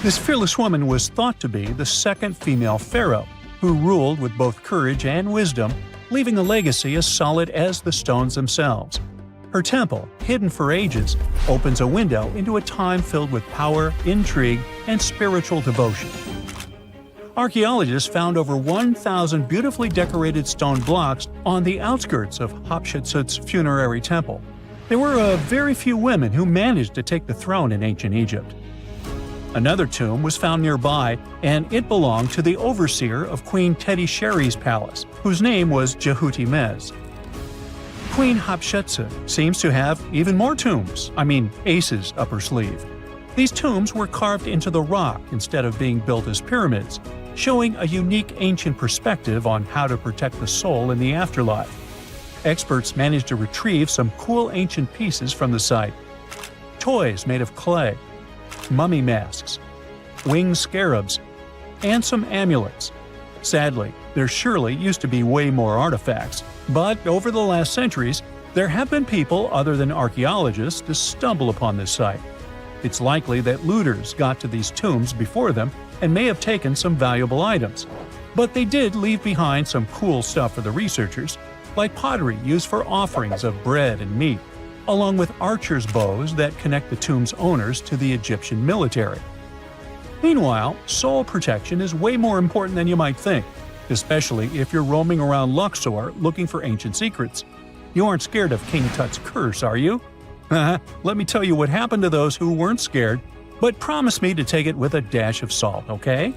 This fearless woman was thought to be the second female pharaoh, who ruled with both courage and wisdom, leaving a legacy as solid as the stones themselves. Her temple, hidden for ages, opens a window into a time filled with power, intrigue, and spiritual devotion. Archaeologists found over 1,000 beautifully decorated stone blocks on the outskirts of Hatshepsut's funerary temple. There were very few women who managed to take the throne in ancient Egypt. Another tomb was found nearby, and it belonged to the overseer of Queen Teti Sheri's palace, whose name was Jehuti-Mez. Queen Hatshepsut seems to have even more tombs, aces up her sleeve. These tombs were carved into the rock instead of being built as pyramids, showing a unique ancient perspective on how to protect the soul in the afterlife. Experts managed to retrieve some cool ancient pieces from the site. Toys made of clay, mummy masks, winged scarabs, and some amulets. Sadly, there surely used to be way more artifacts, but over the last centuries, there have been people other than archaeologists to stumble upon this site. It's likely that looters got to these tombs before them and may have taken some valuable items. But they did leave behind some cool stuff for the researchers, like pottery used for offerings of bread and meat, along with archers' bows that connect the tomb's owners to the Egyptian military. Meanwhile, soul protection is way more important than you might think, especially if you're roaming around Luxor looking for ancient secrets. You aren't scared of King Tut's curse, are you? Let me tell you what happened to those who weren't scared, but promise me to take it with a dash of salt, okay?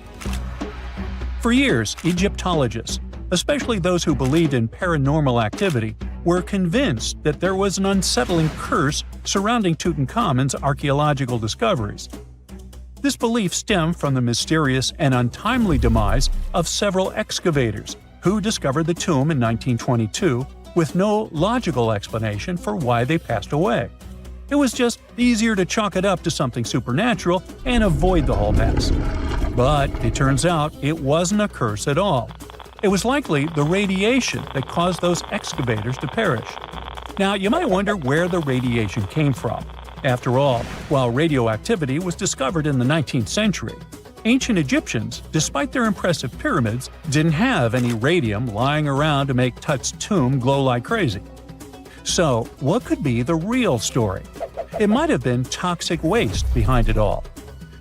For years, Egyptologists, especially those who believed in paranormal activity, were convinced that there was an unsettling curse surrounding Tutankhamun's archaeological discoveries. This belief stemmed from the mysterious and untimely demise of several excavators who discovered the tomb in 1922 with no logical explanation for why they passed away. It was just easier to chalk it up to something supernatural and avoid the whole mess. But it turns out it wasn't a curse at all. It was likely the radiation that caused those excavators to perish. Now, you might wonder where the radiation came from. After all, while radioactivity was discovered in the 19th century, Ancient Egyptians, despite their impressive pyramids, didn't have any radium lying around to make Tut's tomb glow like crazy. So, what could be the real story? It might have been toxic waste behind it all.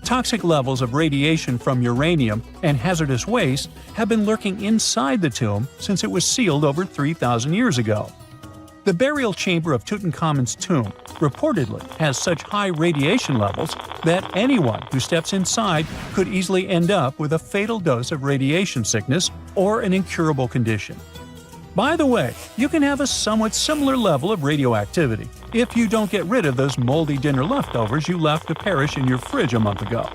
Toxic levels of radiation from uranium and hazardous waste have been lurking inside the tomb since it was sealed over 3,000 years ago. The burial chamber of Tutankhamun's tomb reportedly has such high radiation levels that anyone who steps inside could easily end up with a fatal dose of radiation sickness or an incurable condition. By the way, you can have a somewhat similar level of radioactivity if you don't get rid of those moldy dinner leftovers you left to perish in your fridge a month ago.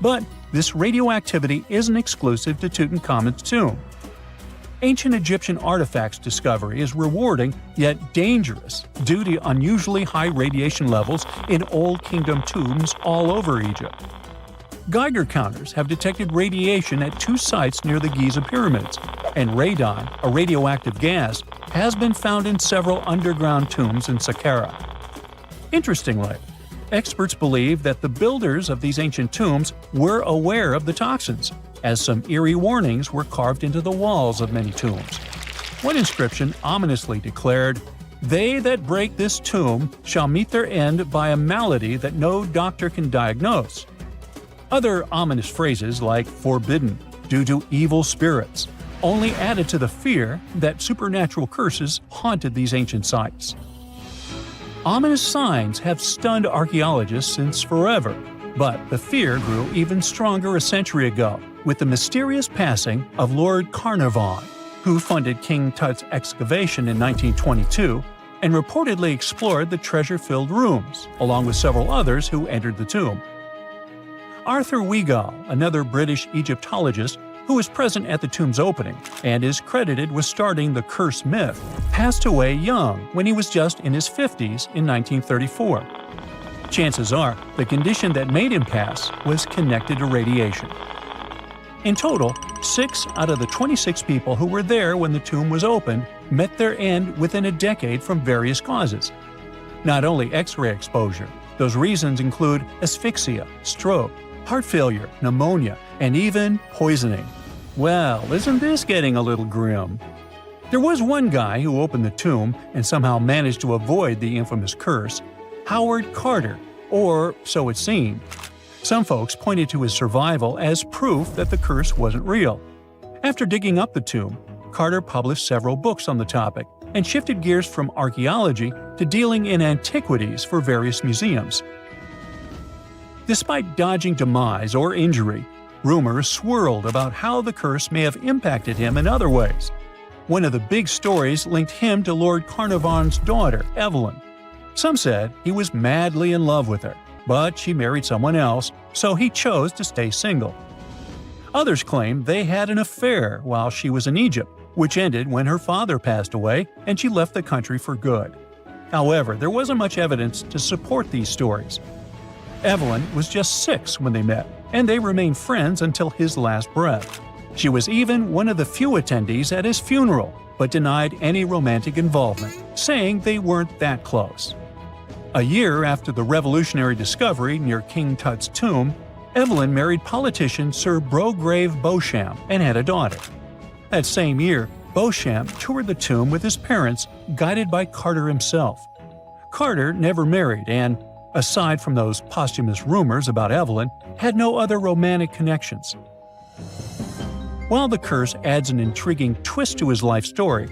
But this radioactivity isn't exclusive to Tutankhamun's tomb. Ancient Egyptian artifacts discovery is rewarding yet dangerous due to unusually high radiation levels in Old Kingdom tombs all over Egypt. Geiger counters have detected radiation at 2 sites near the Giza pyramids, and radon, a radioactive gas, has been found in several underground tombs in Saqqara. Interestingly, experts believe that the builders of these ancient tombs were aware of the toxins, as some eerie warnings were carved into the walls of many tombs. One inscription ominously declared, "They that break this tomb shall meet their end by a malady that no doctor can diagnose." Other ominous phrases like "forbidden," "due to evil spirits," only added to the fear that supernatural curses haunted these ancient sites. Ominous signs have stunned archaeologists since forever, but the fear grew even stronger a century ago with the mysterious passing of Lord Carnarvon, who funded King Tut's excavation in 1922 and reportedly explored the treasure-filled rooms, along with several others who entered the tomb. Arthur Weigall, another British Egyptologist who was present at the tomb's opening and is credited with starting the curse myth, passed away young when he was just in his 50s in 1934. Chances are the condition that made him pass was connected to radiation. In total, 6 out of the 26 people who were there when the tomb was opened met their end within a decade from various causes. Not only X-ray exposure, those reasons include asphyxia, stroke, heart failure, pneumonia, and even poisoning. Well, isn't this getting a little grim? There was one guy who opened the tomb and somehow managed to avoid the infamous curse, Howard Carter, or so it seemed. Some folks pointed to his survival as proof that the curse wasn't real. After digging up the tomb, Carter published several books on the topic and shifted gears from archaeology to dealing in antiquities for various museums. Despite dodging demise or injury, rumors swirled about how the curse may have impacted him in other ways. One of the big stories linked him to Lord Carnarvon's daughter, Evelyn. Some said he was madly in love with her, but she married someone else, so he chose to stay single. Others claimed they had an affair while she was in Egypt, which ended when her father passed away and she left the country for good. However, there wasn't much evidence to support these stories. Evelyn was just 6 when they met, and they remained friends until his last breath. She was even one of the few attendees at his funeral, but denied any romantic involvement, saying they weren't that close. A year after the revolutionary discovery near King Tut's tomb, Evelyn married politician Sir Brograve Beauchamp and had a daughter. That same year, Beauchamp toured the tomb with his parents, guided by Carter himself. Carter never married and, aside from those posthumous rumors about Evelyn, had no other romantic connections. While the curse adds an intriguing twist to his life story,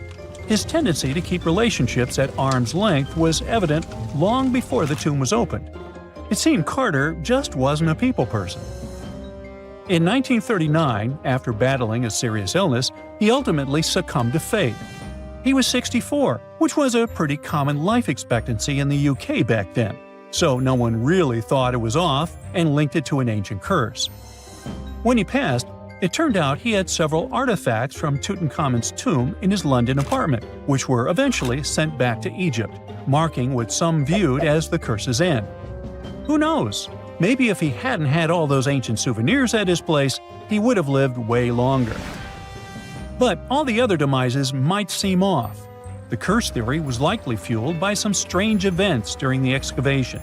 his tendency to keep relationships at arm's length was evident long before the tomb was opened. It seemed Carter just wasn't a people person. In 1939, after battling a serious illness, he ultimately succumbed to fate. He was 64, which was a pretty common life expectancy in the UK back then, so no one really thought it was off and linked it to an ancient curse. When he passed, it turned out he had several artifacts from Tutankhamun's tomb in his London apartment, which were eventually sent back to Egypt, marking what some viewed as the curse's end. Who knows? Maybe if he hadn't had all those ancient souvenirs at his place, he would have lived way longer. But all the other demises might seem off. The curse theory was likely fueled by some strange events during the excavation.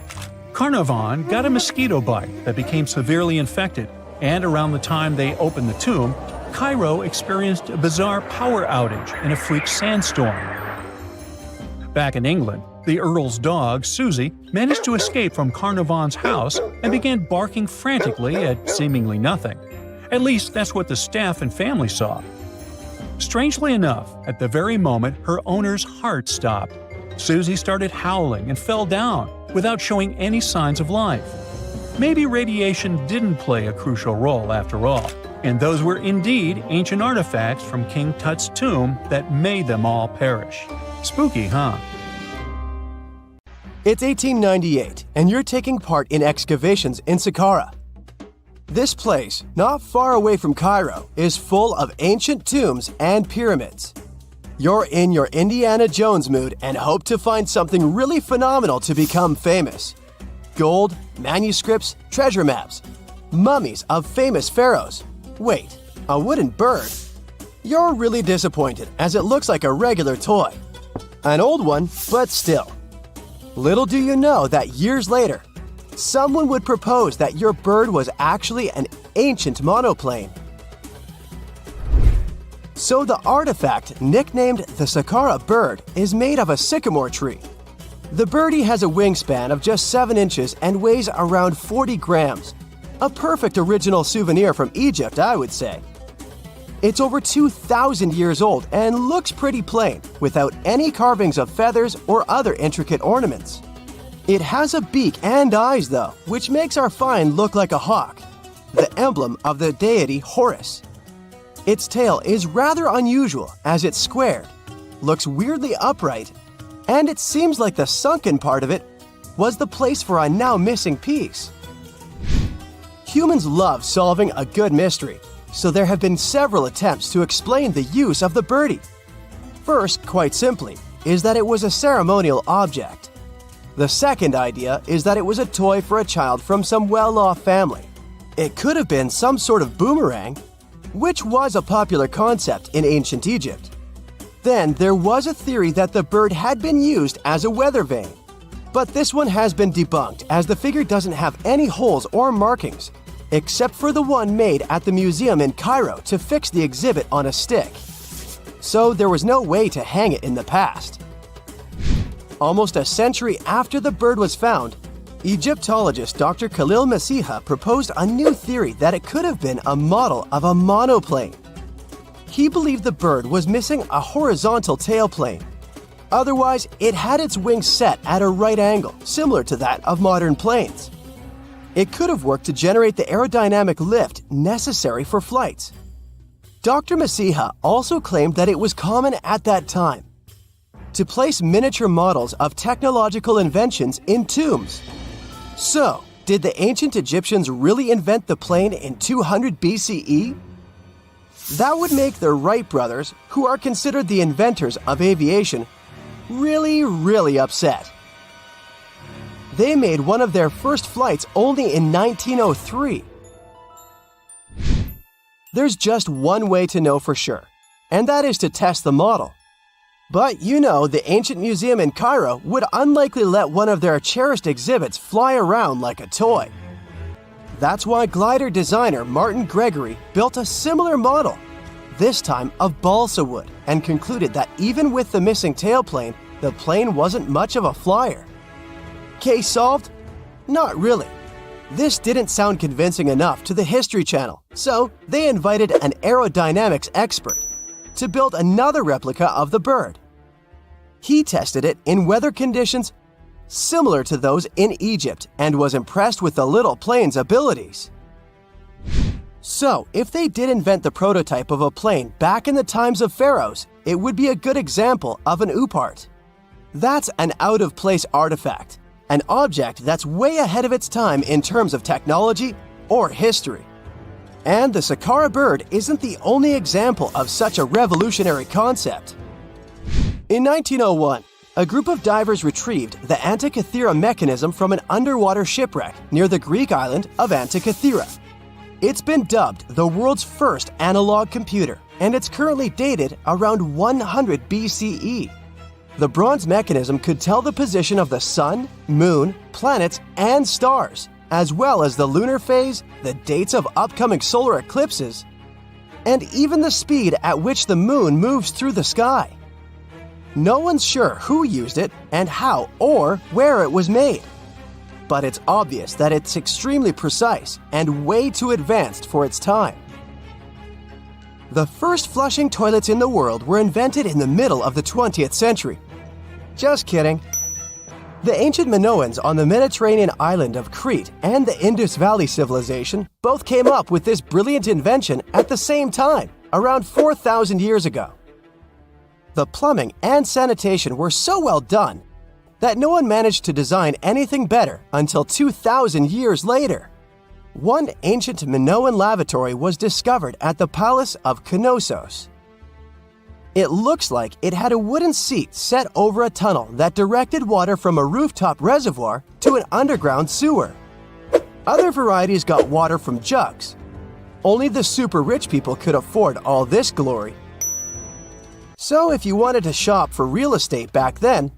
Carnarvon got a mosquito bite that became severely infected, And around the time they opened the tomb, Cairo experienced a bizarre power outage and a freak sandstorm. Back in England, the Earl's dog, Susie, managed to escape from Carnarvon's house and began barking frantically at seemingly nothing. At least that's what the staff and family saw. Strangely enough, at the very moment her owner's heart stopped, Susie started howling and fell down without showing any signs of life. Maybe radiation didn't play a crucial role after all, and those were indeed ancient artifacts from King Tut's tomb that made them all perish. Spooky, huh? It's 1898, and you're taking part in excavations in Saqqara. This place, not far away from Cairo, is full of ancient tombs and pyramids. You're in your Indiana Jones mood and hope to find something really phenomenal to become famous. Gold, manuscripts, treasure maps, mummies of famous pharaohs. Wait, a wooden bird? You're really disappointed as it looks like a regular toy. An old one, but still. Little do you know that years later, someone would propose that your bird was actually an ancient monoplane. So the artifact, nicknamed the Saqqara bird, is made of a sycamore tree. The birdie has a wingspan of just 7 inches and weighs around 40 grams. A perfect original souvenir from Egypt, I would say. It's over 2,000 years old and looks pretty plain, without any carvings of feathers or other intricate ornaments. It has a beak and eyes though, which makes our find look like a hawk, the emblem of the deity Horus. Its tail is rather unusual as it's squared, looks weirdly upright, and it seems like the sunken part of it was the place for a now missing piece. Humans love solving a good mystery, so there have been several attempts to explain the use of the birdie. First, quite simply, is that it was a ceremonial object. The second idea is that it was a toy for a child from some well-off family. It could have been some sort of boomerang, which was a popular concept in ancient Egypt. Then there was a theory that the bird had been used as a weather vane. But this one has been debunked as the figure doesn't have any holes or markings, except for the one made at the museum in Cairo to fix the exhibit on a stick. So there was no way to hang it in the past. Almost a century after the bird was found, Egyptologist Dr. Khalil Masiha proposed a new theory that it could have been a model of a monoplane. He believed the bird was missing a horizontal tailplane. Otherwise, it had its wings set at a right angle, similar to that of modern planes. It could have worked to generate the aerodynamic lift necessary for flights. Dr. Masiha also claimed that it was common at that time to place miniature models of technological inventions in tombs. So, did the ancient Egyptians really invent the plane in 200 BCE? That would make the Wright brothers, who are considered the inventors of aviation, really upset. They made one of their first flights only in 1903. There's just one way to know for sure, and that is to test the model. But you know, the ancient museum in Cairo would unlikely let one of their cherished exhibits fly around like a toy. That's why glider designer Martin Gregory built a similar model, this time of balsa wood, and concluded that even with the missing tailplane, the plane wasn't much of a flyer. Case solved? Not really. This didn't sound convincing enough to the History Channel, so they invited an aerodynamics expert to build another replica of the bird. He tested it in weather conditions similar to those in Egypt and was impressed with the little plane's abilities. So, if they did invent the prototype of a plane back in the times of pharaohs, it would be a good example of an oopart. That's an out-of-place artifact, an object that's way ahead of its time in terms of technology or history. And the Saqqara bird isn't the only example of such a revolutionary concept. In 1901, a group of divers retrieved the Antikythera mechanism from an underwater shipwreck near the Greek island of Antikythera. It's been dubbed the world's first analog computer, and it's currently dated around 100 BCE. The bronze mechanism could tell the position of the sun, moon, planets, and stars, as well as the lunar phase, the dates of upcoming solar eclipses, and even the speed at which the moon moves through the sky. No one's sure who used it and how or where it was made. But it's obvious that it's extremely precise and way too advanced for its time. The first flushing toilets in the world were invented in the middle of the 20th century. Just kidding. The ancient Minoans on the Mediterranean island of Crete and the Indus Valley civilization both came up with this brilliant invention at the same time, around 4,000 years ago. The plumbing and sanitation were so well done that no one managed to design anything better until 2,000 years later. One ancient Minoan lavatory was discovered at the Palace of Knossos. It looks like it had a wooden seat set over a tunnel that directed water from a rooftop reservoir to an underground sewer. Other varieties got water from jugs. Only the super rich people could afford all this glory. So if you wanted to shop for real estate back then,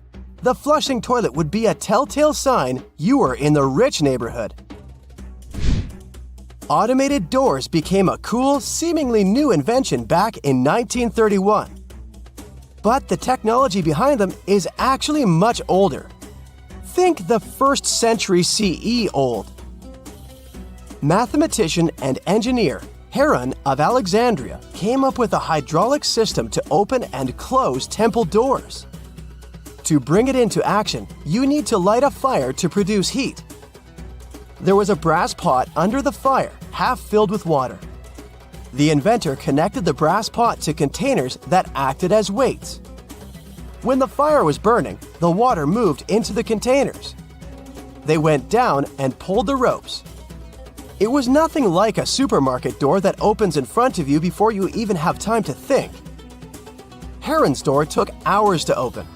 the flushing toilet would be a telltale sign you were in the rich neighborhood. Automated doors became a cool, seemingly new invention back in 1931. But the technology behind them is actually much older. Think the 1st century CE old. Mathematician and engineer Heron of Alexandria came up with a hydraulic system to open and close temple doors. To bring it into action, you need to light a fire to produce heat. There was a brass pot under the fire, half filled with water. The inventor connected the brass pot to containers that acted as weights. When the fire was burning, the water moved into the containers. They went down and pulled the ropes. It was nothing like a supermarket door that opens in front of you before you even have time to think. Heron's door took hours to open,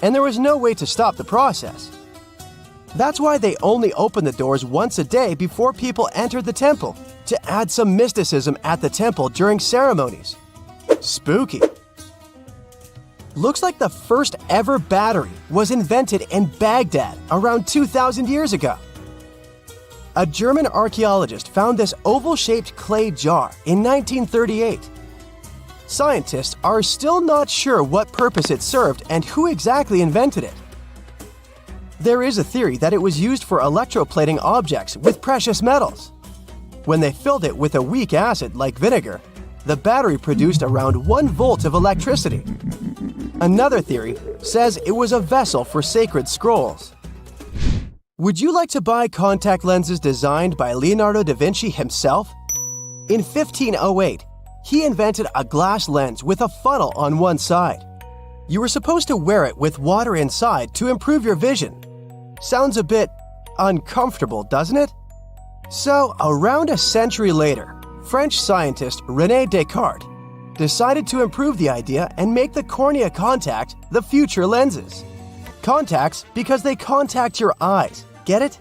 and there was no way to stop the process. That's why they only opened the doors once a day before people entered the temple, to add some mysticism at the temple during ceremonies. Spooky. Looks like the first ever battery was invented in Baghdad around 2,000 years ago. A German archaeologist found this oval-shaped clay jar in 1938. Scientists are still not sure what purpose it served and who exactly invented it. There is a theory that it was used for electroplating objects with precious metals. When they filled it with a weak acid like vinegar, the battery produced around 1 volt of electricity. Another theory says it was a vessel for sacred scrolls. Would you like to buy contact lenses designed by Leonardo da Vinci himself? In 1508, he invented a glass lens with a funnel on one side. You were supposed to wear it with water inside to improve your vision. Sounds a bit uncomfortable, doesn't it? So, around a century later, French scientist René Descartes decided to improve the idea and make the cornea contact the future lenses. Contacts because they contact your eyes, get it?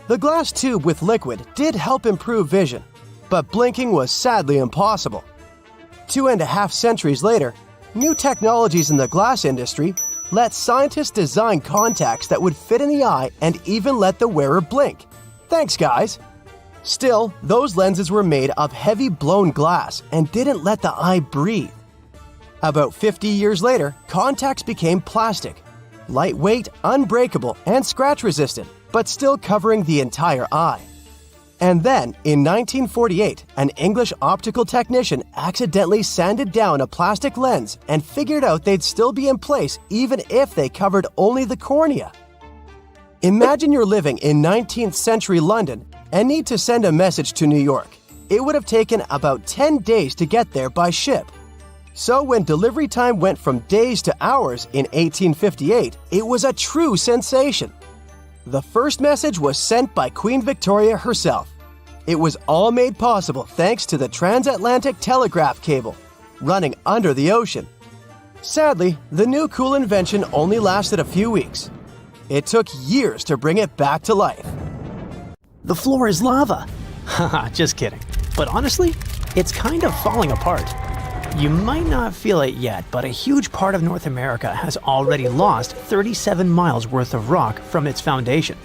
The glass tube with liquid did help improve vision, but blinking was sadly impossible. 2.5 centuries later, new technologies in the glass industry let scientists design contacts that would fit in the eye and even let the wearer blink. Thanks, guys! Still, those lenses were made of heavy blown glass and didn't let the eye breathe. About 50 years later, contacts became plastic, lightweight, unbreakable, and scratch-resistant, but still covering the entire eye. And then, in 1948, an English optical technician accidentally sanded down a plastic lens and figured out they'd still be in place even if they covered only the cornea. Imagine you're living in 19th century London and need to send a message to New York. It would have taken about 10 days to get there by ship. So when delivery time went from days to hours in 1858, it was a true sensation. The first message was sent by Queen Victoria herself. It was all made possible thanks to the transatlantic telegraph cable, running under the ocean. Sadly, the new cool invention only lasted a few weeks. It took years to bring it back to life. The floor is lava. Haha, just kidding. But honestly, it's kind of falling apart. You might not feel it yet, but a huge part of North America has already lost 37 miles worth of rock from its foundation.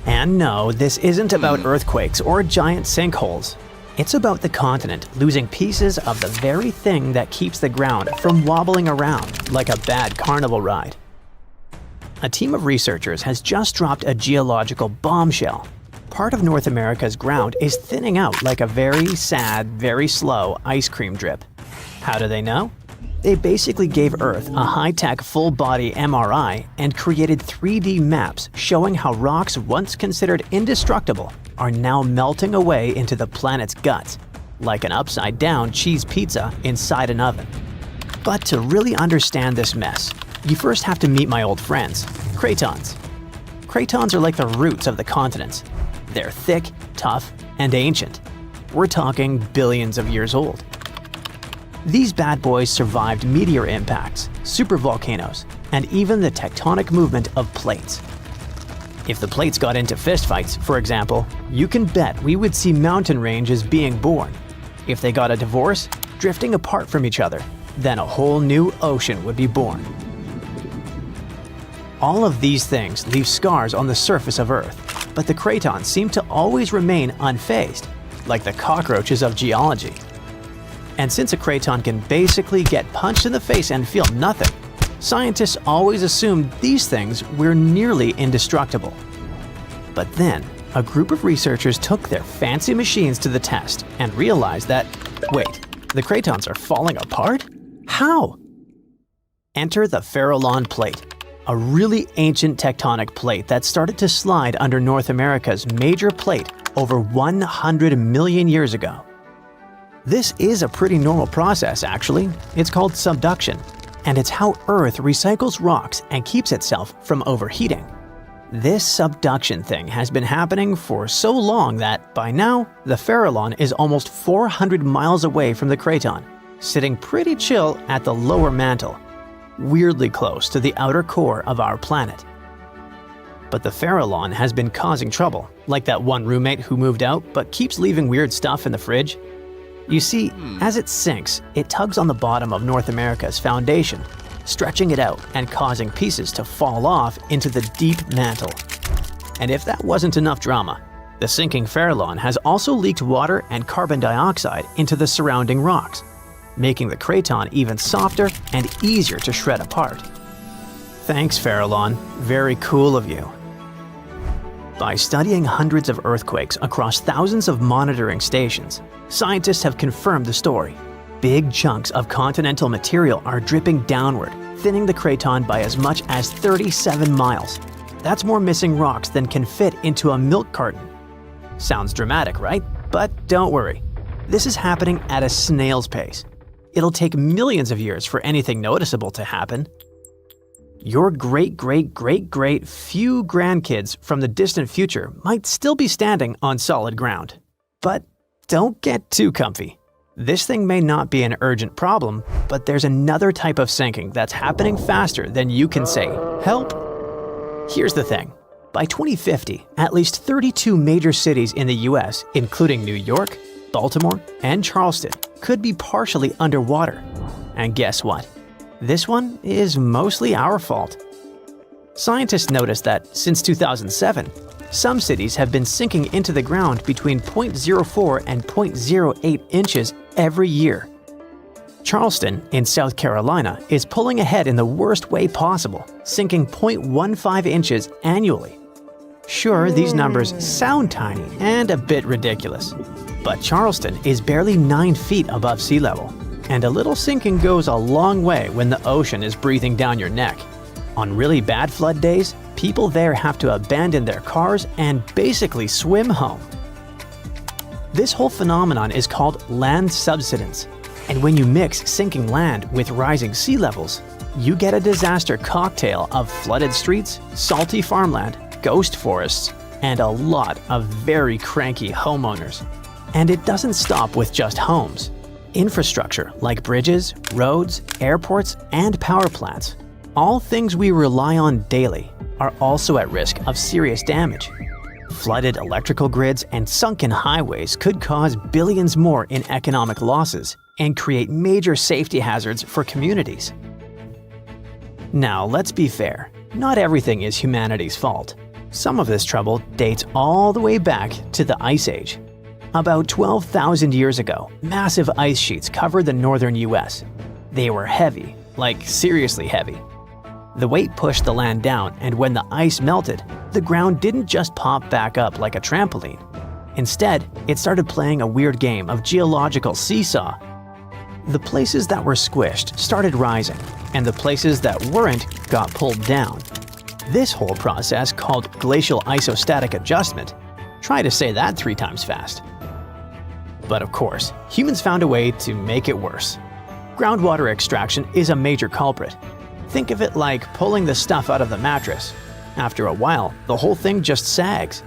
And no, this isn't about earthquakes or giant sinkholes. It's about the continent losing pieces of the very thing that keeps the ground from wobbling around like a bad carnival ride. A team of researchers has just dropped a geological bombshell. Part of North America's ground is thinning out like a very sad, very slow ice cream drip. How do they know? They basically gave Earth a high-tech full-body MRI and created 3D maps showing how rocks once considered indestructible are now melting away into the planet's guts, like an upside-down cheese pizza inside an oven. But to really understand this mess, you first have to meet my old friends, cratons. Cratons are like the roots of the continents. They're thick, tough, and ancient. We're talking billions of years old. These bad boys survived meteor impacts, supervolcanoes, and even the tectonic movement of plates. If the plates got into fistfights, for example, you can bet we would see mountain ranges being born. If they got a divorce, drifting apart from each other, then a whole new ocean would be born. All of these things leave scars on the surface of Earth, but the cratons seem to always remain unfazed, like the cockroaches of geology. And since a craton can basically get punched in the face and feel nothing, scientists always assumed these things were nearly indestructible. But then, a group of researchers took their fancy machines to the test and realized that, wait, the cratons are falling apart? How? Enter the Farallon Plate, a really ancient tectonic plate that started to slide under North America's major plate over 100 million years ago. This is a pretty normal process, actually. It's called subduction, and it's how Earth recycles rocks and keeps itself from overheating. This subduction thing has been happening for so long that, by now, the Farallon is almost 400 miles away from the craton, sitting pretty chill at the lower mantle, weirdly close to the outer core of our planet. But the Farallon has been causing trouble, like that one roommate who moved out but keeps leaving weird stuff in the fridge. You see, as it sinks, it tugs on the bottom of North America's foundation, stretching it out and causing pieces to fall off into the deep mantle. And if that wasn't enough drama, the sinking Farallon has also leaked water and carbon dioxide into the surrounding rocks, making the craton even softer and easier to shred apart. Thanks, Farallon. Very cool of you. By studying hundreds of earthquakes across thousands of monitoring stations, scientists have confirmed the story. Big chunks of continental material are dripping downward, thinning the craton by as much as 37 miles. That's more missing rocks than can fit into a milk carton. Sounds dramatic, right? But don't worry. This is happening at a snail's pace. It'll take millions of years for anything noticeable to happen. Your great-great-great-great few grandkids from the distant future might still be standing on solid ground. But don't get too comfy. This thing may not be an urgent problem, but there's another type of sinking that's happening faster than you can say, "Help!" Here's the thing. By 2050, at least 32 major cities in the US, including New York, Baltimore, and Charleston, could be partially underwater. And guess what? This one is mostly our fault. Scientists noticed that since 2007, some cities have been sinking into the ground between 0.04 and 0.08 inches every year. Charleston, in South Carolina, is pulling ahead in the worst way possible, sinking 0.15 inches annually. Sure, these numbers sound tiny and a bit ridiculous, but Charleston is barely 9 feet above sea level, and a little sinking goes a long way when the ocean is breathing down your neck. On really bad flood days, people there have to abandon their cars and basically swim home. This whole phenomenon is called land subsidence, and when you mix sinking land with rising sea levels, you get a disaster cocktail of flooded streets, salty farmland, ghost forests, and a lot of very cranky homeowners. And it doesn't stop with just homes. Infrastructure like bridges, roads, airports, and power plants, all things we rely on daily, are also at risk of serious damage. Flooded electrical grids and sunken highways could cause billions more in economic losses and create major safety hazards for communities. Now, let's be fair. Not everything is humanity's fault. Some of this trouble dates all the way back to the Ice Age. About 12,000 years ago, massive ice sheets covered the northern US. They were heavy, like seriously heavy. The weight pushed the land down, and when the ice melted, the ground didn't just pop back up like a trampoline. Instead, it started playing a weird game of geological seesaw. The places that were squished started rising, and the places that weren't got pulled down. This whole process, called glacial isostatic adjustment, try to say that 3 times fast. But of course, humans found a way to make it worse. Groundwater extraction is a major culprit. Think of it like pulling the stuff out of the mattress. After a while, the whole thing just sags.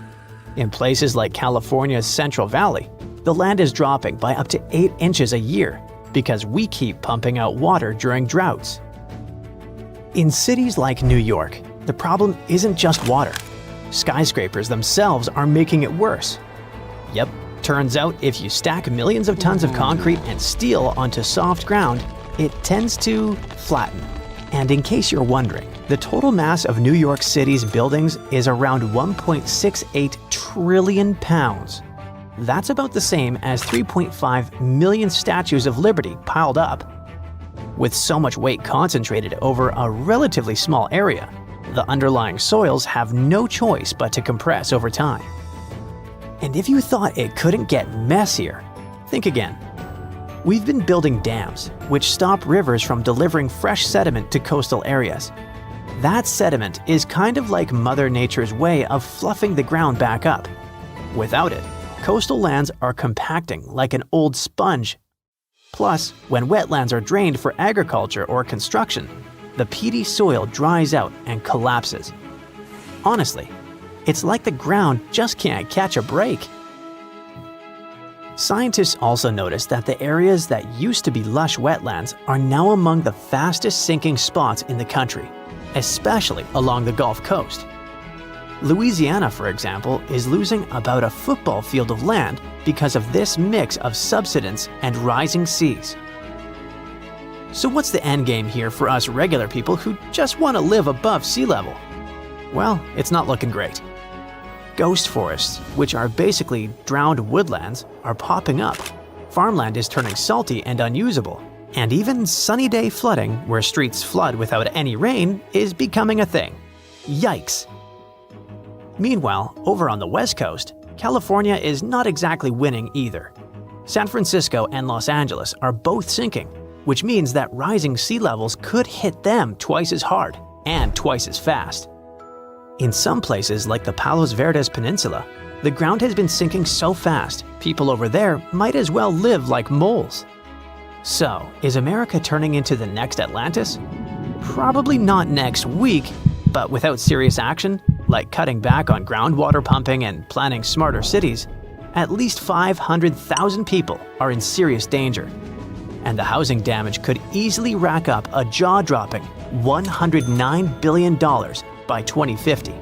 In places like California's Central Valley, the land is dropping by up to 8 inches a year because we keep pumping out water during droughts. In cities like New York, the problem isn't just water. Skyscrapers themselves are making it worse. Yep, turns out if you stack millions of tons of concrete and steel onto soft ground, it tends to flatten. And in case you're wondering, the total mass of New York City's buildings is around 1.68 trillion pounds. That's about the same as 3.5 million statues of Liberty piled up. With so much weight concentrated over a relatively small area, the underlying soils have no choice but to compress over time. And if you thought it couldn't get messier, think again. We've been building dams, which stop rivers from delivering fresh sediment to coastal areas. That sediment is kind of like Mother Nature's way of fluffing the ground back up. Without it, coastal lands are compacting like an old sponge. Plus, when wetlands are drained for agriculture or construction, the peaty soil dries out and collapses. Honestly, it's like the ground just can't catch a break. Scientists also noticed that the areas that used to be lush wetlands are now among the fastest sinking spots in the country, especially along the Gulf Coast. Louisiana, for example, is losing about a football field of land because of this mix of subsidence and rising seas. So what's the endgame here for us regular people who just want to live above sea level? Well, it's not looking great. Ghost forests, which are basically drowned woodlands, are popping up. Farmland is turning salty and unusable. And even sunny day flooding, where streets flood without any rain, is becoming a thing. Yikes! Meanwhile, over on the West Coast, California is not exactly winning either. San Francisco and Los Angeles are both sinking, which means that rising sea levels could hit them twice as hard and twice as fast. In some places, like the Palos Verdes Peninsula, the ground has been sinking so fast, people over there might as well live like moles. So, is America turning into the next Atlantis? Probably not next week, but without serious action, like cutting back on groundwater pumping and planning smarter cities, at least 500,000 people are in serious danger. And the housing damage could easily rack up a jaw-dropping $109 billion by 2050.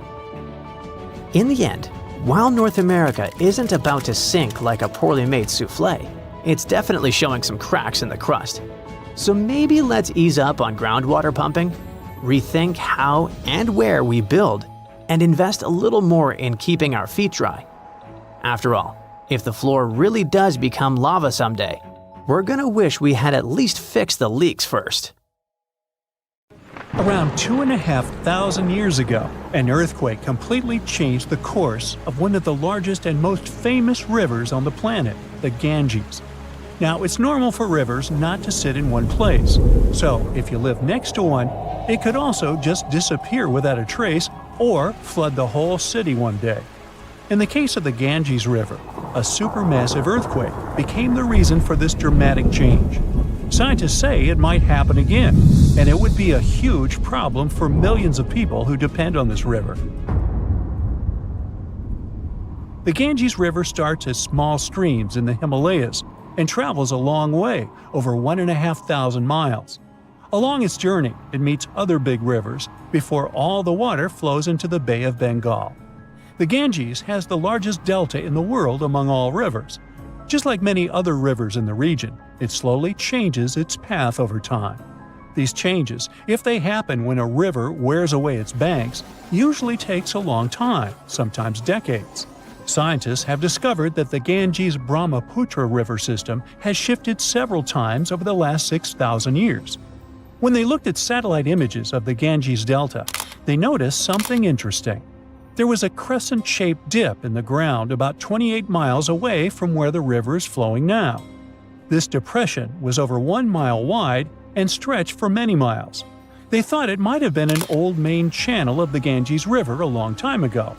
In the end, while North America isn't about to sink like a poorly made souffle, it's definitely showing some cracks in the crust. So maybe let's ease up on groundwater pumping, rethink how and where we build, and invest a little more in keeping our feet dry. After all, if the floor really does become lava someday, we're gonna wish we had at least fixed the leaks first. Around 2,500 years ago, an earthquake completely changed the course of one of the largest and most famous rivers on the planet, the Ganges. Now, it's normal for rivers not to sit in one place, so if you live next to one, it could also just disappear without a trace or flood the whole city one day. In the case of the Ganges River, a supermassive earthquake became the reason for this dramatic change. Scientists say it might happen again, and it would be a huge problem for millions of people who depend on this river. The Ganges River starts as small streams in the Himalayas and travels a long way, over 1,500 miles. Along its journey, it meets other big rivers before all the water flows into the Bay of Bengal. The Ganges has the largest delta in the world among all rivers. Just like many other rivers in the region, it slowly changes its path over time. These changes, if they happen when a river wears away its banks, usually takes a long time, sometimes decades. Scientists have discovered that the Ganges-Brahmaputra river system has shifted several times over the last 6,000 years. When they looked at satellite images of the Ganges Delta, they noticed something interesting. There was a crescent-shaped dip in the ground about 28 miles away from where the river is flowing now. This depression was over 1 mile wide and stretched for many miles. They thought it might have been an old main channel of the Ganges River a long time ago.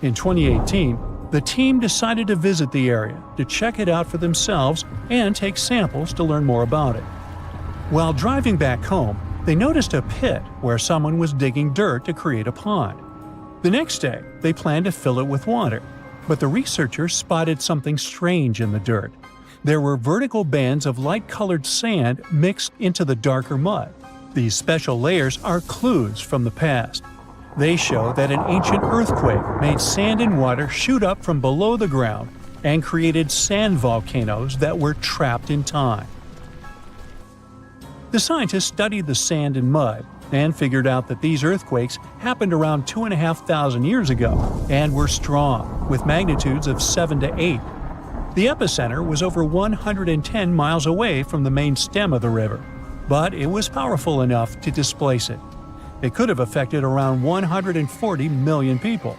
In 2018, the team decided to visit the area to check it out for themselves and take samples to learn more about it. While driving back home, they noticed a pit where someone was digging dirt to create a pond. The next day, they planned to fill it with water, but the researchers spotted something strange in the dirt. There were vertical bands of light-colored sand mixed into the darker mud. These special layers are clues from the past. They show that an ancient earthquake made sand and water shoot up from below the ground and created sand volcanoes that were trapped in time. The scientists studied the sand and mud and figured out that these earthquakes happened around 2,500 years ago and were strong, with magnitudes of 7 to 8. The epicenter was over 110 miles away from the main stem of the river, but it was powerful enough to displace it. It could have affected around 140 million people.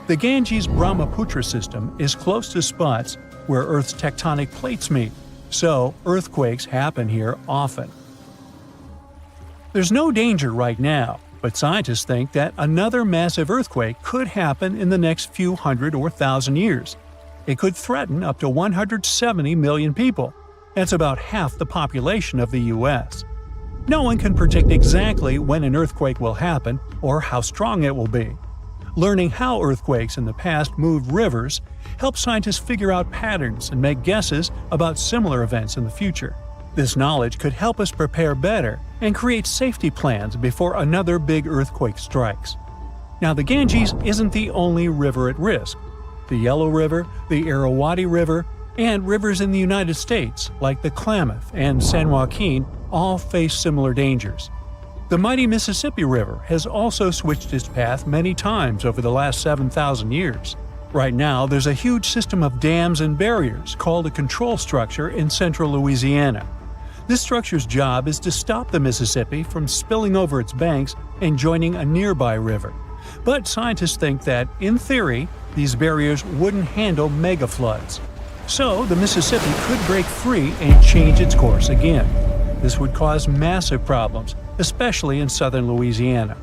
The Ganges-Brahmaputra system is close to spots where Earth's tectonic plates meet, so earthquakes happen here often. There's no danger right now, but scientists think that another massive earthquake could happen in the next few hundred or thousand years. It could threaten up to 170 million people. That's about half the population of the U.S. No one can predict exactly when an earthquake will happen or how strong it will be. Learning how earthquakes in the past moved rivers helps scientists figure out patterns and make guesses about similar events in the future. This knowledge could help us prepare better and create safety plans before another big earthquake strikes. Now, the Ganges isn't the only river at risk. The Yellow River, the Irrawaddy River, and rivers in the United States, like the Klamath and San Joaquin, all face similar dangers. The mighty Mississippi River has also switched its path many times over the last 7,000 years. Right now, there's a huge system of dams and barriers called a control structure in central Louisiana. This structure's job is to stop the Mississippi from spilling over its banks and joining a nearby river. But scientists think that, in theory, these barriers wouldn't handle mega floods. So the Mississippi could break free and change its course again. This would cause massive problems, especially in southern Louisiana.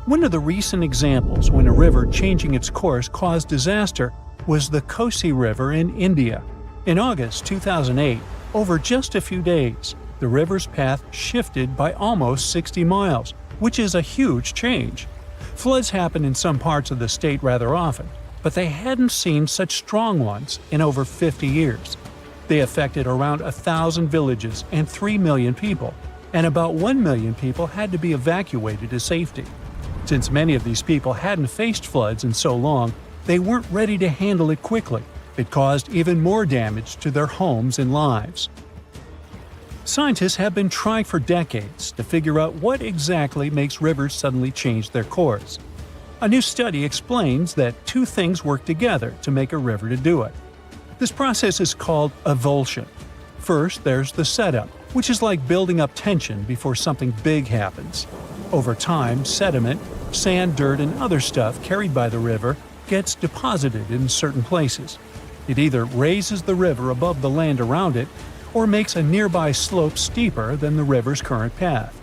One of the recent examples when a river changing its course caused disaster was the Kosi River in India. In August 2008, over just a few days, the river's path shifted by almost 60 miles, which is a huge change. Floods happen in some parts of the state rather often, but they hadn't seen such strong ones in over 50 years. They affected around 1,000 villages and 3 million people, and about 1 million people had to be evacuated to safety. Since many of these people hadn't faced floods in so long, they weren't ready to handle it quickly. It caused even more damage to their homes and lives. Scientists have been trying for decades to figure out what exactly makes rivers suddenly change their course. A new study explains that two things work together to make a river to do it. This process is called avulsion. First, there's the setup, which is like building up tension before something big happens. Over time, sediment, sand, dirt, and other stuff carried by the river gets deposited in certain places. It either raises the river above the land around it or makes a nearby slope steeper than the river's current path.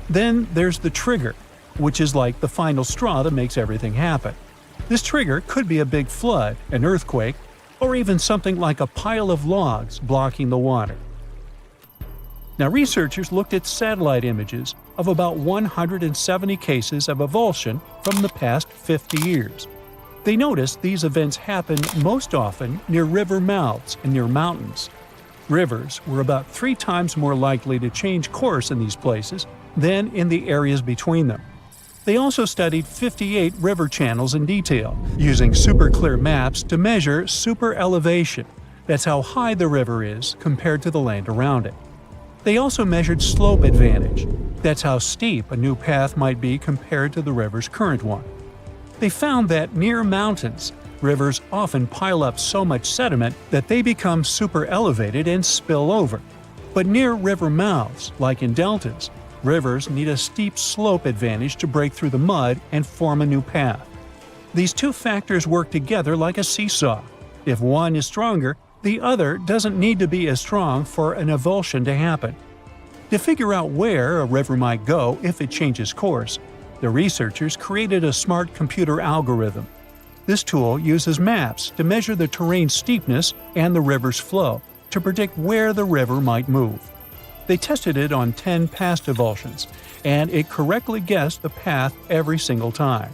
Then there's the trigger, which is like the final straw that makes everything happen. This trigger could be a big flood, an earthquake, or even something like a pile of logs blocking the water. Now, researchers looked at satellite images of about 170 cases of avulsion from the past 50 years. They noticed these events happen most often near river mouths and near mountains. Rivers were about 3 times more likely to change course in these places than in the areas between them. They also studied 58 river channels in detail, using super clear maps to measure super elevation. That's how high the river is compared to the land around it. They also measured slope advantage. That's how steep a new path might be compared to the river's current one. They found that near mountains, rivers often pile up so much sediment that they become super elevated and spill over. But near river mouths, like in deltas, rivers need a steep slope advantage to break through the mud and form a new path. These two factors work together like a seesaw. If one is stronger, the other doesn't need to be as strong for an avulsion to happen. To figure out where a river might go if it changes course, the researchers created a smart computer algorithm. This tool uses maps to measure the terrain's steepness and the river's flow to predict where the river might move. They tested it on 10 past avulsions, and it correctly guessed the path every single time.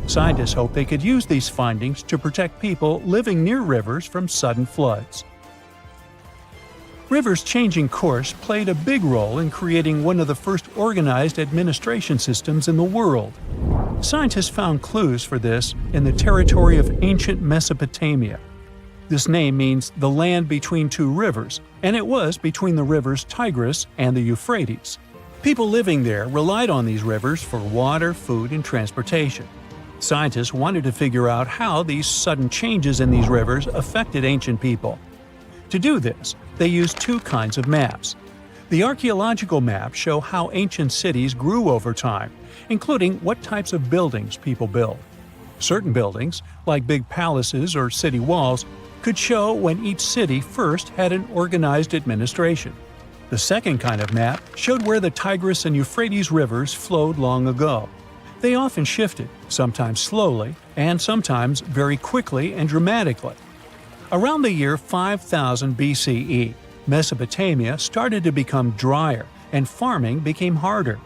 Scientists hope they could use these findings to protect people living near rivers from sudden floods. Rivers changing course played a big role in creating one of the first organized administration systems in the world. Scientists found clues for this in the territory of ancient Mesopotamia. This name means the land between two rivers, and it was between the rivers Tigris and the Euphrates. People living there relied on these rivers for water, food, and transportation. Scientists wanted to figure out how these sudden changes in these rivers affected ancient people. To do this, they used two kinds of maps. The archaeological maps show how ancient cities grew over time, including what types of buildings people built. Certain buildings, like big palaces or city walls, could show when each city first had an organized administration. The second kind of map showed where the Tigris and Euphrates rivers flowed long ago. They often shifted, sometimes slowly, and sometimes very quickly and dramatically. Around the year 5000 BCE, Mesopotamia started to become drier and farming became harder.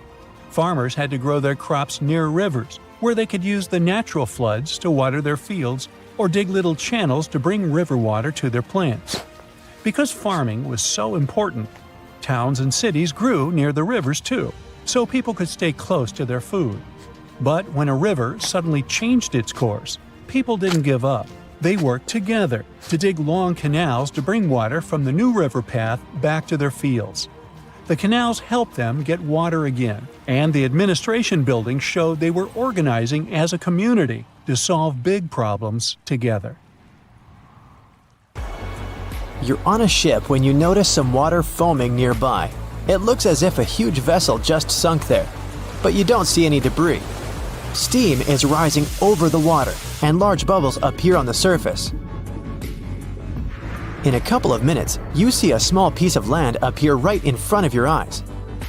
Farmers had to grow their crops near rivers, where they could use the natural floods to water their fields or dig little channels to bring river water to their plants. Because farming was so important, towns and cities grew near the rivers too, so people could stay close to their food. But when a river suddenly changed its course, people didn't give up. They worked together to dig long canals to bring water from the new river path back to their fields. The canals helped them get water again, and the administration buildings showed they were organizing as a community to solve big problems together. You're on a ship when you notice some water foaming nearby. It looks as if a huge vessel just sunk there, but you don't see any debris. Steam is rising over the water, and large bubbles appear on the surface. In a couple of minutes, you see a small piece of land appear right in front of your eyes.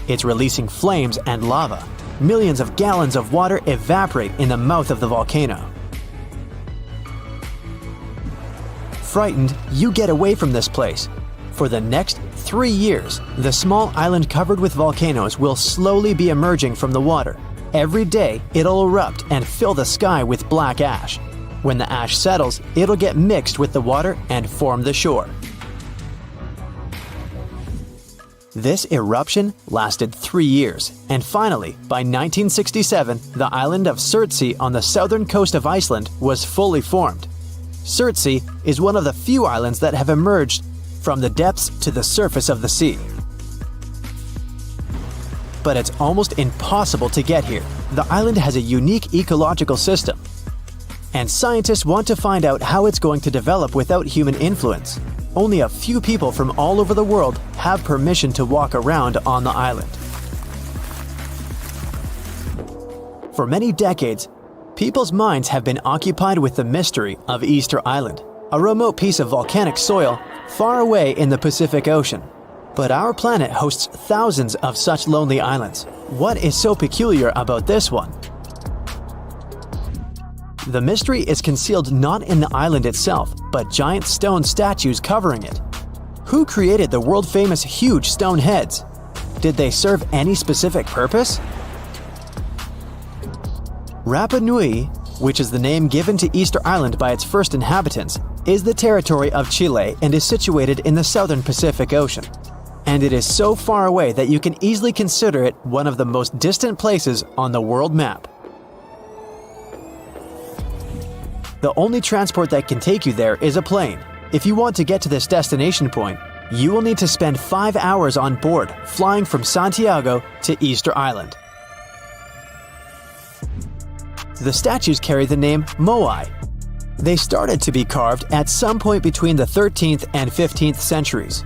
It's releasing flames and lava. Millions of gallons of water evaporate in the mouth of the volcano. Frightened, you get away from this place. For the next 3 years, the small island covered with volcanoes will slowly be emerging from the water. Every day, it'll erupt and fill the sky with black ash. When the ash settles, it'll get mixed with the water and form the shore. This eruption lasted 3 years, and finally, by 1967, the island of Surtsey on the southern coast of Iceland was fully formed. Surtsey is one of the few islands that have emerged from the depths to the surface of the sea. But it's almost impossible to get here. The island has a unique ecological system, and scientists want to find out how it's going to develop without human influence. Only a few people from all over the world have permission to walk around on the island. For many decades, people's minds have been occupied with the mystery of Easter Island, a remote piece of volcanic soil far away in the Pacific Ocean. But our planet hosts thousands of such lonely islands. What is so peculiar about this one? The mystery is concealed not in the island itself, but giant stone statues covering it. Who created the world-famous huge stone heads? Did they serve any specific purpose? Rapa Nui, which is the name given to Easter Island by its first inhabitants, is the territory of Chile and is situated in the southern Pacific Ocean. And it is so far away that you can easily consider it one of the most distant places on the world map. The only transport that can take you there is a plane. If you want to get to this destination point, You will need to spend 5 hours on board, flying from Santiago to Easter Island. The statues carry the name Moai. They started to be carved at some point between the 13th and 15th centuries.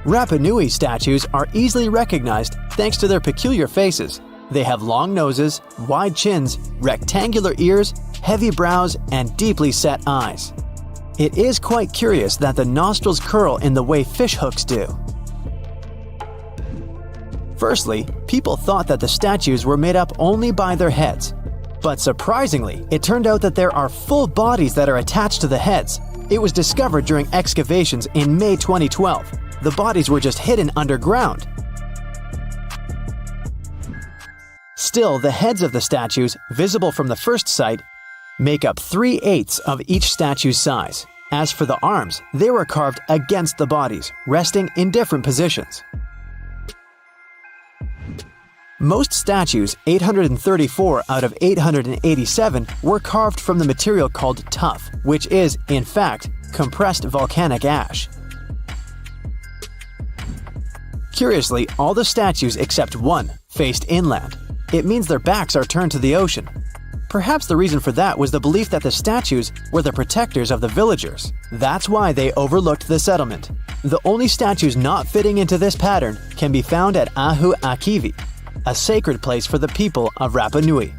Rapa Nui statues are easily recognized thanks to their peculiar faces. They have long noses, wide chins, rectangular ears, heavy brows, and deeply set eyes. It is quite curious that the nostrils curl in the way fish hooks do. Firstly, people thought that the statues were made up only by their heads. But surprisingly, it turned out that there are full bodies that are attached to the heads. It was discovered during excavations in May 2012. The bodies were just hidden underground. Still, the heads of the statues, visible from the first site, make up 3/8 of each statue's size. As for the arms, they were carved against the bodies, resting in different positions. Most statues, 834 out of 887, were carved from the material called tuff, which is, in fact, compressed volcanic ash. Curiously, all the statues except one faced inland. It means their backs are turned to the ocean. Perhaps the reason for that was the belief that the statues were the protectors of the villagers. That's why they overlooked the settlement. The only statues not fitting into this pattern can be found at Ahu Akivi, a sacred place for the people of Rapa Nui.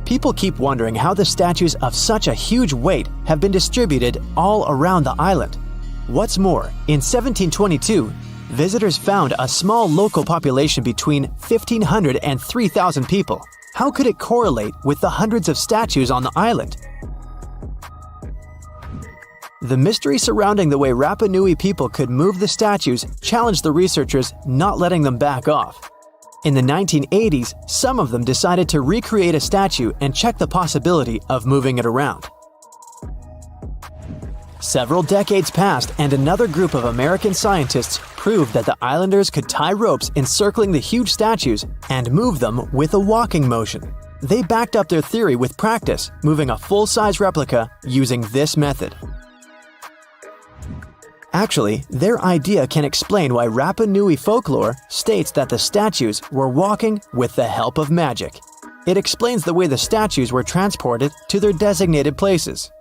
People keep wondering how the statues of such a huge weight have been distributed all around the island. What's more, in 1722, visitors found a small local population between 1,500 and 3,000 people. How could it correlate with the hundreds of statues on the island? The mystery surrounding the way Rapa Nui people could move the statues challenged the researchers, not letting them back off. In the 1980s, some of them decided to recreate a statue and check the possibility of moving it around. Several decades passed, and another group of American scientists proved that the islanders could tie ropes encircling the huge statues and move them with a walking motion. They backed up their theory with practice, moving a full-size replica using this method. Actually, their idea can explain why Rapa Nui folklore states that the statues were walking with the help of magic. It explains the way the statues were transported to their designated places.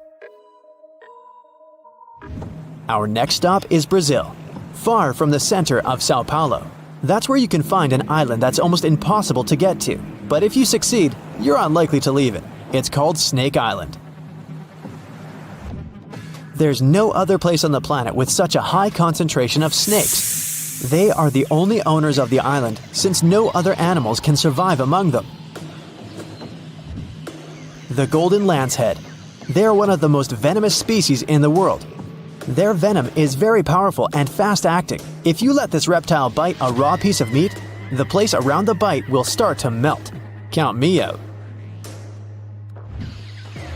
Our next stop is Brazil, far from the center of Sao Paulo. That's where you can find an island that's almost impossible to get to. But if you succeed, you're unlikely to leave it. It's called Snake Island. There's no other place on the planet with such a high concentration of snakes. They are the only owners of the island, since no other animals can survive among them. The golden lancehead. They are one of the most venomous species in the world. Their venom is very powerful and fast-acting. If you let this reptile bite a raw piece of meat, the place around the bite will start to melt. Count me out.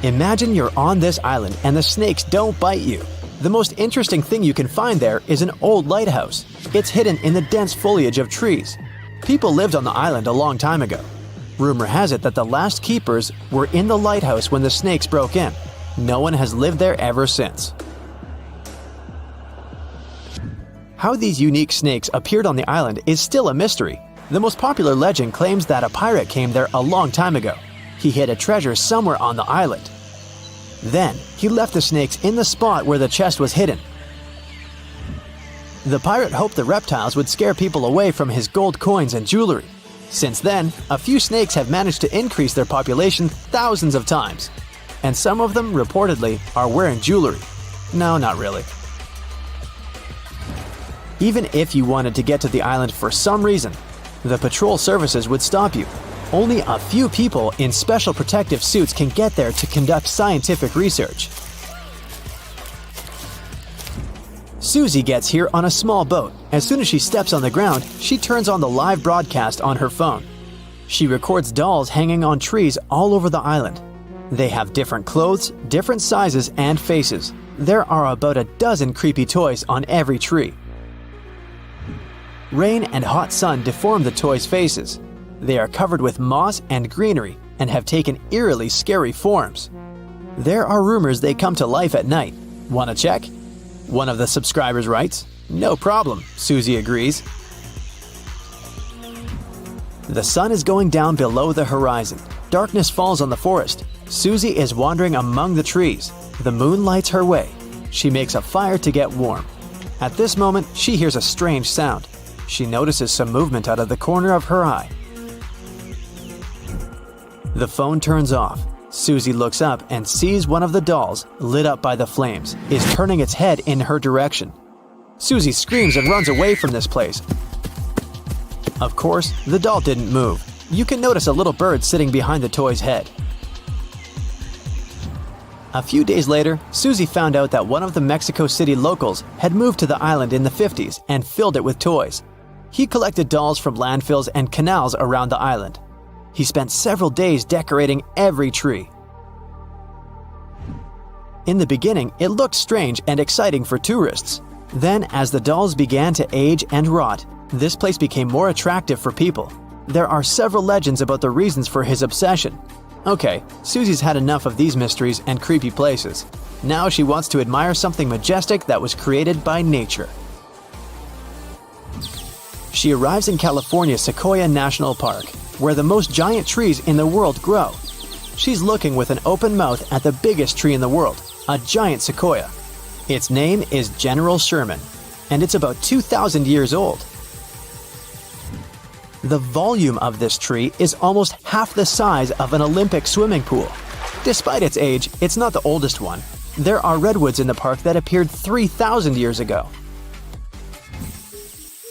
Imagine you're on this island and the snakes don't bite you. The most interesting thing you can find there is an old lighthouse. It's hidden in the dense foliage of trees. People lived on the island a long time ago. Rumor has it that the last keepers were in the lighthouse when the snakes broke in. No one has lived there ever since. How these unique snakes appeared on the island is still a mystery. The most popular legend claims that a pirate came there a long time ago. He hid a treasure somewhere on the island. Then, he left the snakes in the spot where the chest was hidden. The pirate hoped the reptiles would scare people away from his gold coins and jewelry. Since then, a few snakes have managed to increase their population thousands of times. And some of them, reportedly, are wearing jewelry. No, not really. Even if you wanted to get to the island for some reason, the patrol services would stop you. Only a few people in special protective suits can get there to conduct scientific research. Susie gets here on a small boat. As soon as she steps on the ground, she turns on the live broadcast on her phone. She records dolls hanging on trees all over the island. They have different clothes, different sizes, and faces. There are about a dozen creepy toys on every tree. Rain and hot sun deform the toys' faces. They are covered with moss and greenery and have taken eerily scary forms. There are rumors they come to life at night. Wanna check? one of the subscribers writes. No problem, Susie agrees. The sun is going down below the horizon. Darkness falls on the forest. Susie is wandering among the trees. The moon lights her way. She makes a fire to get warm. At this moment, she hears a strange sound. She notices some movement out of the corner of her eye. The phone turns off. Susie looks up and sees one of the dolls, lit up by the flames, is turning its head in her direction. Susie screams and runs away from this place. Of course, the doll didn't move. You can notice a little bird sitting behind the toy's head. A few days later, Susie found out that one of the Mexico City locals had moved to the island in the 50s and filled it with toys. He collected dolls from landfills and canals around the island. He spent several days decorating every tree. In the beginning, it looked strange and exciting for tourists. Then, as the dolls began to age and rot, this place became more attractive for people. There are several legends about the reasons for his obsession. Okay, Susie's had enough of these mysteries and creepy places. Now she wants to admire something majestic that was created by nature. She arrives in California's Sequoia National Park, where the most giant trees in the world grow. She's looking with an open mouth at the biggest tree in the world, a giant sequoia. Its name is General Sherman, and it's about 2,000 years old. The volume of this tree is almost half the size of an Olympic swimming pool. Despite its age, it's not the oldest one. There are redwoods in the park that appeared 3,000 years ago.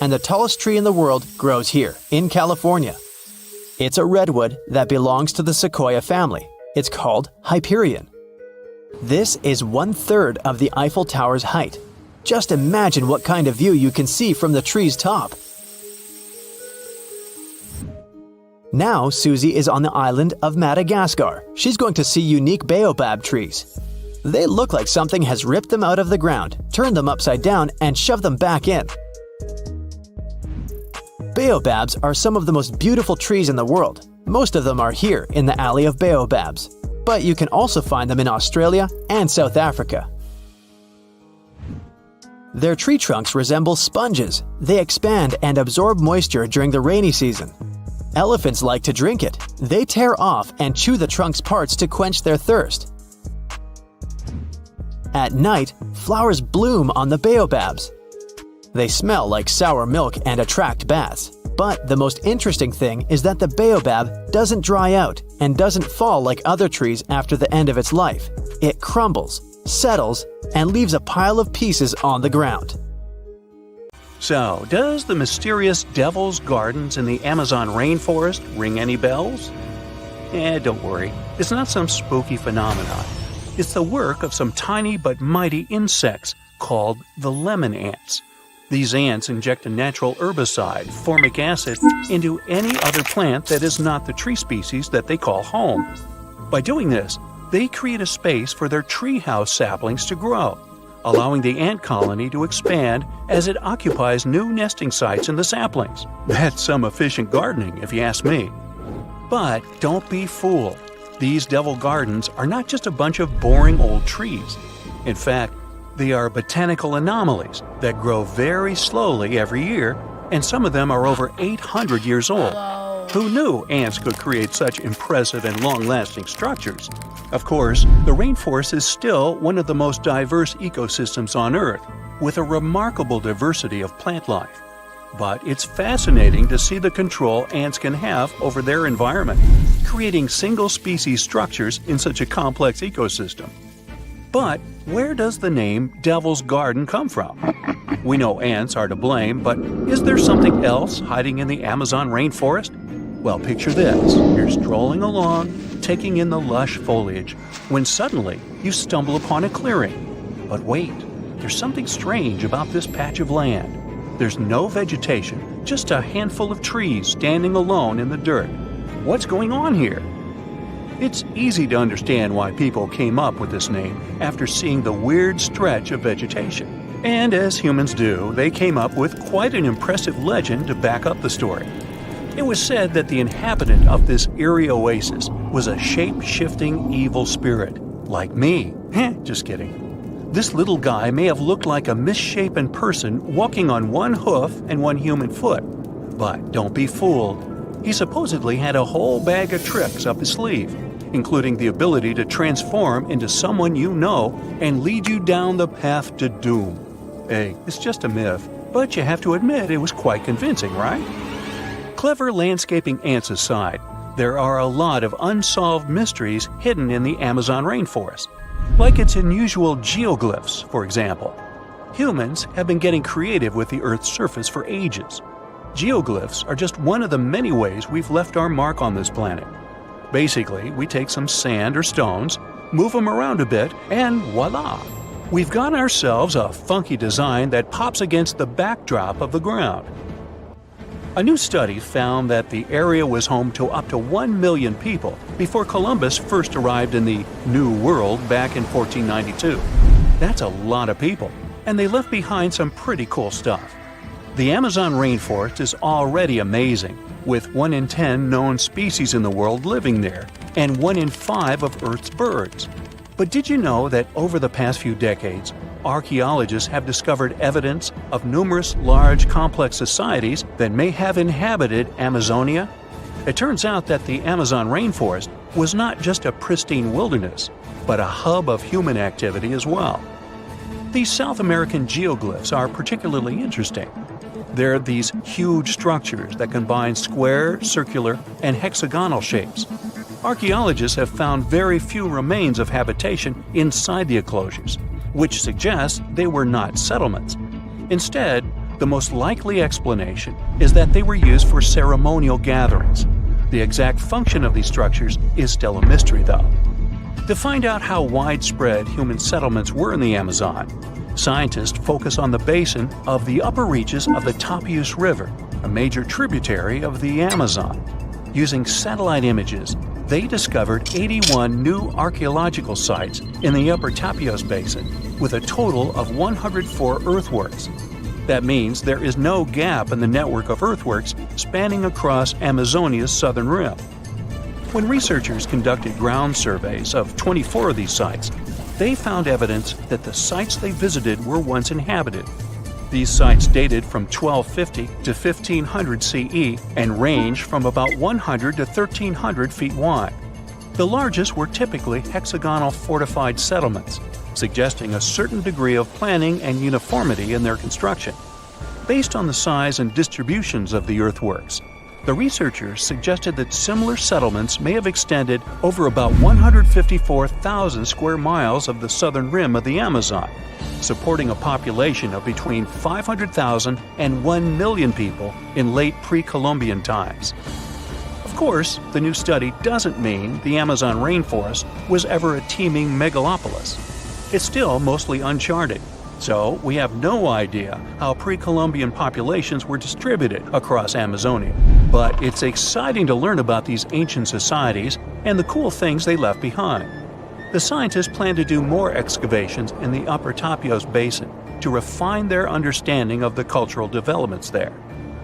And the tallest tree in the world grows here, in California. It's a redwood that belongs to the sequoia family. It's called Hyperion. This is 1/3 of the Eiffel Tower's height. Just imagine what kind of view you can see from the tree's top. Now Susie is on the island of Madagascar. She's going to see unique baobab trees. They look like something has ripped them out of the ground, turned them upside down, and shoved them back in. Baobabs are some of the most beautiful trees in the world. Most of them are here in the Alley of Baobabs, but you can also find them in Australia and South Africa. Their tree trunks resemble sponges. They expand and absorb moisture during the rainy season. Elephants like to drink it. They tear off and chew the trunk's parts to quench their thirst. At night, flowers bloom on the baobabs. They smell like sour milk and attract bats. But the most interesting thing is that the baobab doesn't dry out and doesn't fall like other trees after the end of its life. It crumbles, settles, and leaves a pile of pieces on the ground. So, does the mysterious Devil's Gardens in the Amazon rainforest ring any bells? Don't worry, it's not some spooky phenomenon. It's the work of some tiny but mighty insects called the lemon ants. These ants inject a natural herbicide, formic acid, into any other plant that is not the tree species that they call home. By doing this, they create a space for their treehouse saplings to grow, allowing the ant colony to expand as it occupies new nesting sites in the saplings. That's some efficient gardening, if you ask me. But don't be fooled. These devil gardens are not just a bunch of boring old trees. In fact, they are botanical anomalies that grow very slowly every year, and some of them are over 800 years old. Who knew ants could create such impressive and long-lasting structures? Of course, the rainforest is still one of the most diverse ecosystems on Earth, with a remarkable diversity of plant life. But it's fascinating to see the control ants can have over their environment, creating single-species structures in such a complex ecosystem. But where does the name Devil's Garden come from? We know ants are to blame, but is there something else hiding in the Amazon rainforest? Well, picture this. You're strolling along, taking in the lush foliage, when suddenly you stumble upon a clearing. But wait, there's something strange about this patch of land. There's no vegetation, just a handful of trees standing alone in the dirt. What's going on here? It's easy to understand why people came up with this name after seeing the weird stretch of vegetation. And as humans do, they came up with quite an impressive legend to back up the story. It was said that the inhabitant of this eerie oasis was a shape-shifting evil spirit, like me. Just kidding. This little guy may have looked like a misshapen person walking on one hoof and one human foot. But don't be fooled. He supposedly had a whole bag of tricks up his sleeve, including the ability to transform into someone you know and lead you down the path to doom. Hey, it's just a myth, but you have to admit it was quite convincing, right? Clever landscaping ants aside, there are a lot of unsolved mysteries hidden in the Amazon rainforest, like its unusual geoglyphs, for example. Humans have been getting creative with the Earth's surface for ages. Geoglyphs are just one of the many ways we've left our mark on this planet. Basically, we take some sand or stones, move them around a bit, and voila! We've got ourselves a funky design that pops against the backdrop of the ground. A new study found that the area was home to up to 1 million people before Columbus first arrived in the New World back in 1492. That's a lot of people, and they left behind some pretty cool stuff. The Amazon rainforest is already amazing, with 1 in 10 known species in the world living there, and 1 in 5 of Earth's birds. But did you know that over the past few decades, archaeologists have discovered evidence of numerous large complex societies that may have inhabited Amazonia? It turns out that the Amazon rainforest was not just a pristine wilderness, but a hub of human activity as well. These South American geoglyphs are particularly interesting. They're these huge structures that combine square, circular, and hexagonal shapes. Archaeologists have found very few remains of habitation inside the enclosures, which suggests they were not settlements. Instead, the most likely explanation is that they were used for ceremonial gatherings. The exact function of these structures is still a mystery, though. To find out how widespread human settlements were in the Amazon, scientists focus on the basin of the upper reaches of the Tapias River, a major tributary of the Amazon. Using satellite images, they discovered 81 new archaeological sites in the upper Tapias Basin, with a total of 104 earthworks. That means there is no gap in the network of earthworks spanning across Amazonia's southern rim. When researchers conducted ground surveys of 24 of these sites, they found evidence that the sites they visited were once inhabited. These sites dated from 1250 to 1500 CE and ranged from about 100 to 1300 feet wide. The largest were typically hexagonal fortified settlements, suggesting a certain degree of planning and uniformity in their construction. Based on the size and distributions of the earthworks, the researchers suggested that similar settlements may have extended over about 154,000 square miles of the southern rim of the Amazon, supporting a population of between 500,000 and 1 million people in late pre-Columbian times. Of course, the new study doesn't mean the Amazon rainforest was ever a teeming megalopolis. It's still mostly uncharted, so we have no idea how pre-Columbian populations were distributed across Amazonia. But it's exciting to learn about these ancient societies and the cool things they left behind. The scientists plan to do more excavations in the upper Tapias Basin to refine their understanding of the cultural developments there.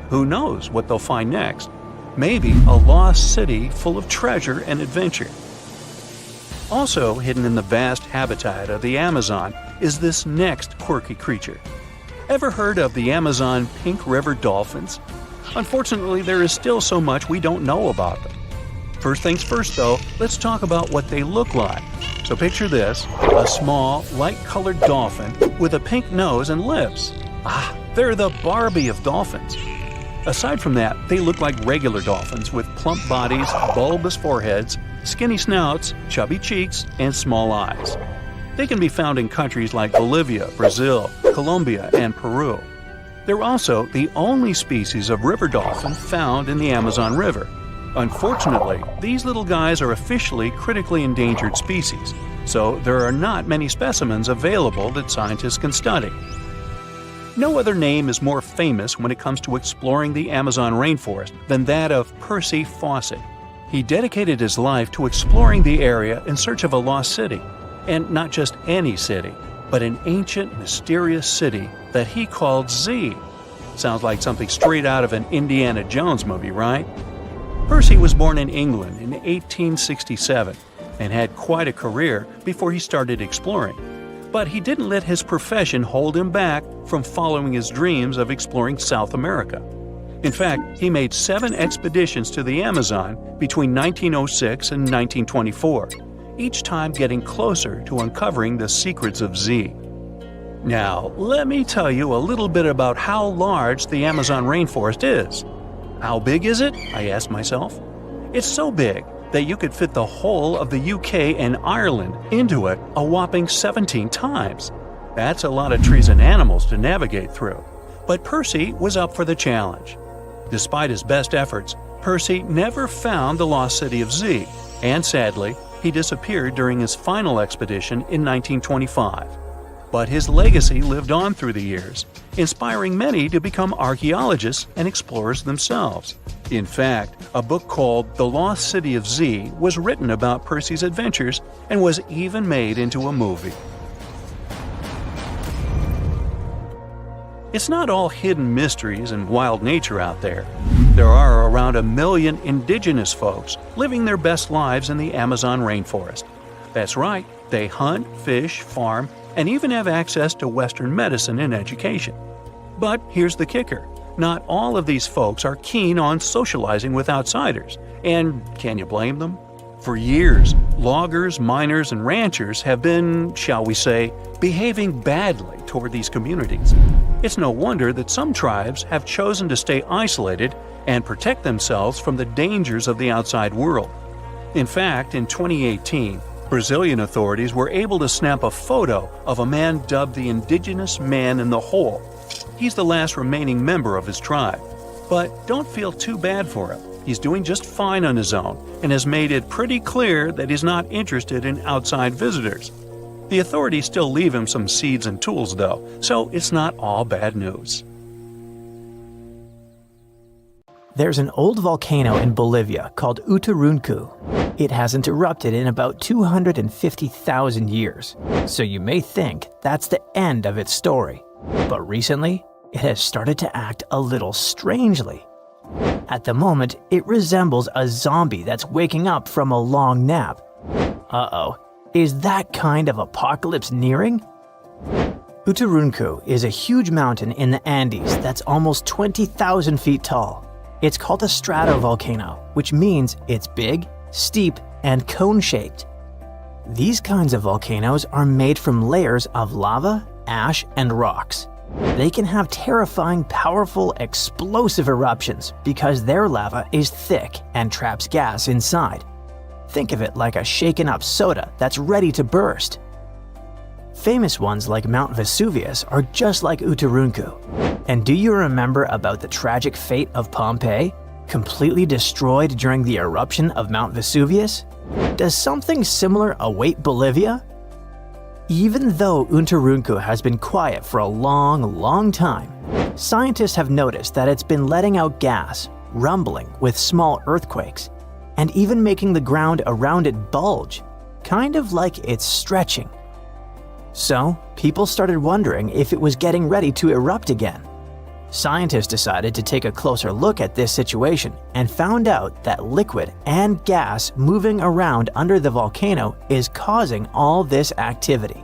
Who knows what they'll find next? Maybe a lost city full of treasure and adventure. Also hidden in the vast habitat of the Amazon is this next quirky creature. Ever heard of the Amazon pink river dolphins? Unfortunately, there is still so much we don't know about them. First things first, though, let's talk about what they look like. So picture this, a small, light-colored dolphin with a pink nose and lips. They're the Barbie of dolphins. Aside from that, they look like regular dolphins with plump bodies, bulbous foreheads, skinny snouts, chubby cheeks, and small eyes. They can be found in countries like Bolivia, Brazil, Colombia, and Peru. They're also the only species of river dolphin found in the Amazon River. Unfortunately, these little guys are officially critically endangered species, so there are not many specimens available that scientists can study. No other name is more famous when it comes to exploring the Amazon rainforest than that of Percy Fawcett. He dedicated his life to exploring the area in search of a lost city. And not just any city, but an ancient, mysterious city that he called Z. Sounds like something straight out of an Indiana Jones movie, right? Percy was born in England in 1867 and had quite a career before he started exploring. But he didn't let his profession hold him back from following his dreams of exploring South America. In fact, he made 7 expeditions to the Amazon between 1906 and 1924, each time getting closer to uncovering the secrets of Z. Now, let me tell you a little bit about how large the Amazon rainforest is. How big is it? I asked myself. It's so big that you could fit the whole of the UK and Ireland into it a whopping 17 times. That's a lot of trees and animals to navigate through. But Percy was up for the challenge. Despite his best efforts, Percy never found the lost city of Z, and sadly, he disappeared during his final expedition in 1925. But his legacy lived on through the years, inspiring many to become archaeologists and explorers themselves. In fact, a book called The Lost City of Z was written about Percy's adventures and was even made into a movie. It's not all hidden mysteries and wild nature out there. There are around 1 million indigenous folks living their best lives in the Amazon rainforest. That's right, they hunt, fish, farm, and even have access to Western medicine and education. But here's the kicker. Not all of these folks are keen on socializing with outsiders, and can you blame them? For years, loggers, miners, and ranchers have been, shall we say, behaving badly toward these communities. It's no wonder that some tribes have chosen to stay isolated and protect themselves from the dangers of the outside world. In fact, in 2018, Brazilian authorities were able to snap a photo of a man dubbed the Indigenous Man in the Hole. He's the last remaining member of his tribe. But don't feel too bad for him. He's doing just fine on his own and has made it pretty clear that he's not interested in outside visitors. The authorities still leave him some seeds and tools though, so it's not all bad news. There's an old volcano in Bolivia called Uturuncu. It hasn't erupted in about 250,000 years, so you may think that's the end of its story. But recently, it has started to act a little strangely. At the moment, it resembles a zombie that's waking up from a long nap. Uh-oh, is that kind of apocalypse nearing? Uturuncu is a huge mountain in the Andes that's almost 20,000 feet tall. It's called a stratovolcano, which means it's big, steep, and cone-shaped. These kinds of volcanoes are made from layers of lava, ash, and rocks. They can have terrifying, powerful, explosive eruptions because their lava is thick and traps gas inside. Think of it like a shaken-up soda that's ready to burst. Famous ones like Mount Vesuvius are just like Uturuncu. And do you remember about the tragic fate of Pompeii, completely destroyed during the eruption of Mount Vesuvius? Does something similar await Bolivia? Even though Uturuncu has been quiet for a long time, scientists have noticed that it's been letting out gas, rumbling with small earthquakes, and even making the ground around it bulge, kind of like it's stretching. So, people started wondering if it was getting ready to erupt again. Scientists decided to take a closer look at this situation and found out that liquid and gas moving around under the volcano is causing all this activity.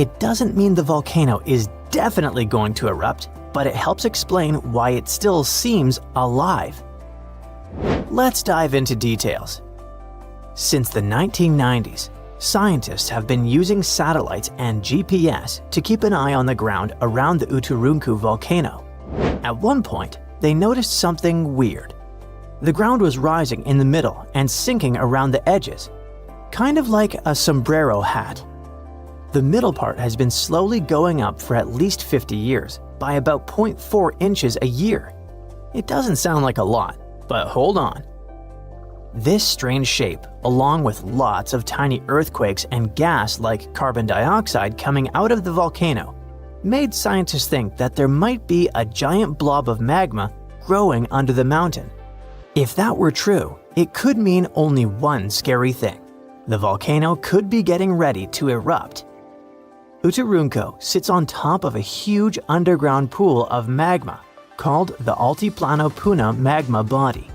It doesn't mean the volcano is definitely going to erupt, but it helps explain why it still seems alive. Let's dive into details. Since the 1990s, scientists have been using satellites and GPS to keep an eye on the ground around the Uturuncu volcano. At one point, they noticed something weird. The ground was rising in the middle and sinking around the edges, kind of like a sombrero hat. The middle part has been slowly going up for at least 50 years, by about 0.4 inches a year. It doesn't sound like a lot, but hold on. This strange shape, along with lots of tiny earthquakes and gas like carbon dioxide coming out of the volcano, made scientists think that there might be a giant blob of magma growing under the mountain. If that were true, it could mean only one scary thing. The volcano could be getting ready to erupt. Uturuncu sits on top of a huge underground pool of magma called the Altiplano Puna magma body.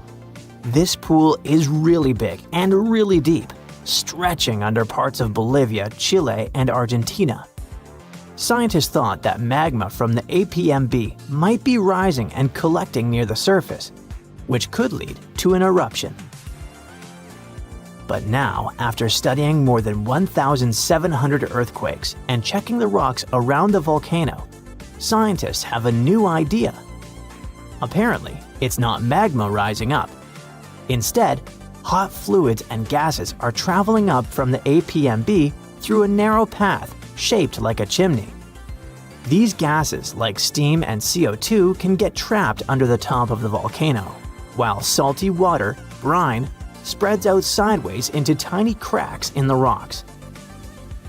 This pool is really big and really deep, stretching under parts of Bolivia, Chile, and Argentina. Scientists thought that magma from the APMB might be rising and collecting near the surface, which could lead to an eruption. But now, after studying more than 1,700 earthquakes and checking the rocks around the volcano, scientists have a new idea. Apparently, it's not magma rising up. Instead, hot fluids and gases are traveling up from the APMB through a narrow path shaped like a chimney. These gases, like steam and CO2, can get trapped under the top of the volcano, while salty water, brine, spreads out sideways into tiny cracks in the rocks.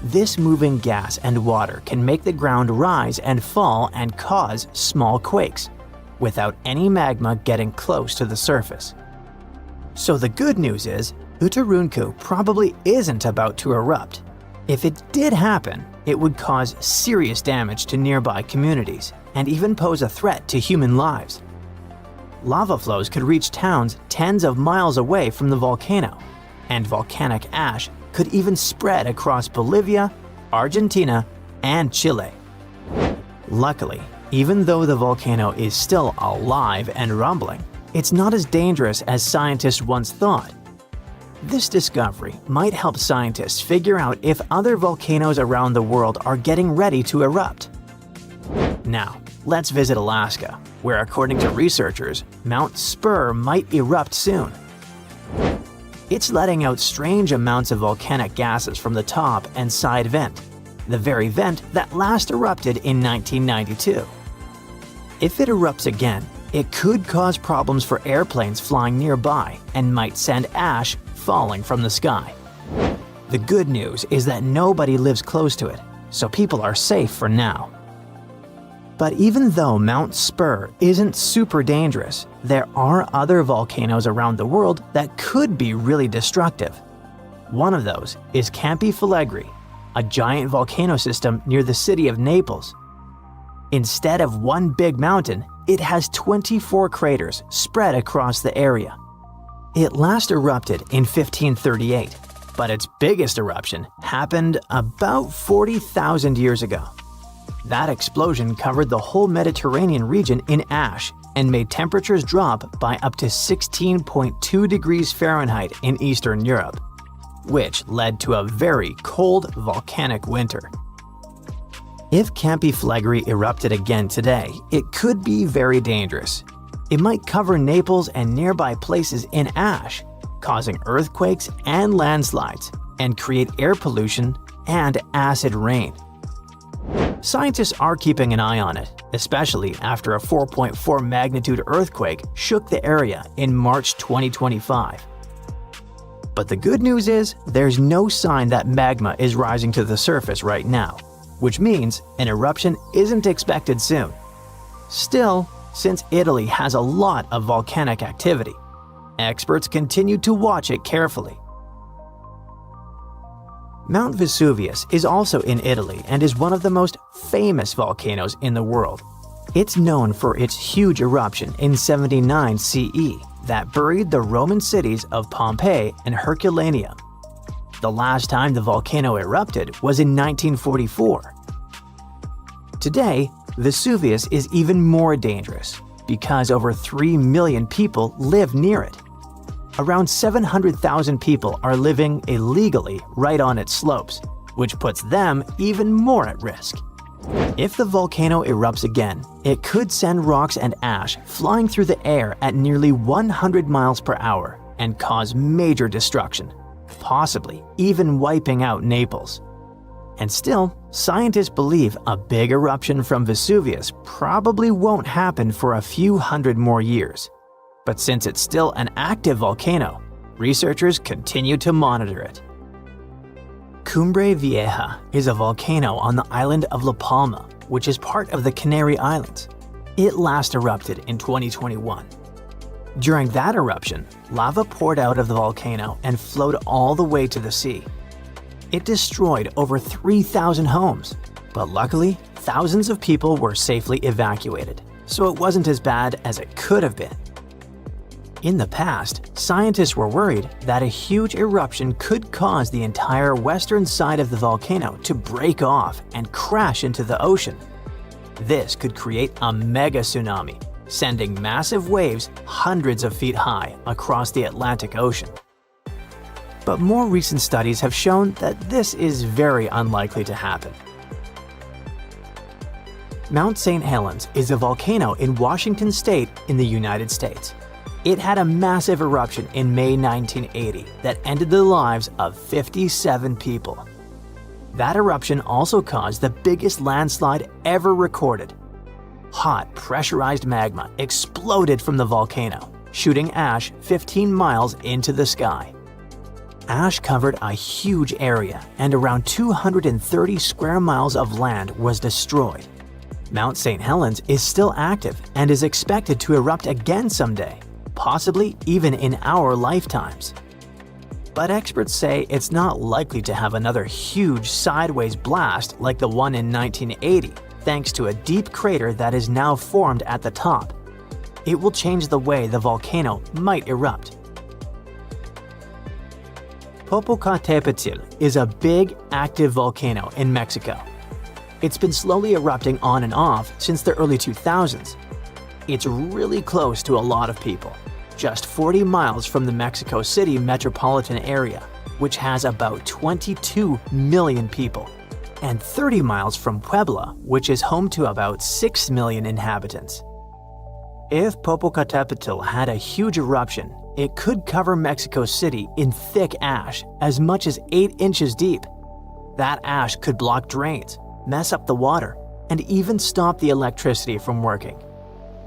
This moving gas and water can make the ground rise and fall and cause small quakes, without any magma getting close to the surface. So the good news is, Utarunku probably isn't about to erupt. If it did happen, it would cause serious damage to nearby communities and even pose a threat to human lives. Lava flows could reach towns tens of miles away from the volcano, and volcanic ash could even spread across Bolivia, Argentina, and Chile. Luckily, even though the volcano is still alive and rumbling, it's not as dangerous as scientists once thought. This discovery might help scientists figure out if other volcanoes around the world are getting ready to erupt. Now, let's visit Alaska, where according to researchers, Mount Spur might erupt soon. It's letting out strange amounts of volcanic gases from the top and side vent, the very vent that last erupted in 1992. If it erupts again, it could cause problems for airplanes flying nearby and might send ash falling from the sky. The good news is that nobody lives close to it, so people are safe for now. But even though Mount Spur isn't super dangerous, there are other volcanoes around the world that could be really destructive. One of those is Campi Flegrei, a giant volcano system near the city of Naples. Instead of one big mountain, it has 24 craters spread across the area. It last erupted in 1538, but its biggest eruption happened about 40,000 years ago. That explosion covered the whole Mediterranean region in ash and made temperatures drop by up to 16.2 degrees Fahrenheit in Eastern Europe, which led to a very cold volcanic winter. If Campi Flegrei erupted again today, it could be very dangerous. It might cover Naples and nearby places in ash, causing earthquakes and landslides, and create air pollution and acid rain. Scientists are keeping an eye on it, especially after a 4.4 magnitude earthquake shook the area in March 2025. But the good news is, there's no sign that magma is rising to the surface right now, which means an eruption isn't expected soon. Still, since Italy has a lot of volcanic activity, experts continue to watch it carefully. Mount Vesuvius is also in Italy and is one of the most famous volcanoes in the world. It's known for its huge eruption in 79 CE that buried the Roman cities of Pompeii and Herculaneum. The last time the volcano erupted was in 1944. Today, Vesuvius is even more dangerous because over 3 million people live near it. Around 700,000 people are living illegally right on its slopes, which puts them even more at risk. If the volcano erupts again, it could send rocks and ash flying through the air at nearly 100 miles per hour and cause major destruction, possibly even wiping out Naples. And still, scientists believe a big eruption from Vesuvius probably won't happen for a few hundred more years. But since it's still an active volcano, researchers continue to monitor it. Cumbre Vieja is a volcano on the island of La Palma, which is part of the Canary Islands. It last erupted in 2021. During that eruption, lava poured out of the volcano and flowed all the way to the sea. It destroyed over 3,000 homes, but luckily, thousands of people were safely evacuated, so it wasn't as bad as it could have been. In the past, scientists were worried that a huge eruption could cause the entire western side of the volcano to break off and crash into the ocean. This could create a mega tsunami, sending massive waves hundreds of feet high across the Atlantic Ocean. But more recent studies have shown that this is very unlikely to happen. Mount St. Helens is a volcano in Washington state in the United States. It had a massive eruption in May 1980 that ended the lives of 57 people. That eruption also caused the biggest landslide ever recorded. Hot, pressurized magma exploded from the volcano, shooting ash 15 miles into the sky. Ash covered a huge area, and around 230 square miles of land was destroyed. Mount St. Helens is still active and is expected to erupt again someday, possibly even in our lifetimes. But experts say it's not likely to have another huge sideways blast like the one in 1980, thanks to a deep crater that is now formed at the top. It will change the way the volcano might erupt. Popocatépetl is a big, active volcano in Mexico. It's been slowly erupting on and off since the early 2000s. It's really close to a lot of people, just 40 miles from the Mexico City metropolitan area, which has about 22 million people, and 30 miles from Puebla, which is home to about 6 million inhabitants. If Popocatépetl had a huge eruption, it could cover Mexico City in thick ash as much as 8 inches deep. That ash could block drains, mess up the water, and even stop the electricity from working.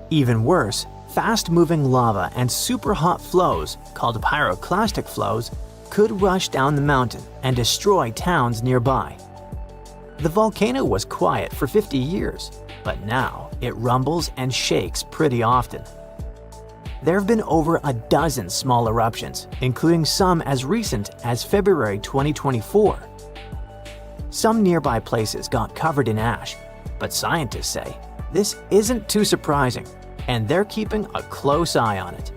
Even worse, fast-moving lava and super hot flows, called pyroclastic flows, could rush down the mountain and destroy towns nearby. The volcano was quiet for 50 years, but now it rumbles and shakes pretty often. There have been over a dozen small eruptions, including some as recent as February 2024. Some nearby places got covered in ash, but scientists say this isn't too surprising, and they're keeping a close eye on it.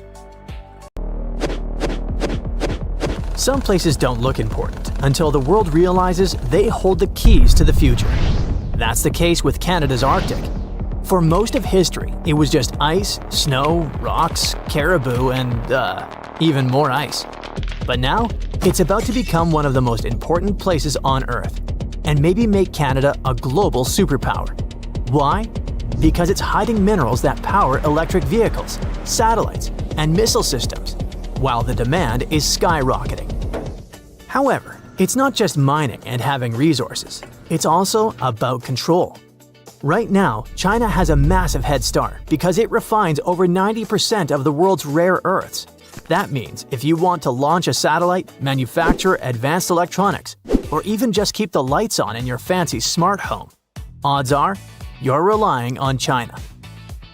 Some places don't look important until the world realizes they hold the keys to the future. That's the case with Canada's Arctic. For most of history, it was just ice, snow, rocks, caribou, and even more ice. But now, it's about to become one of the most important places on Earth, and maybe make Canada a global superpower. Why? Because it's hiding minerals that power electric vehicles, satellites, and missile systems, while the demand is skyrocketing. However, it's not just mining and having resources, it's also about control. Right now, China has a massive head start because it refines over 90% of the world's rare earths. That means if you want to launch a satellite, manufacture advanced electronics, or even just keep the lights on in your fancy smart home, odds are you're relying on China.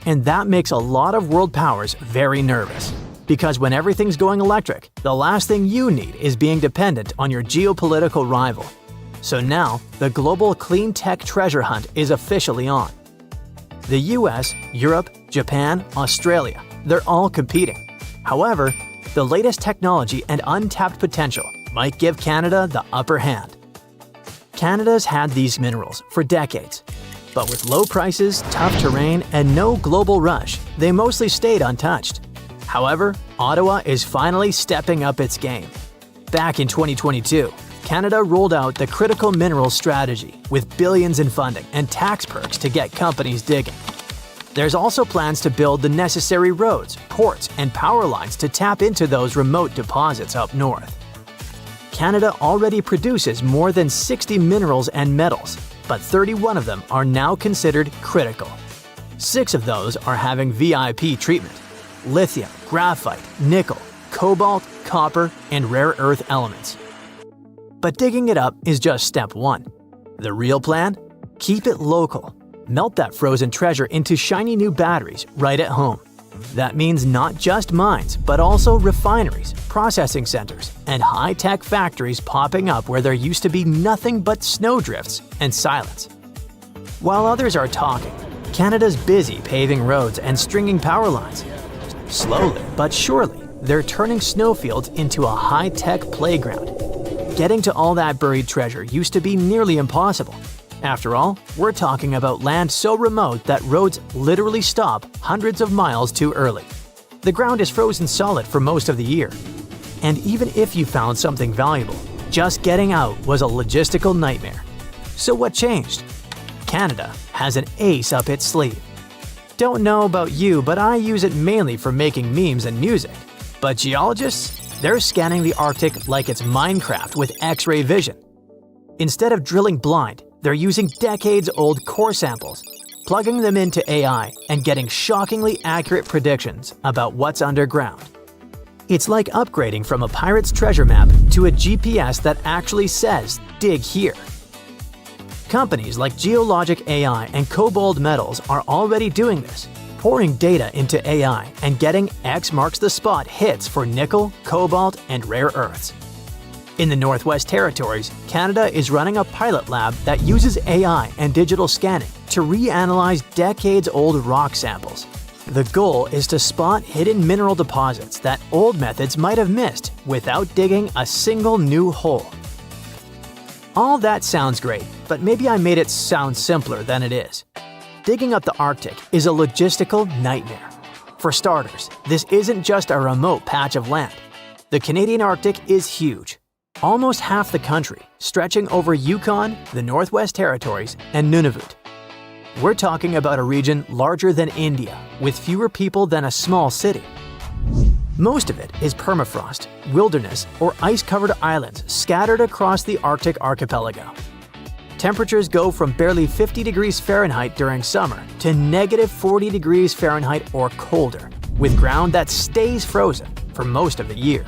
And that makes a lot of world powers very nervous. Because when everything's going electric, the last thing you need is being dependent on your geopolitical rival. So now, the global clean tech treasure hunt is officially on. The US, Europe, Japan, Australia, they're all competing. However, the latest technology and untapped potential might give Canada the upper hand. Canada's had these minerals for decades, but with low prices, tough terrain, and no global rush, they mostly stayed untouched. However, Ottawa is finally stepping up its game. Back in 2022, Canada rolled out the Critical Minerals Strategy with billions in funding and tax perks to get companies digging. There's also plans to build the necessary roads, ports, and power lines to tap into those remote deposits up north. Canada already produces more than 60 minerals and metals, but 31 of them are now considered critical. 6 of those are having VIP treatment: lithium, graphite, nickel, cobalt, copper, and rare earth elements. But digging it up is just step 1. The real plan? Keep it local. Melt that frozen treasure into shiny new batteries right at home. That means not just mines, but also refineries, processing centers, and high-tech factories popping up where there used to be nothing but snowdrifts and silence. While others are talking, Canada's busy paving roads and stringing power lines. Slowly but surely, they're turning snowfields into a high-tech playground. Getting to all that buried treasure used to be nearly impossible. After all, we're talking about land so remote that roads literally stop hundreds of miles too early. The ground is frozen solid for most of the year. And even if you found something valuable, just getting out was a logistical nightmare. So what changed? Canada has an ace up its sleeve. Don't know about you, but I use it mainly for making memes and music. But geologists, they're scanning the Arctic like it's Minecraft with X-ray vision. Instead of drilling blind, they're using decades-old core samples, plugging them into AI and getting shockingly accurate predictions about what's underground. It's like upgrading from a pirate's treasure map to a GPS that actually says, "Dig here." Companies like Geologic AI and Cobalt Metals are already doing this, pouring data into AI and getting X marks the spot hits for nickel, cobalt, and rare earths. In the Northwest Territories, Canada is running a pilot lab that uses AI and digital scanning to reanalyze decades-old rock samples. The goal is to spot hidden mineral deposits that old methods might have missed without digging a single new hole. All that sounds great, but maybe I made it sound simpler than it is. Digging up the Arctic is a logistical nightmare. For starters, this isn't just a remote patch of land. The Canadian Arctic is huge. Almost half the country, stretching over Yukon, the Northwest Territories, and Nunavut. We're talking about a region larger than India, with fewer people than a small city. Most of it is permafrost, wilderness, or ice-covered islands scattered across the Arctic archipelago. Temperatures go from barely 50 degrees Fahrenheit during summer to negative 40 degrees Fahrenheit or colder, with ground that stays frozen for most of the year.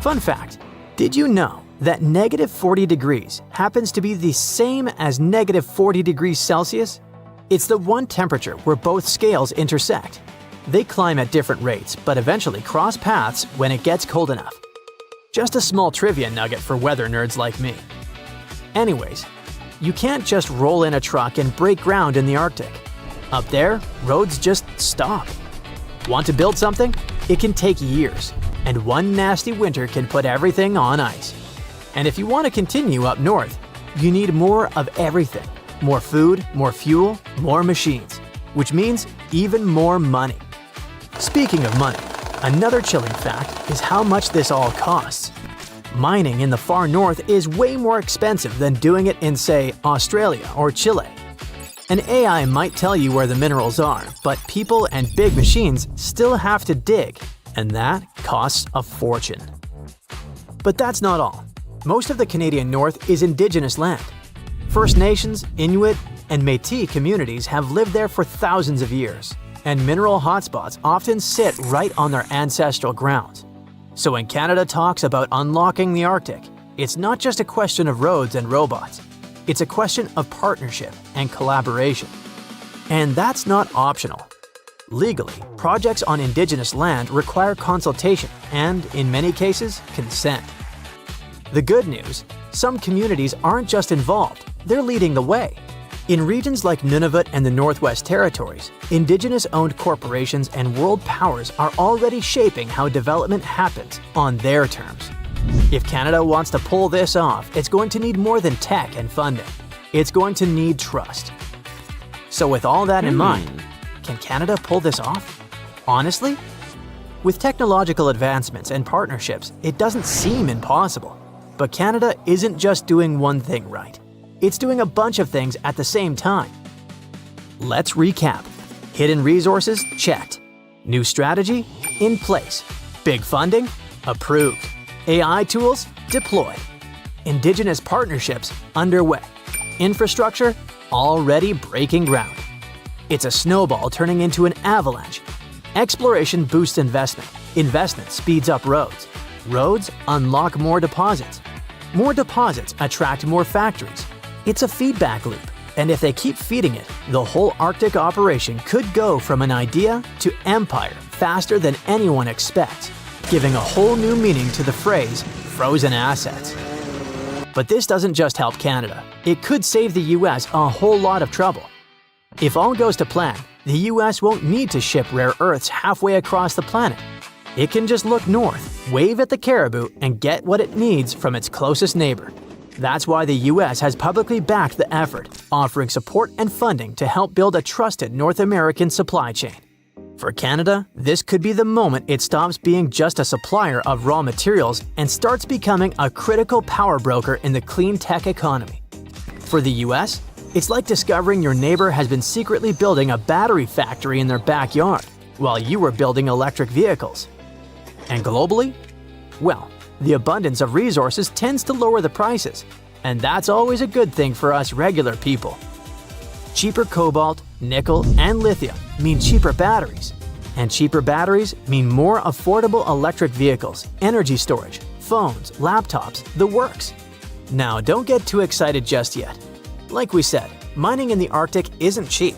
Fun fact, did you know that negative 40 degrees happens to be the same as negative 40 degrees Celsius? It's the one temperature where both scales intersect. They climb at different rates, but eventually cross paths when it gets cold enough. Just a small trivia nugget for weather nerds like me. Anyways, you can't just roll in a truck and break ground in the Arctic. Up there, roads just stop. Want to build something? It can take years, and one nasty winter can put everything on ice. And if you want to continue up north, you need more of everything. More food, more fuel, more machines, which means even more money. Speaking of money, another chilling fact is how much this all costs. Mining in the far north is way more expensive than doing it in, say, Australia or Chile. An AI might tell you where the minerals are, but people and big machines still have to dig, and that costs a fortune. But that's not all. Most of the Canadian North is Indigenous land. First Nations, Inuit, and Métis communities have lived there for thousands of years, and mineral hotspots often sit right on their ancestral grounds. So when Canada talks about unlocking the Arctic, it's not just a question of roads and robots. It's a question of partnership and collaboration. And that's not optional. Legally, projects on Indigenous land require consultation and, in many cases, consent. The good news, some communities aren't just involved, they're leading the way. In regions like Nunavut and the Northwest Territories, Indigenous-owned corporations and world powers are already shaping how development happens on their terms. If Canada wants to pull this off, it's going to need more than tech and funding. It's going to need trust. So with all that in mind, can Canada pull this off? Honestly? With technological advancements and partnerships, it doesn't seem impossible. But Canada isn't just doing one thing right. It's doing a bunch of things at the same time. Let's recap. Hidden resources? Checked. New strategy? In place. Big funding? Approved. AI tools? Deployed. Indigenous partnerships? Underway. Infrastructure? Already breaking ground. It's a snowball turning into an avalanche. Exploration boosts investment. Investment speeds up roads. Roads unlock more deposits. More deposits attract more factories. It's a feedback loop, and if they keep feeding it, the whole Arctic operation could go from an idea to empire faster than anyone expects, giving a whole new meaning to the phrase frozen assets. But this doesn't just help Canada. It could save the US a whole lot of trouble. If all goes to plan, the US won't need to ship rare earths halfway across the planet. It can just look north, wave at the caribou, and get what it needs from its closest neighbor. That's why the US has publicly backed the effort, offering support and funding to help build a trusted North American supply chain. For Canada, this could be the moment it stops being just a supplier of raw materials and starts becoming a critical power broker in the clean tech economy. For the US, it's like discovering your neighbor has been secretly building a battery factory in their backyard while you were building electric vehicles. And globally? Well, the abundance of resources tends to lower the prices, and that's always a good thing for us regular people. Cheaper cobalt, nickel, and lithium mean cheaper batteries. And cheaper batteries mean more affordable electric vehicles, energy storage, phones, laptops, the works. Now, don't get too excited just yet. Like we said, mining in the Arctic isn't cheap.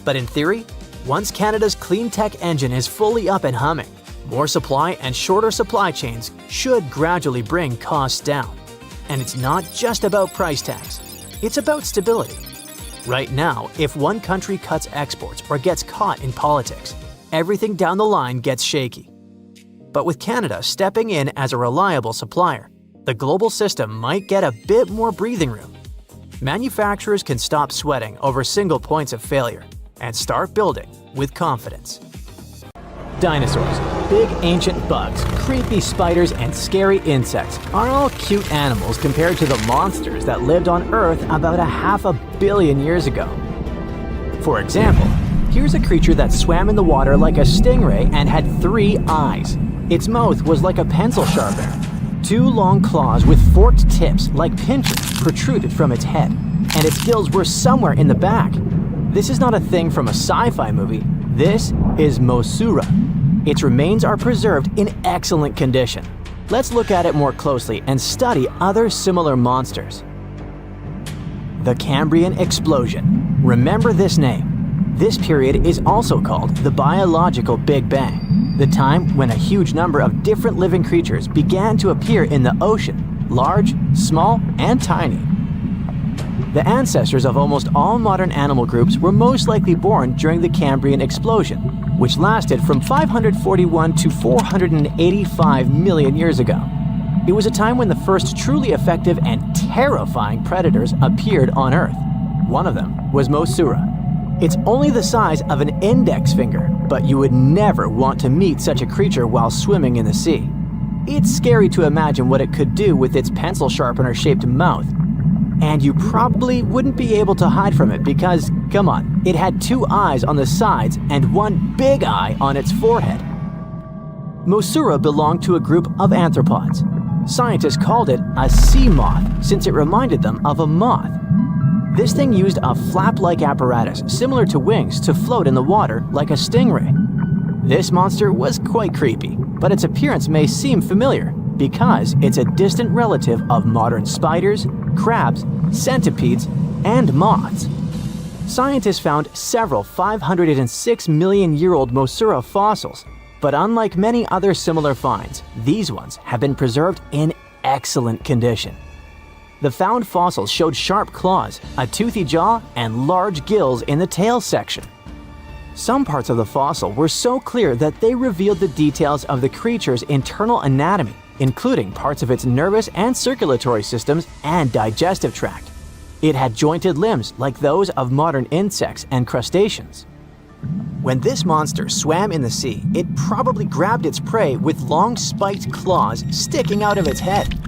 But in theory, once Canada's clean tech engine is fully up and humming, more supply and shorter supply chains should gradually bring costs down. And it's not just about price tags, it's about stability. Right now, if one country cuts exports or gets caught in politics, everything down the line gets shaky. But with Canada stepping in as a reliable supplier, the global system might get a bit more breathing room. Manufacturers can stop sweating over single points of failure and start building with confidence. Dinosaurs, big ancient bugs, creepy spiders, and scary insects are all cute animals compared to the monsters that lived on Earth about 500 million years ago. For example, here's a creature that swam in the water like a stingray and had 3 eyes. Its mouth was like a pencil sharpener. 2 long claws with forked tips like pinchers protruded from its head, and its gills were somewhere in the back. This is not a thing from a sci-fi movie. This is Mosaura. Its remains are preserved in excellent condition. Let's look at it more closely and study other similar monsters. The Cambrian Explosion. Remember this name. This period is also called the Biological Big Bang, the time when a huge number of different living creatures began to appear in the ocean, large, small, and tiny. The ancestors of almost all modern animal groups were most likely born during the Cambrian Explosion, which lasted from 541 to 485 million years ago. It was a time when the first truly effective and terrifying predators appeared on Earth. One of them was Mosaura. It's only the size of an index finger, but you would never want to meet such a creature while swimming in the sea. It's scary to imagine what it could do with its pencil sharpener-shaped mouth. And you probably wouldn't be able to hide from it because, come on, it had 2 eyes on the sides and 1 big eye on its forehead. Mosaura belonged to a group of arthropods. Scientists called it a sea moth since it reminded them of a moth. This thing used a flap-like apparatus similar to wings to float in the water like a stingray. This monster was quite creepy, but its appearance may seem familiar because it's a distant relative of modern spiders, crabs, centipedes, and moths. Scientists found several 506 million-year-old Mosaura fossils, but unlike many other similar finds, these ones have been preserved in excellent condition. The found fossils showed sharp claws, a toothy jaw, and large gills in the tail section. Some parts of the fossil were so clear that they revealed the details of the creature's internal anatomy, including parts of its nervous and circulatory systems and digestive tract. It had jointed limbs like those of modern insects and crustaceans. When this monster swam in the sea, it probably grabbed its prey with long spiked claws sticking out of its head.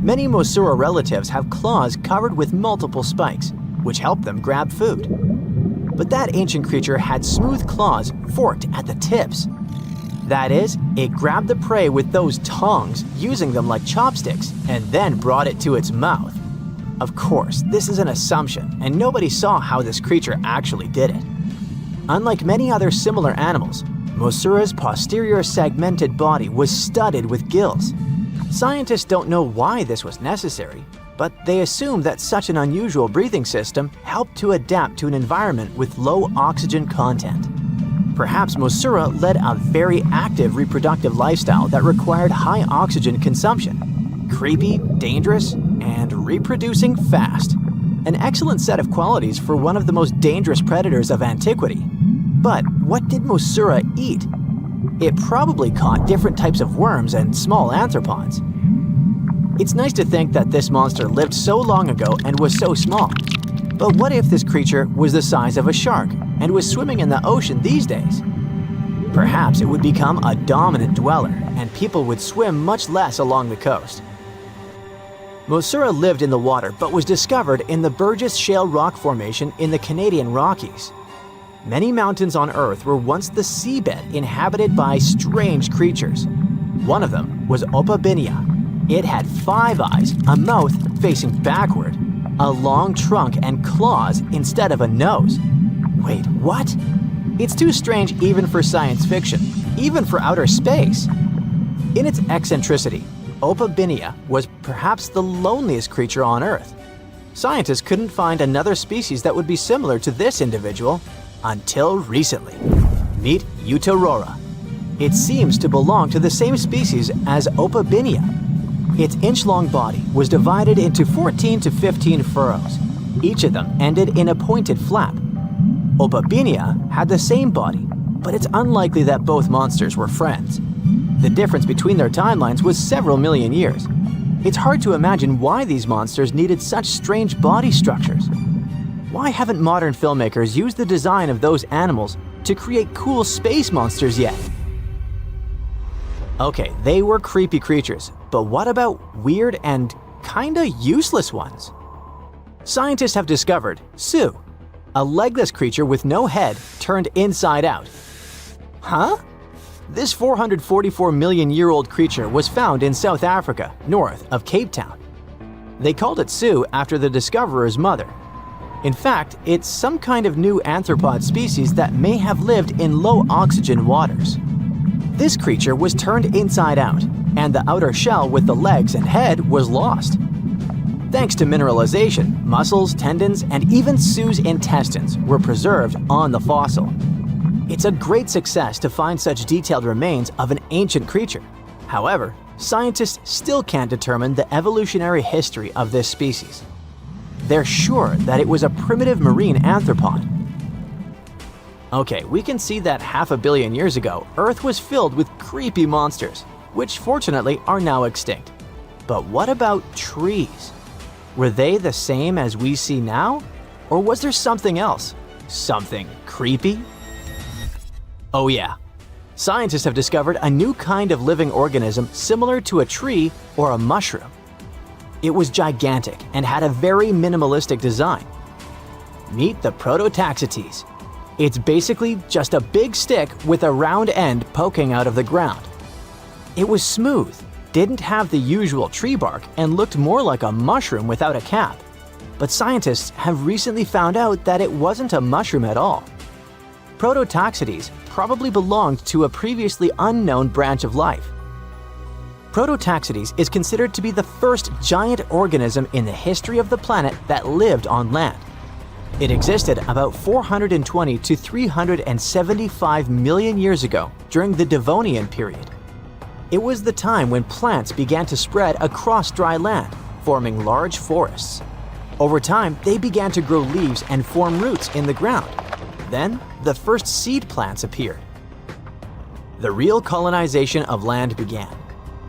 Many Mosaura relatives have claws covered with multiple spikes, which help them grab food. But that ancient creature had smooth claws forked at the tips. That is, it grabbed the prey with those tongs, using them like chopsticks, and then brought it to its mouth. Of course, this is an assumption, and nobody saw how this creature actually did it. Unlike many other similar animals, Mosaura's posterior segmented body was studded with gills. Scientists don't know why this was necessary, but they assume that such an unusual breathing system helped to adapt to an environment with low oxygen content. Perhaps Mosaura led a very active reproductive lifestyle that required high oxygen consumption. Creepy, dangerous, and reproducing fast. An excellent set of qualities for one of the most dangerous predators of antiquity. But what did Mosura eat? It probably caught different types of worms and small arthropods. It's nice to think that this monster lived so long ago and was so small. But what if this creature was the size of a shark and was swimming in the ocean these days? Perhaps it would become a dominant dweller and people would swim much less along the coast. Mosura lived in the water but was discovered in the Burgess Shale Rock Formation in the Canadian Rockies. Many mountains on Earth were once the seabed inhabited by strange creatures. One of them was Opabinia. It had 5 eyes, a mouth facing backward, a long trunk and claws instead of a nose. Wait, what? It's too strange even for science fiction, even for outer space. In its eccentricity, Opabinia was perhaps the loneliest creature on Earth. Scientists couldn't find another species that would be similar to this individual until recently. Meet Eutorora. It seems to belong to the same species as Opabinia. Its inch-long body was divided into 14 to 15 furrows. Each of them ended in a pointed flap. Opabinia had the same body, but it's unlikely that both monsters were friends. The difference between their timelines was several million years. It's hard to imagine why these monsters needed such strange body structures. Why haven't modern filmmakers used the design of those animals to create cool space monsters yet? Okay, they were creepy creatures, but what about weird and kinda useless ones? Scientists have discovered Su, a legless creature with no head turned inside out. Huh? This 444 million year old creature was found in South Africa, north of Cape Town. They called it Su after the discoverer's mother. In fact, it's some kind of new arthropod species that may have lived in low oxygen waters. This creature was turned inside out, and the outer shell with the legs and head was lost. Thanks to mineralization, muscles, tendons, and even Su's intestines were preserved on the fossil. It's a great success to find such detailed remains of an ancient creature. However, scientists still can't determine the evolutionary history of this species. They're sure that it was a primitive marine arthropod. Okay, we can see that 500 million years ago, Earth was filled with creepy monsters, which fortunately are now extinct. But what about trees? Were they the same as we see now? Or was there something else? Something creepy? Oh yeah. Scientists have discovered a new kind of living organism similar to a tree or a mushroom. It was gigantic and had a very minimalistic design. Meet the Prototaxites. It's basically just a big stick with a round end poking out of the ground. It was smooth, didn't have the usual tree bark, and looked more like a mushroom without a cap. But scientists have recently found out that it wasn't a mushroom at all. Prototaxites probably belonged to a previously unknown branch of life. Prototaxites is considered to be the first giant organism in the history of the planet that lived on land. It existed about 420 to 375 million years ago during the Devonian period. It was the time when plants began to spread across dry land, forming large forests. Over time, they began to grow leaves and form roots in the ground. Then, the first seed plants appeared. The real colonization of land began.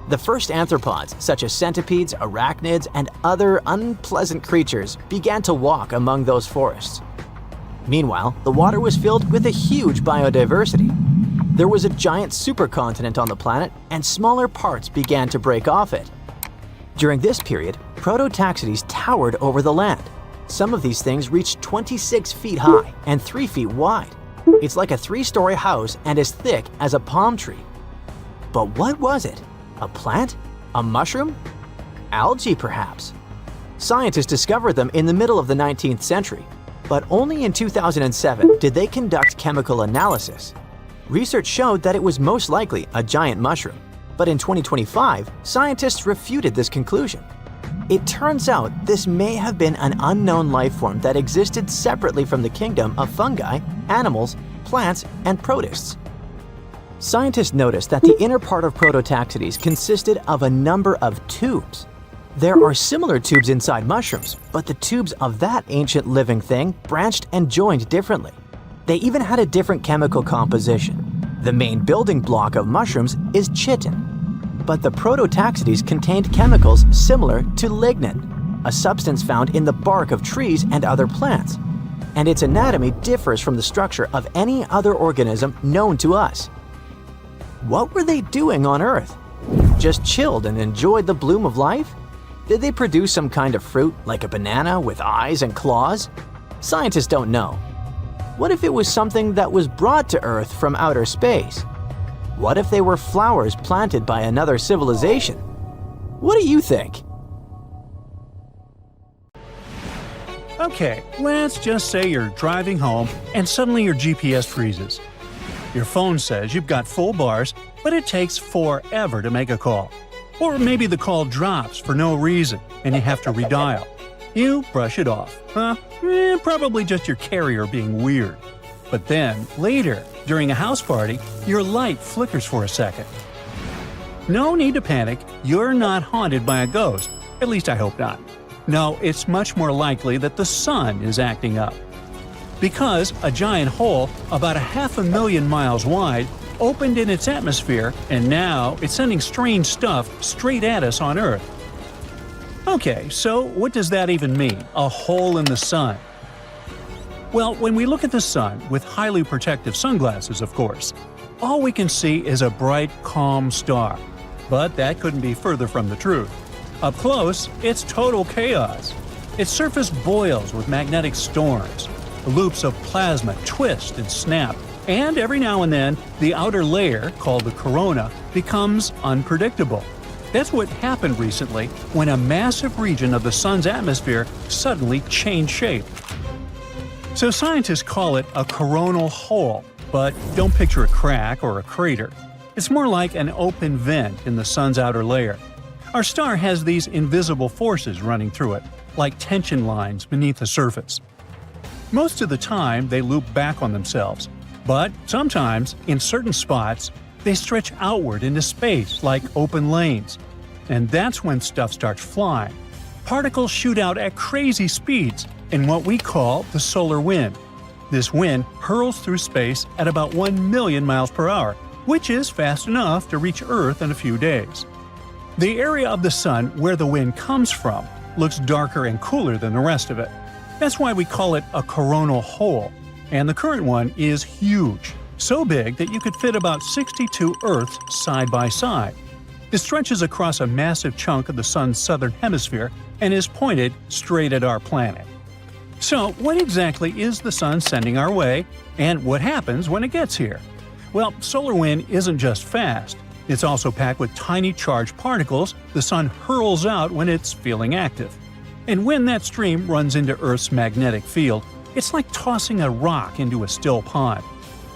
The first arthropods, such as centipedes, arachnids, and other unpleasant creatures, began to walk among those forests. Meanwhile, the water was filled with a huge biodiversity. There was a giant supercontinent on the planet, and smaller parts began to break off it. During this period, Prototaxites towered over the land. Some of these things reached 26 feet high and 3 feet wide. It's like a 3-story house and as thick as a palm tree. But what was it? A plant? A mushroom? Algae, perhaps? Scientists discovered them in the middle of the 19th century, but only in 2007 did they conduct chemical analysis. Research showed that it was most likely a giant mushroom, but in 2025, scientists refuted this conclusion. It turns out this may have been an unknown life form that existed separately from the kingdom of fungi, animals, plants, and protists. Scientists noticed that the inner part of Prototaxites consisted of a number of tubes. There are similar tubes inside mushrooms, but the tubes of that ancient living thing branched and joined differently. They even had a different chemical composition. The main building block of mushrooms is chitin, but the prototaxides contained chemicals similar to lignin, a substance found in the bark of trees and other plants, and its anatomy differs from the structure of any other organism known to us. What were they doing on Earth? Just chilled and enjoyed the bloom of life? Did they produce some kind of fruit, like a banana with eyes and claws? Scientists don't know. What if it was something that was brought to Earth from outer space? What if they were flowers planted by another civilization? What do you think? Okay, let's just say you're driving home and suddenly your GPS freezes. Your phone says you've got full bars, but it takes forever to make a call. Or maybe the call drops for no reason and you have to redial. You brush it off. Probably just your carrier being weird. But then, later, during a house party, your light flickers for a second. No need to panic, you're not haunted by a ghost. At least I hope not. No, it's much more likely that the sun is acting up. Because a giant hole about 500,000 miles wide opened in its atmosphere, and now it's sending strange stuff straight at us on Earth. Okay, so what does that even mean, a hole in the sun? Well, when we look at the sun with highly protective sunglasses, of course, all we can see is a bright, calm star. But that couldn't be further from the truth. Up close, it's total chaos. Its surface boils with magnetic storms. Loops of plasma twist and snap, and every now and then, the outer layer, called the corona, becomes unpredictable. That's what happened recently when a massive region of the sun's atmosphere suddenly changed shape. So scientists call it a coronal hole, but don't picture a crack or a crater. It's more like an open vent in the sun's outer layer. Our star has these invisible forces running through it, like tension lines beneath the surface. Most of the time, they loop back on themselves, but sometimes, in certain spots, they stretch outward into space like open lanes. And that's when stuff starts flying. Particles shoot out at crazy speeds in what we call the solar wind. This wind hurls through space at about 1 million miles per hour, which is fast enough to reach Earth in a few days. The area of the sun where the wind comes from looks darker and cooler than the rest of it. That's why we call it a coronal hole, and the current one is huge, so big that you could fit about 62 Earths side by side. It stretches across a massive chunk of the sun's southern hemisphere and is pointed straight at our planet. So, what exactly is the sun sending our way, and what happens when it gets here? Well, solar wind isn't just fast. It's also packed with tiny charged particles the sun hurls out when it's feeling active. And when that stream runs into Earth's magnetic field, it's like tossing a rock into a still pond.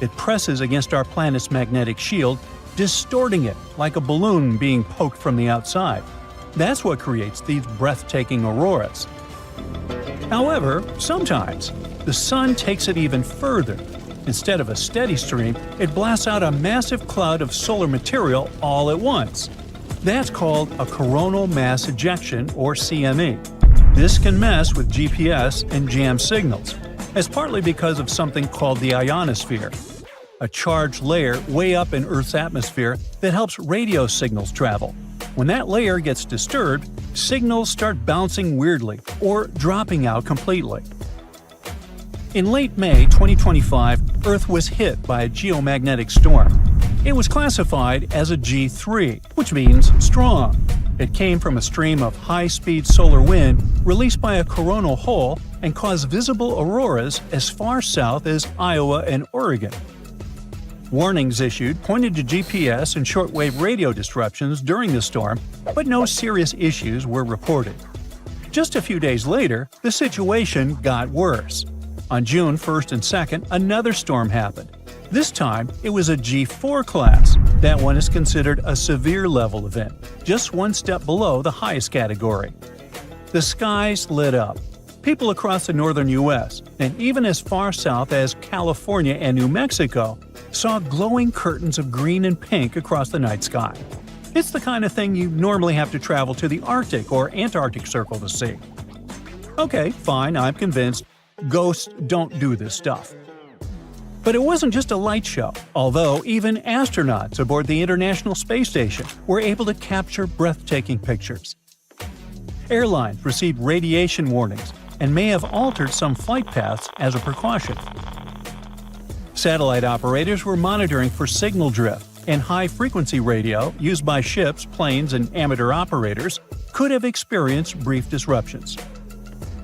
It presses against our planet's magnetic shield, distorting it like a balloon being poked from the outside. That's what creates these breathtaking auroras. However, sometimes, the sun takes it even further. Instead of a steady stream, it blasts out a massive cloud of solar material all at once. That's called a coronal mass ejection, or CME. This can mess with GPS and jam signals, as partly because of something called the ionosphere, a charged layer way up in Earth's atmosphere that helps radio signals travel. When that layer gets disturbed, signals start bouncing weirdly or dropping out completely. In late May 2025, Earth was hit by a geomagnetic storm. It was classified as a G3, which means strong. It came from a stream of high-speed solar wind released by a coronal hole and caused visible auroras as far south as Iowa and Oregon. Warnings issued pointed to GPS and shortwave radio disruptions during the storm, but no serious issues were reported. Just a few days later, the situation got worse. On June 1st and 2nd, another storm happened. This time, it was a G4 class. That one is considered a severe level event, just one step below the highest category. The skies lit up. People across the northern U.S., and even as far south as California and New Mexico, saw glowing curtains of green and pink across the night sky. It's the kind of thing you normally have to travel to the Arctic or Antarctic Circle to see. Okay, fine, I'm convinced. Ghosts don't do this stuff. But it wasn't just a light show, although even astronauts aboard the International Space Station were able to capture breathtaking pictures. Airlines received radiation warnings and may have altered some flight paths as a precaution. Satellite operators were monitoring for signal drift, and high-frequency radio used by ships, planes, and amateur operators could have experienced brief disruptions.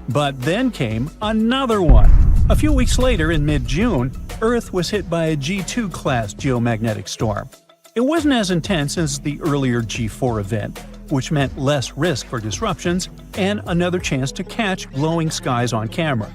But then came another one. A few weeks later, in mid-June, Earth was hit by a G2-class geomagnetic storm. It wasn't as intense as the earlier G4 event, which meant less risk for disruptions and another chance to catch glowing skies on camera.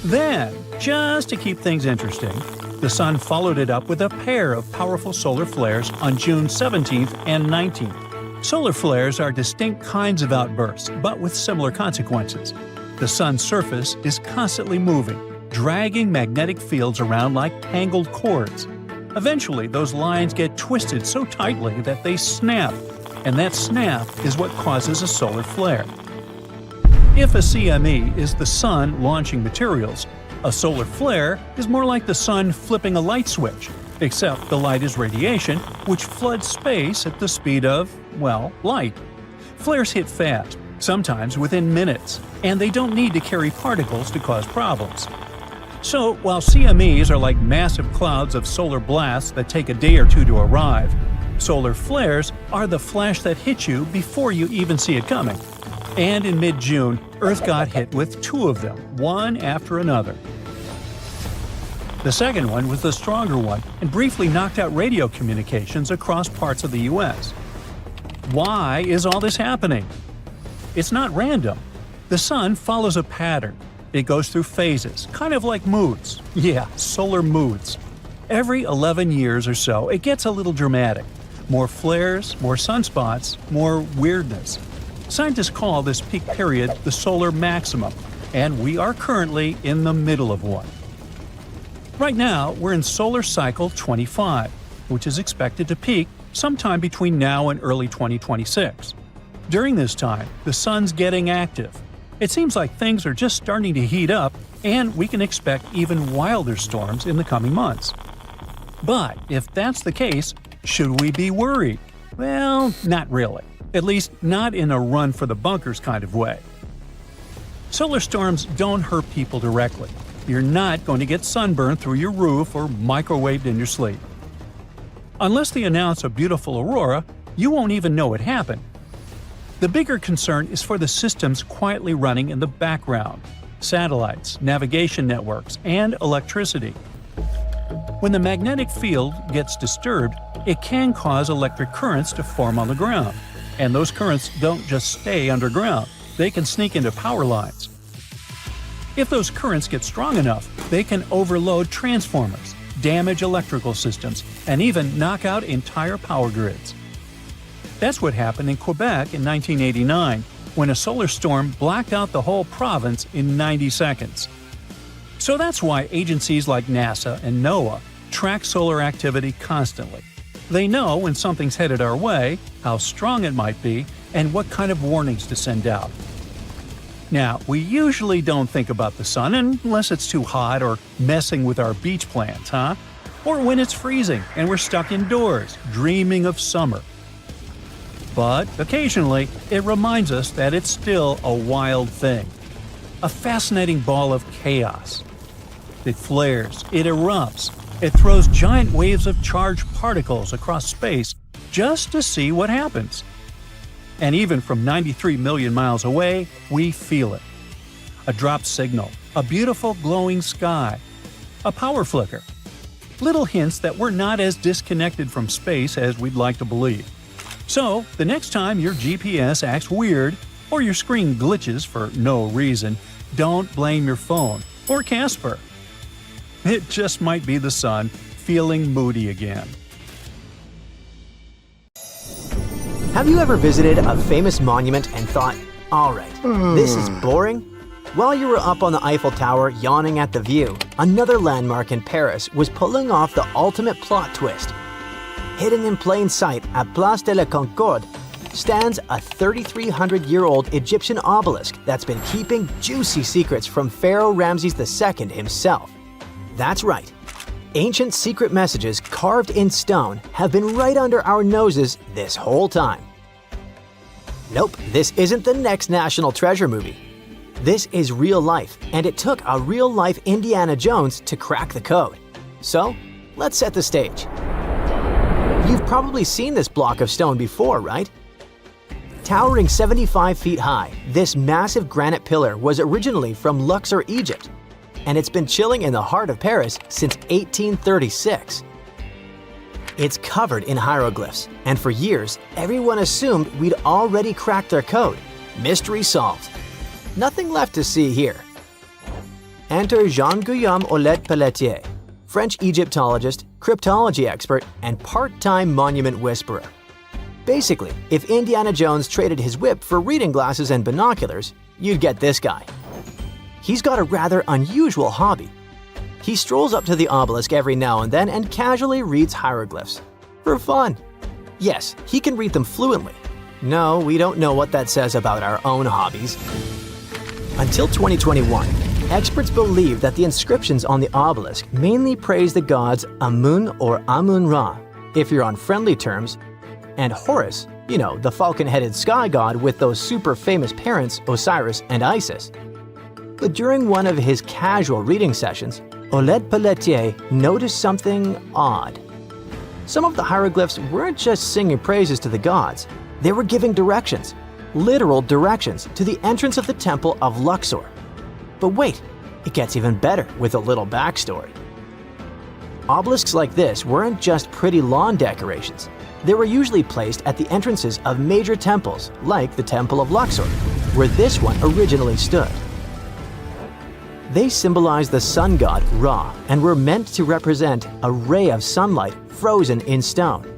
Then, just to keep things interesting, the Sun followed it up with a pair of powerful solar flares on June 17th and 19th. Solar flares are distinct kinds of outbursts, but with similar consequences. The Sun's surface is constantly moving, dragging magnetic fields around like tangled cords. Eventually, those lines get twisted so tightly that they snap, and that snap is what causes a solar flare. If a CME is the Sun launching materials, a solar flare is more like the Sun flipping a light switch, except the light is radiation, which floods space at the speed of, well, light. Flares hit fast, sometimes within minutes, and they don't need to carry particles to cause problems. So, while CMEs are like massive clouds of solar blasts that take a day or two to arrive, solar flares are the flash that hits you before you even see it coming. And in mid-June, Earth got hit with two of them, one after another. The second one was the stronger one and briefly knocked out radio communications across parts of the U.S. Why is all this happening? It's not random. The Sun follows a pattern. It goes through phases, kind of like moods. Yeah, solar moods. Every 11 years or so, it gets a little dramatic. More flares, more sunspots, more weirdness. Scientists call this peak period the solar maximum, and we are currently in the middle of one. Right now, we're in solar cycle 25, which is expected to peak sometime between now and early 2026. During this time, the Sun's getting active. It seems like things are just starting to heat up, and we can expect even wilder storms in the coming months. But if that's the case, should we be worried? Well, not really. At least not in a run-for-the-bunkers kind of way. Solar storms don't hurt people directly. You're not going to get sunburned through your roof or microwaved in your sleep. Unless they announce a beautiful aurora, you won't even know it happened. The bigger concern is for the systems quietly running in the background: satellites, navigation networks, and electricity. When the magnetic field gets disturbed, it can cause electric currents to form on the ground. And those currents don't just stay underground, they can sneak into power lines. If those currents get strong enough, they can overload transformers, damage electrical systems, and even knock out entire power grids. That's what happened in Quebec in 1989, when a solar storm blacked out the whole province in 90 seconds. So that's why agencies like NASA and NOAA track solar activity constantly. They know when something's headed our way, how strong it might be, and what kind of warnings to send out. Now, we usually don't think about the sun unless it's too hot or messing with our beach plans, huh? Or when it's freezing and we're stuck indoors, dreaming of summer. But occasionally, it reminds us that it's still a wild thing. A fascinating ball of chaos. It flares, it erupts, it throws giant waves of charged particles across space just to see what happens. And even from 93 million miles away, we feel it. A dropped signal, a beautiful glowing sky, a power flicker. Little hints that we're not as disconnected from space as we'd like to believe. So, the next time your GPS acts weird or your screen glitches for no reason, don't blame your phone or Casper. It just might be the sun feeling moody again. Have you ever visited a famous monument and thought, alright, this is boring? While you were up on the Eiffel Tower yawning at the view, another landmark in Paris was pulling off the ultimate plot twist. Hidden in plain sight at Place de la Concorde stands a 3,300-year-old Egyptian obelisk that's been keeping juicy secrets from Pharaoh Ramses II himself. That's right. Ancient secret messages carved in stone have been right under our noses this whole time. Nope, this isn't the next National Treasure movie. This is real life, and it took a real-life Indiana Jones to crack the code. So, let's set the stage. You've probably seen this block of stone before, right? Towering 75 feet high, this massive granite pillar was originally from Luxor, Egypt, and it's been chilling in the heart of Paris since 1836. It's covered in hieroglyphs, and for years, everyone assumed we'd already cracked their code. Mystery solved. Nothing left to see here. Enter Jean-Guillaume Olet-Pelletier, French Egyptologist, cryptology expert, and part-time monument whisperer. Basically, if Indiana Jones traded his whip for reading glasses and binoculars, you'd get this guy. He's got a rather unusual hobby. He strolls up to the obelisk every now and then and casually reads hieroglyphs. For fun. Yes, he can read them fluently. No, we don't know what that says about our own hobbies. Until 2021, experts believe that the inscriptions on the obelisk mainly praise the gods Amun or Amun-Ra, if you're on friendly terms, and Horus, you know, the falcon-headed sky god with those super famous parents Osiris and Isis. But during one of his casual reading sessions, Olet-Pelletier noticed something odd. Some of the hieroglyphs weren't just singing praises to the gods, they were giving directions, literal directions, to the entrance of the Temple of Luxor. But wait, it gets even better with a little backstory. Obelisks like this weren't just pretty lawn decorations. They were usually placed at the entrances of major temples, like the Temple of Luxor, where this one originally stood. They symbolize the sun god Ra and were meant to represent a ray of sunlight frozen in stone.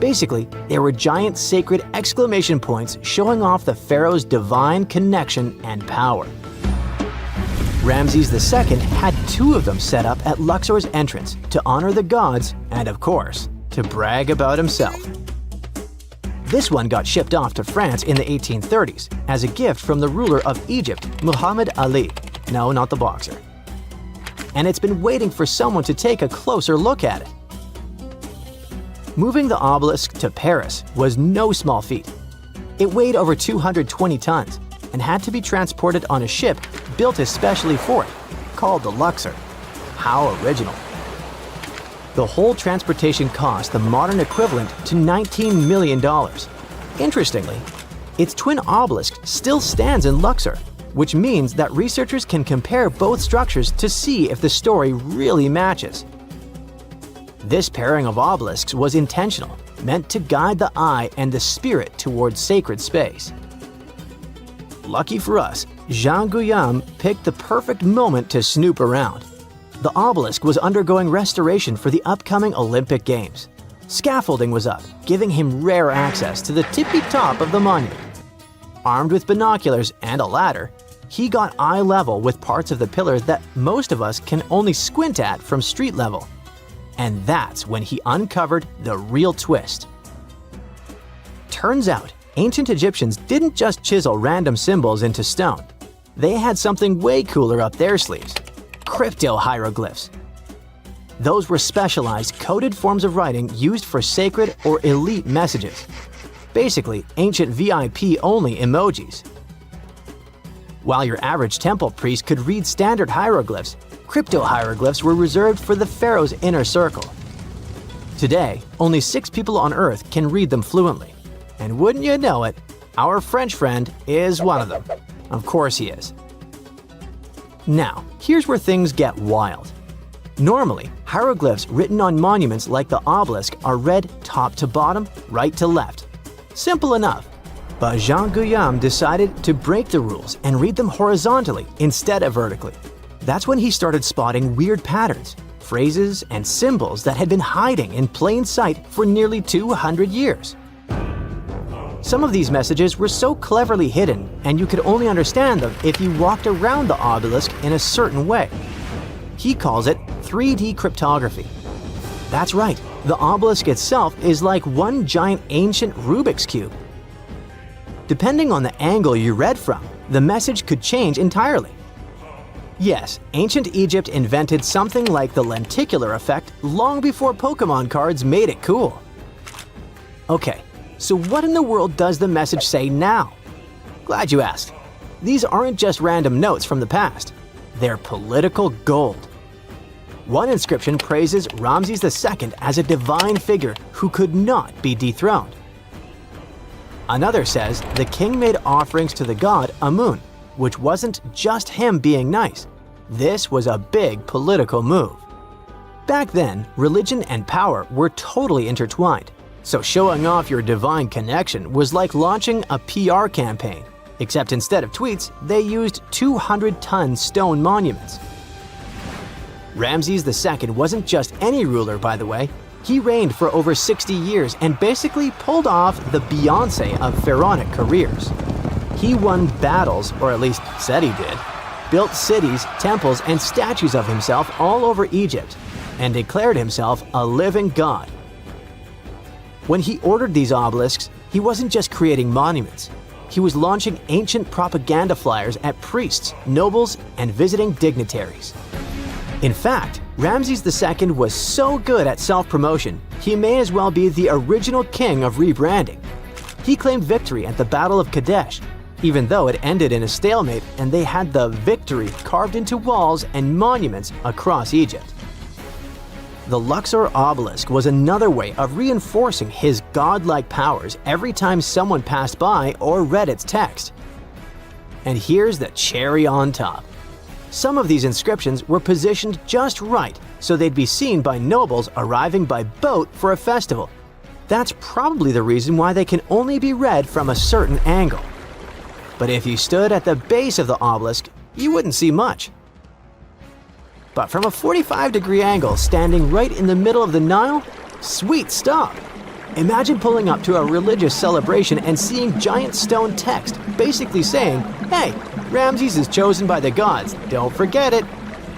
Basically, they were giant sacred exclamation points showing off the pharaoh's divine connection and power. Ramses II had two of them set up at Luxor's entrance to honor the gods and, of course, to brag about himself. This one got shipped off to France in the 1830s as a gift from the ruler of Egypt, Muhammad Ali. No, not the boxer. And it's been waiting for someone to take a closer look at it. Moving the obelisk to Paris was no small feat. It weighed over 220 tons and had to be transported on a ship built especially for it, called the Luxor. How original. The whole transportation cost the modern equivalent to $19 million. Interestingly, its twin obelisk still stands in Luxor, which means that researchers can compare both structures to see if the story really matches. This pairing of obelisks was intentional, meant to guide the eye and the spirit towards sacred space. Lucky for us, Jean-Guillaume picked the perfect moment to snoop around. The obelisk was undergoing restoration for the upcoming Olympic Games. Scaffolding was up, giving him rare access to the tippy top of the monument. Armed with binoculars and a ladder, he got eye level with parts of the pillars that most of us can only squint at from street level. And that's when he uncovered the real twist. Turns out, ancient Egyptians didn't just chisel random symbols into stone. They had something way cooler up their sleeves: crypto-hieroglyphs. Those were specialized, coded forms of writing used for sacred or elite messages. Basically, ancient VIP-only emojis. While your average temple priest could read standard hieroglyphs, crypto-hieroglyphs were reserved for the pharaoh's inner circle. Today, only 6 people on Earth can read them fluently. And wouldn't you know it, our French friend is one of them. Of course he is. Now, here's where things get wild. Normally, hieroglyphs written on monuments like the obelisk are read top to bottom, right to left. Simple enough. But Jean-Guillaume decided to break the rules and read them horizontally instead of vertically. That's when he started spotting weird patterns, phrases, and symbols that had been hiding in plain sight for nearly 200 years. Some of these messages were so cleverly hidden, and you could only understand them if you walked around the obelisk in a certain way. He calls it 3D cryptography. That's right, the obelisk itself is like one giant ancient Rubik's Cube. Depending on the angle you read from, the message could change entirely. Yes, ancient Egypt invented something like the lenticular effect long before Pokemon cards made it cool. Okay, so what in the world does the message say now? Glad you asked. These aren't just random notes from the past. They're political gold. One inscription praises Ramses II as a divine figure who could not be dethroned. Another says the king made offerings to the god Amun, which wasn't just him being nice. This was a big political move. Back then, religion and power were totally intertwined, so showing off your divine connection was like launching a PR campaign, except instead of tweets, they used 200-ton stone monuments. Ramses II wasn't just any ruler, by the way. He reigned for over 60 years and basically pulled off the Beyoncé of pharaonic careers. He won battles, or at least said he did, built cities, temples, and statues of himself all over Egypt, and declared himself a living god. When he ordered these obelisks, he wasn't just creating monuments. He was launching ancient propaganda flyers at priests, nobles, and visiting dignitaries. In fact, Ramses II was so good at self-promotion, he may as well be the original king of rebranding. He claimed victory at the Battle of Kadesh, even though it ended in a stalemate and they had the victory carved into walls and monuments across Egypt. The Luxor obelisk was another way of reinforcing his godlike powers every time someone passed by or read its text. And here's the cherry on top. Some of these inscriptions were positioned just right so they'd be seen by nobles arriving by boat for a festival. That's probably the reason why they can only be read from a certain angle. But if you stood at the base of the obelisk, you wouldn't see much. But from a 45-degree angle standing right in the middle of the Nile, sweet stuff! Imagine pulling up to a religious celebration and seeing giant stone text basically saying, "Hey, Ramses is chosen by the gods, don't forget it."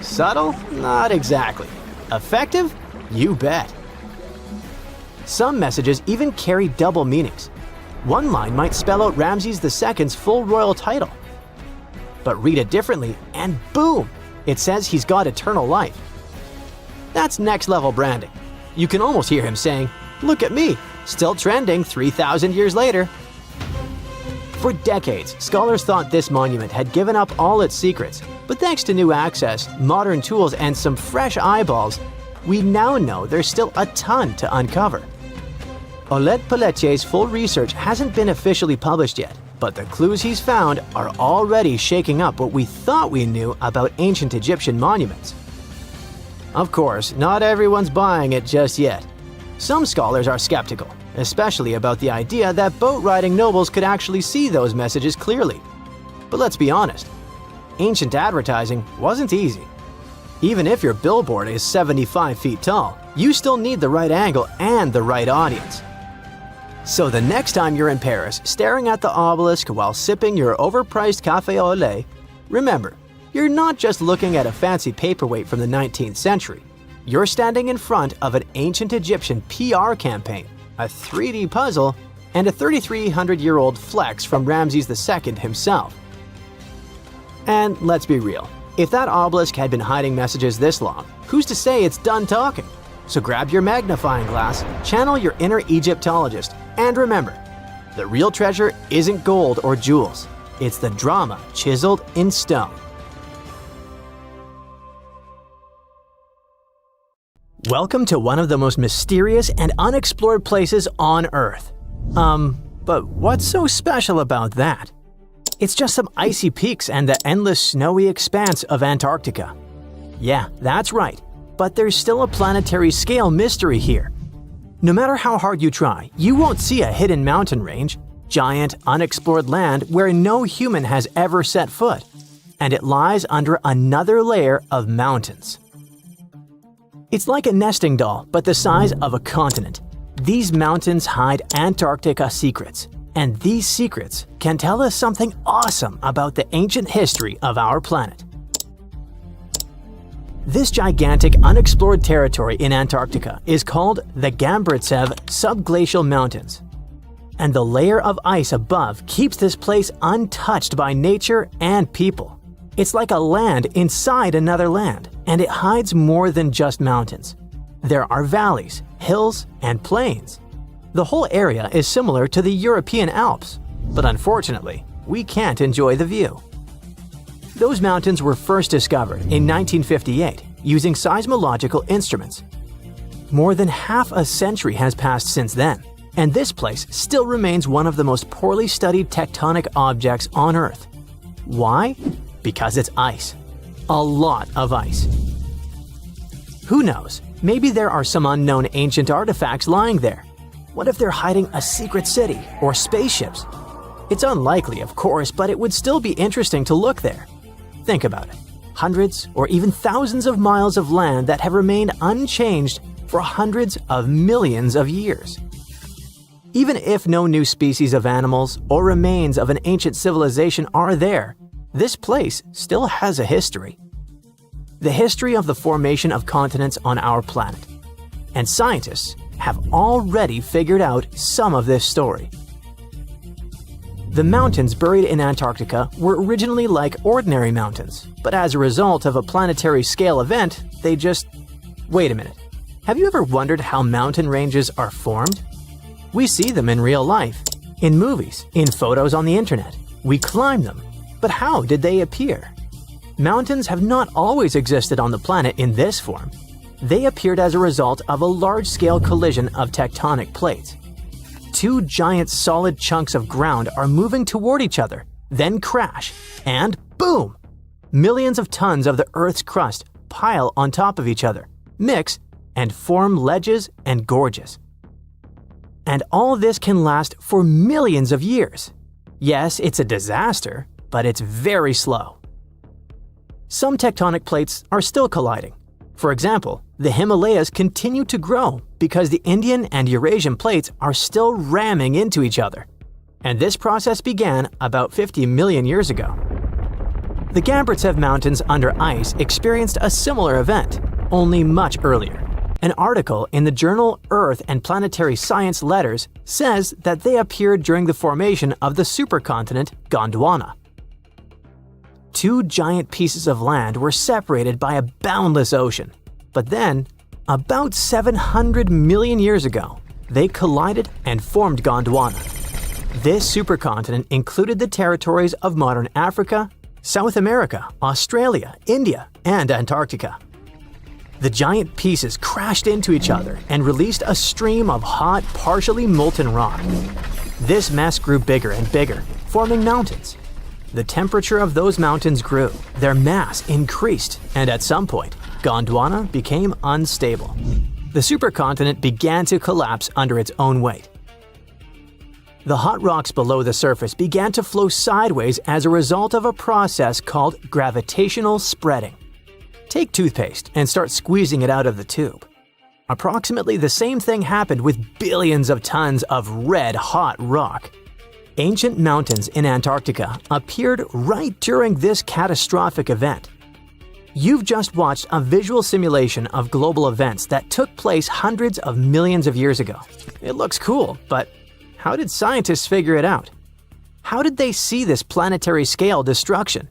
Subtle? Not exactly. Effective? You bet. Some messages even carry double meanings. One line might spell out Ramses II's full royal title. But read it differently and boom! It says he's got eternal life. That's next-level branding. You can almost hear him saying, "Look at me, still trending 3,000 years later." For decades, scholars thought this monument had given up all its secrets, but thanks to new access, modern tools, and some fresh eyeballs, we now know there's still a ton to uncover. Oleg Pelletier's full research hasn't been officially published yet, but the clues he's found are already shaking up what we thought we knew about ancient Egyptian monuments. Of course, not everyone's buying it just yet. Some scholars are skeptical, especially about the idea that boat-riding nobles could actually see those messages clearly. But let's be honest, ancient advertising wasn't easy. Even if your billboard is 75 feet tall, you still need the right angle and the right audience. So the next time you're in Paris staring at the obelisk while sipping your overpriced café au lait, remember, you're not just looking at a fancy paperweight from the 19th century. You're standing in front of an ancient Egyptian PR campaign, a 3D puzzle, and a 3,300-year-old flex from Ramses II himself. And let's be real, if that obelisk had been hiding messages this long, who's to say it's done talking? So grab your magnifying glass, channel your inner Egyptologist, and remember, the real treasure isn't gold or jewels, it's the drama chiseled in stone. Welcome to one of the most mysterious and unexplored places on Earth. But what's so special about that? It's just some icy peaks and the endless snowy expanse of Antarctica. Yeah, that's right, but there's still a planetary scale mystery here. No matter how hard you try, you won't see a hidden mountain range, giant, unexplored land where no human has ever set foot, and it lies under another layer of mountains. It's like a nesting doll, but the size of a continent. These mountains hide Antarctica secrets, and these secrets can tell us something awesome about the ancient history of our planet. This gigantic unexplored territory in Antarctica is called the Gambritsev Subglacial Mountains. And the layer of ice above keeps this place untouched by nature and people. It's like a land inside another land, and it hides more than just mountains. There are valleys, hills, and plains. The whole area is similar to the European Alps, but unfortunately, we can't enjoy the view. Those mountains were first discovered in 1958 using seismological instruments. More than half a century has passed since then, and this place still remains one of the most poorly studied tectonic objects on Earth. Why? Because it's ice. A lot of ice. Who knows? Maybe there are some unknown ancient artifacts lying there. What if they're hiding a secret city or spaceships? It's unlikely, of course, but it would still be interesting to look there. Think about it. Hundreds or even thousands of miles of land that have remained unchanged for hundreds of millions of years. Even if no new species of animals or remains of an ancient civilization are there, this place still has a history. The history of the formation of continents on our planet. And scientists have already figured out some of this story. The mountains buried in Antarctica were originally like ordinary mountains, but as a result of a planetary scale event, they just… Wait a minute. Have you ever wondered how mountain ranges are formed? We see them in real life, in movies, in photos on the internet. We climb them. But how did they appear? Mountains have not always existed on the planet in this form. They appeared as a result of a large-scale collision of tectonic plates. Two giant solid chunks of ground are moving toward each other, then crash, and boom! Millions of tons of the Earth's crust pile on top of each other, mix, and form ledges and gorges. And all this can last for millions of years. Yes, it's a disaster, but it's very slow. Some tectonic plates are still colliding. For example, the Himalayas continue to grow because the Indian and Eurasian plates are still ramming into each other. And this process began about 50 million years ago. The Gambrintsev Mountains under ice experienced a similar event, only much earlier. An article in the journal Earth and Planetary Science Letters says that they appeared during the formation of the supercontinent Gondwana. Two giant pieces of land were separated by a boundless ocean. But then, about 700 million years ago, they collided and formed Gondwana. This supercontinent included the territories of modern Africa, South America, Australia, India, and Antarctica. The giant pieces crashed into each other and released a stream of hot, partially molten rock. This mess grew bigger and bigger, forming mountains. The temperature of those mountains grew, their mass increased, and at some point, Gondwana became unstable. The supercontinent began to collapse under its own weight. The hot rocks below the surface began to flow sideways as a result of a process called gravitational spreading. Take toothpaste and start squeezing it out of the tube. Approximately the same thing happened with billions of tons of red-hot rock. Ancient mountains in Antarctica appeared right during this catastrophic event. You've just watched a visual simulation of global events that took place hundreds of millions of years ago. It looks cool, but how did scientists figure it out? How did they see this planetary scale destruction?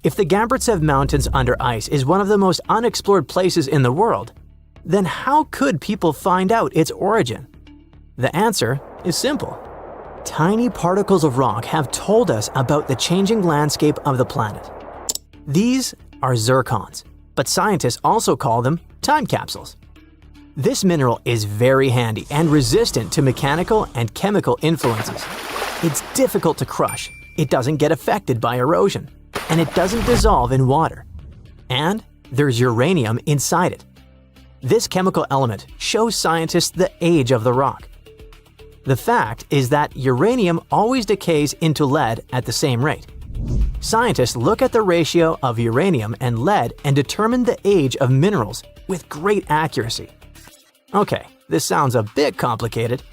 If the Gambrintsev Mountains under ice is one of the most unexplored places in the world, then how could people find out its origin? The answer is simple. Tiny particles of rock have told us about the changing landscape of the planet. These are zircons, but scientists also call them time capsules. This mineral is very handy and resistant to mechanical and chemical influences. It's difficult to crush, it doesn't get affected by erosion, and it doesn't dissolve in water. And there's uranium inside it. This chemical element shows scientists the age of the rock. The fact is that uranium always decays into lead at the same rate. Scientists look at the ratio of uranium and lead and determine the age of minerals with great accuracy. Okay, this sounds a bit complicated.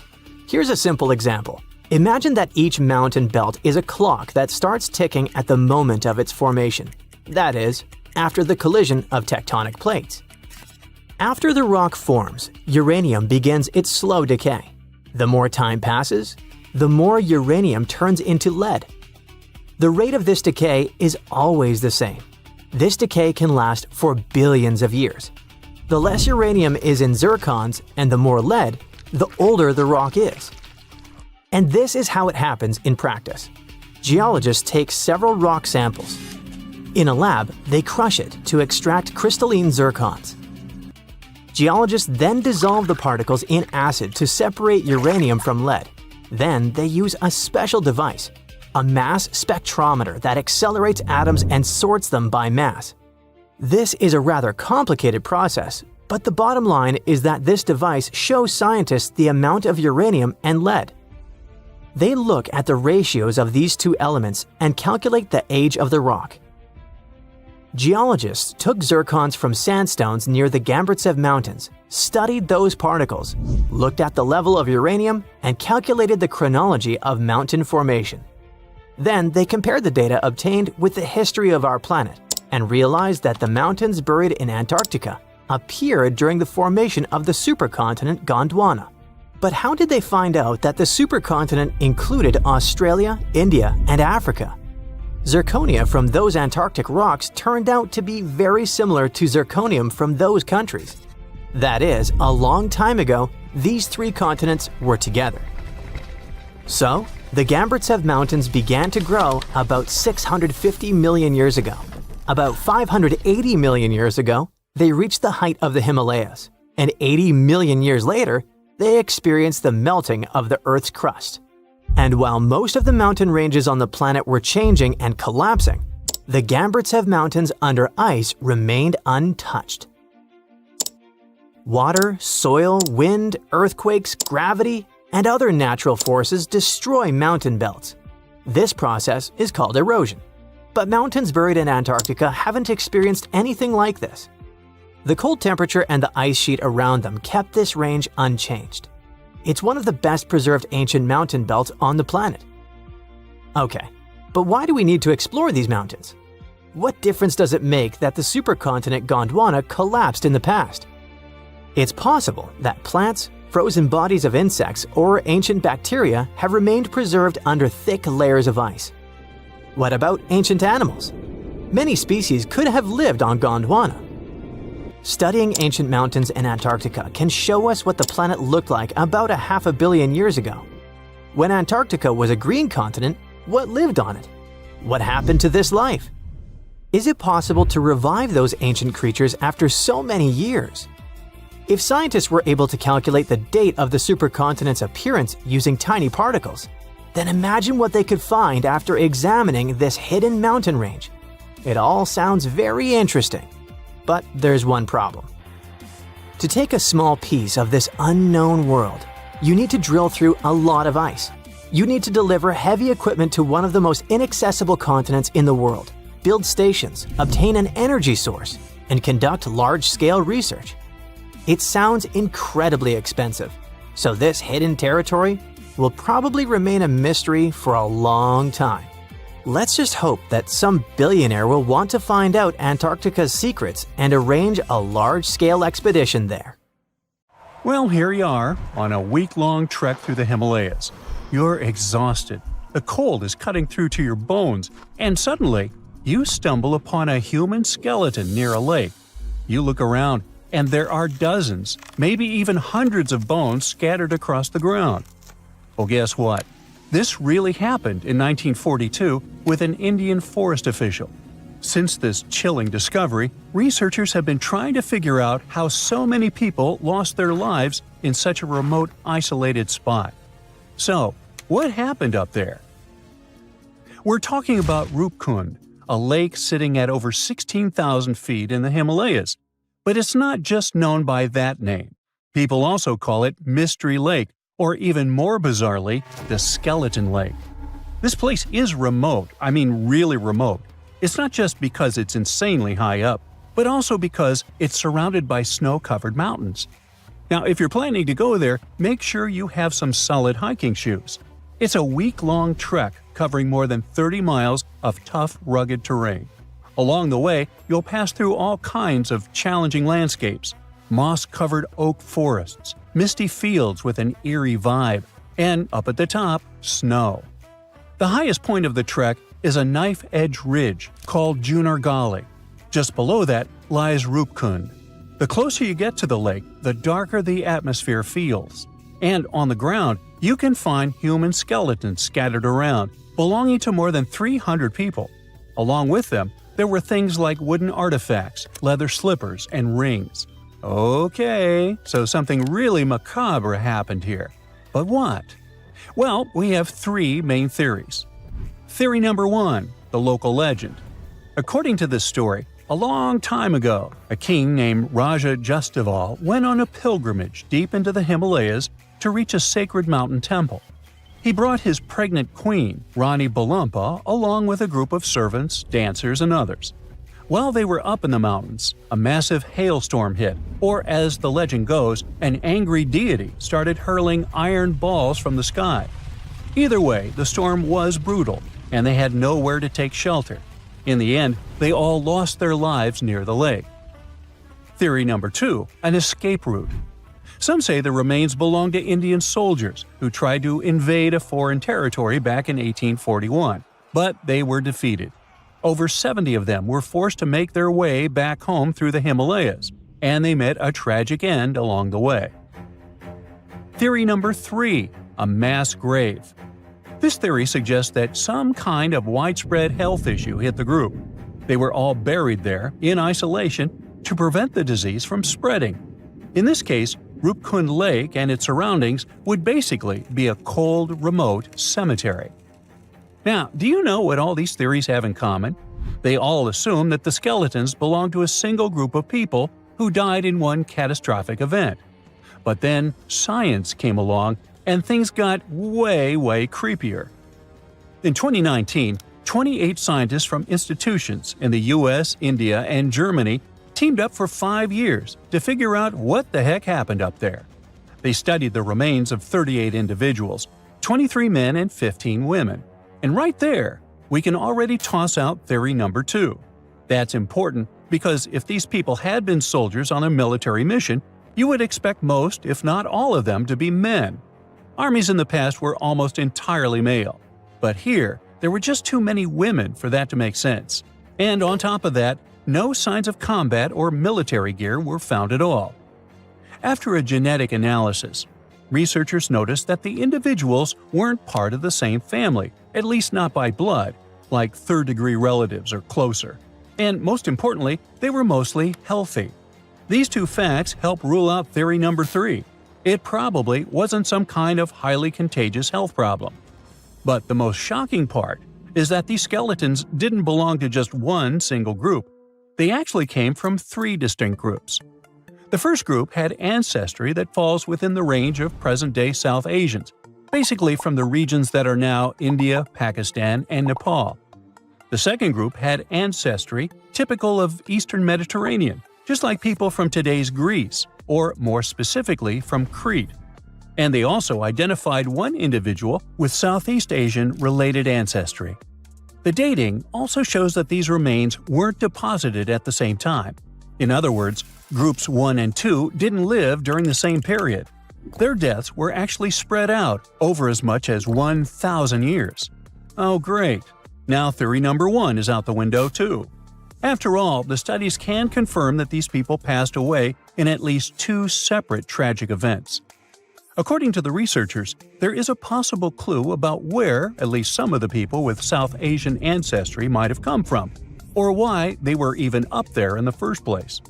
Here's a simple example. Imagine that each mountain belt is a clock that starts ticking at the moment of its formation. That is, after the collision of tectonic plates. After the rock forms, uranium begins its slow decay. The more time passes, the more uranium turns into lead. The rate of this decay is always the same. This decay can last for billions of years. The less uranium is in zircons and the more lead, the older the rock is. And this is how it happens in practice. Geologists take several rock samples. In a lab, they crush it to extract crystalline zircons. Geologists then dissolve the particles in acid to separate uranium from lead. Then they use a special device, a mass spectrometer that accelerates atoms and sorts them by mass. This is a rather complicated process, but the bottom line is that this device shows scientists the amount of uranium and lead. They look at the ratios of these two elements and calculate the age of the rock. Geologists took zircons from sandstones near the Gamburtsev Mountains, studied those particles, looked at the level of uranium, and calculated the chronology of mountain formation. Then they compared the data obtained with the history of our planet and realized that the mountains buried in Antarctica appeared during the formation of the supercontinent Gondwana. But how did they find out that the supercontinent included Australia, India, and Africa? Zirconia from those Antarctic rocks turned out to be very similar to zirconium from those countries. That is, a long time ago, these three continents were together. So, the Gamburtsev Mountains began to grow about 650 million years ago. About 580 million years ago, they reached the height of the Himalayas, and 80 million years later, they experienced the melting of the Earth's crust. And while most of the mountain ranges on the planet were changing and collapsing, the Gamburtsev Mountains under ice remained untouched. Water, soil, wind, earthquakes, gravity, and other natural forces destroy mountain belts. This process is called erosion. But mountains buried in Antarctica haven't experienced anything like this. The cold temperature and the ice sheet around them kept this range unchanged. It's one of the best preserved ancient mountain belts on the planet. Okay, but why do we need to explore these mountains? What difference does it make that the supercontinent Gondwana collapsed in the past? It's possible that plants, frozen bodies of insects, or ancient bacteria have remained preserved under thick layers of ice. What about ancient animals? Many species could have lived on Gondwana. Studying ancient mountains in Antarctica can show us what the planet looked like about 500 million years ago. When Antarctica was a green continent, what lived on it? What happened to this life? Is it possible to revive those ancient creatures after so many years? If scientists were able to calculate the date of the supercontinent's appearance using tiny particles, then imagine what they could find after examining this hidden mountain range. It all sounds very interesting. But there's one problem. To take a small piece of this unknown world, you need to drill through a lot of ice. You need to deliver heavy equipment to one of the most inaccessible continents in the world, build stations, obtain an energy source, and conduct large-scale research. It sounds incredibly expensive, so this hidden territory will probably remain a mystery for a long time. Let's just hope that some billionaire will want to find out Antarctica's secrets and arrange a large-scale expedition there. Well, here you are, on a week-long trek through the Himalayas. You're exhausted. The cold is cutting through to your bones, and suddenly, you stumble upon a human skeleton near a lake. You look around, and there are dozens, maybe even hundreds of bones scattered across the ground. Well, guess what? This really happened in 1942 with an Indian forest official. Since this chilling discovery, researchers have been trying to figure out how so many people lost their lives in such a remote, isolated spot. So, what happened up there? We're talking about Rupkund, a lake sitting at over 16,000 feet in the Himalayas. But it's not just known by that name. People also call it Mystery Lake, or even more bizarrely, the Skeleton Lake. This place is remote, I mean really remote. It's not just because it's insanely high up, but also because it's surrounded by snow-covered mountains. Now, if you're planning to go there, make sure you have some solid hiking shoes. It's a week-long trek covering more than 30 miles of tough, rugged terrain. Along the way, you'll pass through all kinds of challenging landscapes: moss-covered oak forests, misty fields with an eerie vibe, and up at the top, snow. The highest point of the trek is a knife-edge ridge called Junargali. Just below that lies Rupkund. The closer you get to the lake, the darker the atmosphere feels. And on the ground, you can find human skeletons scattered around, belonging to more than 300 people. Along with them, there were things like wooden artifacts, leather slippers, and rings. Okay, so something really macabre happened here. But what? Well, we have three main theories. Theory number 1, the local legend. According to this story, a long time ago, a king named Raja Justival went on a pilgrimage deep into the Himalayas to reach a sacred mountain temple. He brought his pregnant queen, Rani Balumpa, along with a group of servants, dancers, and others. While they were up in the mountains, a massive hailstorm hit, or as the legend goes, an angry deity started hurling iron balls from the sky. Either way, the storm was brutal, and they had nowhere to take shelter. In the end, they all lost their lives near the lake. Theory number 2, an escape route. Some say the remains belong to Indian soldiers who tried to invade a foreign territory back in 1841, but they were defeated. Over 70 of them were forced to make their way back home through the Himalayas, and they met a tragic end along the way. Theory number 3, a mass grave. This theory suggests that some kind of widespread health issue hit the group. They were all buried there, in isolation, to prevent the disease from spreading. In this case, Rupkund Lake and its surroundings would basically be a cold, remote cemetery. Now, do you know what all these theories have in common? They all assume that the skeletons belong to a single group of people who died in one catastrophic event. But then science came along and things got way creepier. In 2019, 28 scientists from institutions in the US, India, and Germany teamed up for 5 years to figure out what the heck happened up there. They studied the remains of 38 individuals, 23 men and 15 women. And right there, we can already toss out theory number 2. That's important because if these people had been soldiers on a military mission, you would expect most, if not all of them, to be men. Armies in the past were almost entirely male. But here, there were just too many women for that to make sense. And on top of that, no signs of combat or military gear were found at all. After a genetic analysis, researchers noticed that the individuals weren't part of the same family, at least not by blood, like third-degree relatives or closer. And most importantly, they were mostly healthy. These two facts help rule out theory number 3. It probably wasn't some kind of highly contagious health problem. But the most shocking part is that these skeletons didn't belong to just one single group. They actually came from 3 distinct groups. The first group had ancestry that falls within the range of present-day South Asians, basically from the regions that are now India, Pakistan, and Nepal. The second group had ancestry typical of Eastern Mediterranean, just like people from today's Greece, or more specifically from Crete. And they also identified one individual with Southeast Asian-related ancestry. The dating also shows that these remains weren't deposited at the same time. In other words, groups 1 and 2 didn't live during the same period. Their deaths were actually spread out over as much as 1,000 years. Oh great, now theory number 1 is out the window too. After all, the studies can confirm that these people passed away in at least 2 separate tragic events. According to the researchers, there is a possible clue about where at least some of the people with South Asian ancestry might have come from, or why they were even up there in the first place.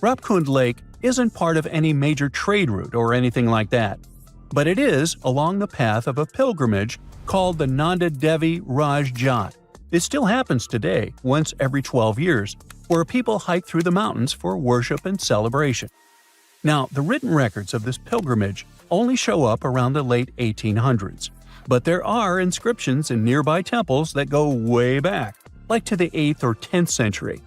Rupkund Lake isn't part of any major trade route or anything like that, but it is along the path of a pilgrimage called the Nanda Devi Raj Jat. It still happens today, once every 12 years, where people hike through the mountains for worship and celebration. Now, the written records of this pilgrimage only show up around the late 1800s, but there are inscriptions in nearby temples that go way back, like to the 8th or 10th century.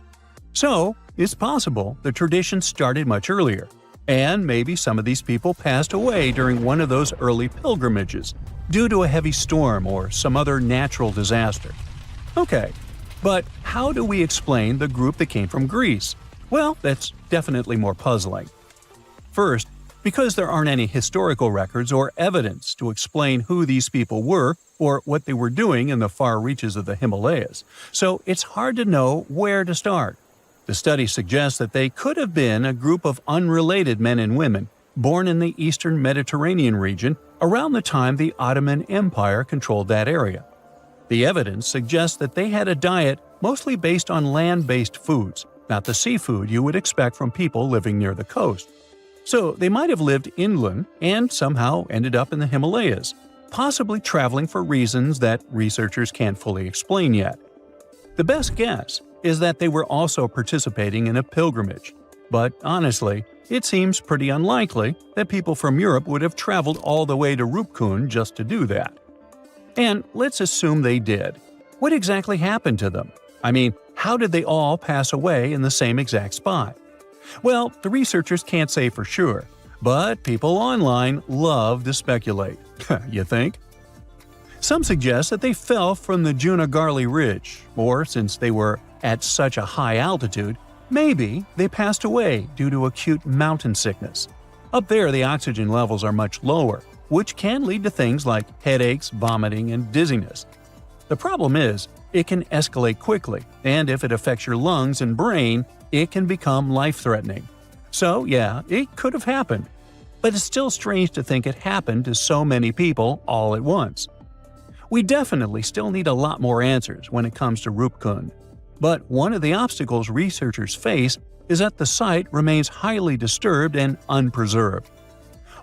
So, it's possible the tradition started much earlier, and maybe some of these people passed away during one of those early pilgrimages, due to a heavy storm or some other natural disaster. Okay, but how do we explain the group that came from Greece? Well, that's definitely more puzzling. First, Because there aren't any historical records or evidence to explain who these people were or what they were doing in the far reaches of the Himalayas, so it's hard to know where to start. The study suggests that they could have been a group of unrelated men and women born in the eastern Mediterranean region around the time the Ottoman Empire controlled that area. The evidence suggests that they had a diet mostly based on land-based foods, not the seafood you would expect from people living near the coast. So they might have lived inland and somehow ended up in the Himalayas, possibly traveling for reasons that researchers can't fully explain yet. The best guess is that they were also participating in a pilgrimage, but honestly, it seems pretty unlikely that people from Europe would have traveled all the way to Rupkund just to do that. And let's assume they did. What exactly happened to them? I mean, how did they all pass away in the same exact spot? Well, the researchers can't say for sure, but people online love to speculate. You think? Some suggest that they fell from the Junagarli Ridge, or since they were at such a high altitude, maybe they passed away due to acute mountain sickness. Up there, the oxygen levels are much lower, which can lead to things like headaches, vomiting, and dizziness. The problem is, it can escalate quickly, and if it affects your lungs and brain, it can become life-threatening. So yeah, it could have happened. But it's still strange to think it happened to so many people all at once. We definitely still need a lot more answers when it comes to Rupkund. But one of the obstacles researchers face is that the site remains highly disturbed and unpreserved.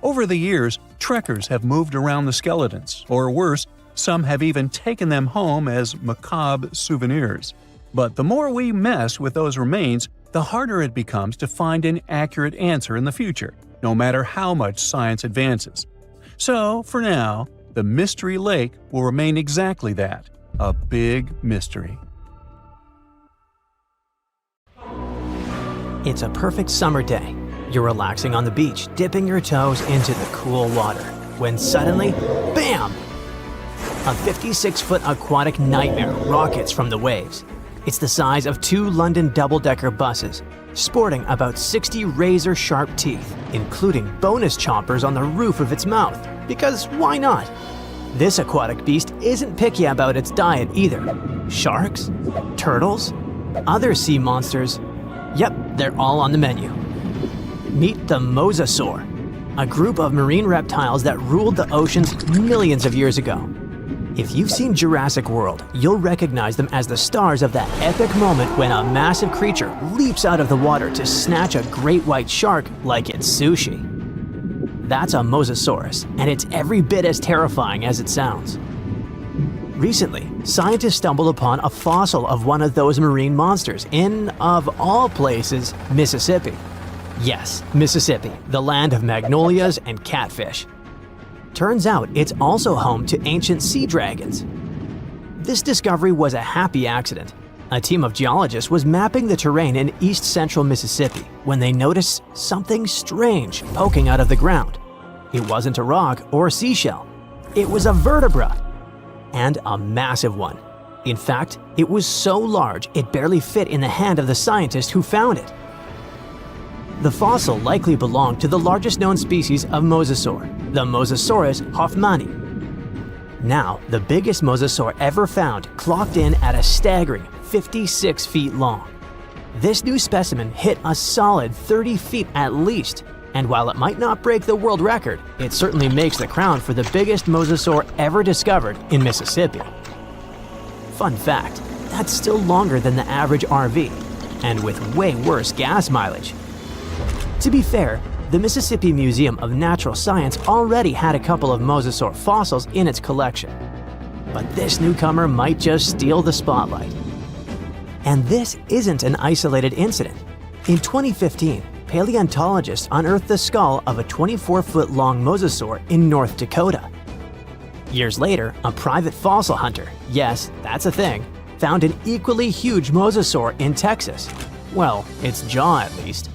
Over the years, trekkers have moved around the skeletons, or worse, some have even taken them home as macabre souvenirs. But the more we mess with those remains, the harder it becomes to find an accurate answer in the future, no matter how much science advances. So, for now, the Mystery Lake will remain exactly that, a big mystery. It's a perfect summer day. You're relaxing on the beach, dipping your toes into the cool water, when suddenly, bam! A 56-foot aquatic nightmare rockets from the waves. It's the size of 2 London double-decker buses, sporting about 60 razor-sharp teeth, including bonus chompers on the roof of its mouth, because why not? This aquatic beast isn't picky about its diet either. Sharks? Turtles? Other sea monsters? Yep, they're all on the menu. Meet the mosasaur, a group of marine reptiles that ruled the oceans millions of years ago. If you've seen Jurassic World, you'll recognize them as the stars of that epic moment when a massive creature leaps out of the water to snatch a great white shark like it's sushi. That's a mosasaurus, and it's every bit as terrifying as it sounds. Recently, scientists stumbled upon a fossil of one of those marine monsters in, of all places, Mississippi. Yes, Mississippi, the land of magnolias and catfish. Turns out it's also home to ancient sea dragons. This discovery was a happy accident. A team of geologists was mapping the terrain in east-central Mississippi when they noticed something strange poking out of the ground. It wasn't a rock or a seashell. It was a vertebra, and a massive one. In fact, it was so large it barely fit in the hand of the scientist who found it. The fossil likely belonged to the largest known species of mosasaur, the Mosasaurus hoffmanni. Now, the biggest mosasaur ever found clocked in at a staggering 56 feet long. This new specimen hit a solid 30 feet at least, and while it might not break the world record, it certainly makes the crown for the biggest mosasaur ever discovered in Mississippi. Fun fact, that's still longer than the average RV, and with way worse gas mileage. To be fair, the Mississippi Museum of Natural Science already had a couple of mosasaur fossils in its collection. But this newcomer might just steal the spotlight. And this isn't an isolated incident. In 2015, paleontologists unearthed the skull of a 24-foot-long mosasaur in North Dakota. Years later, a private fossil hunter, yes, that's a thing, found an equally huge mosasaur in Texas. Well, its jaw at least.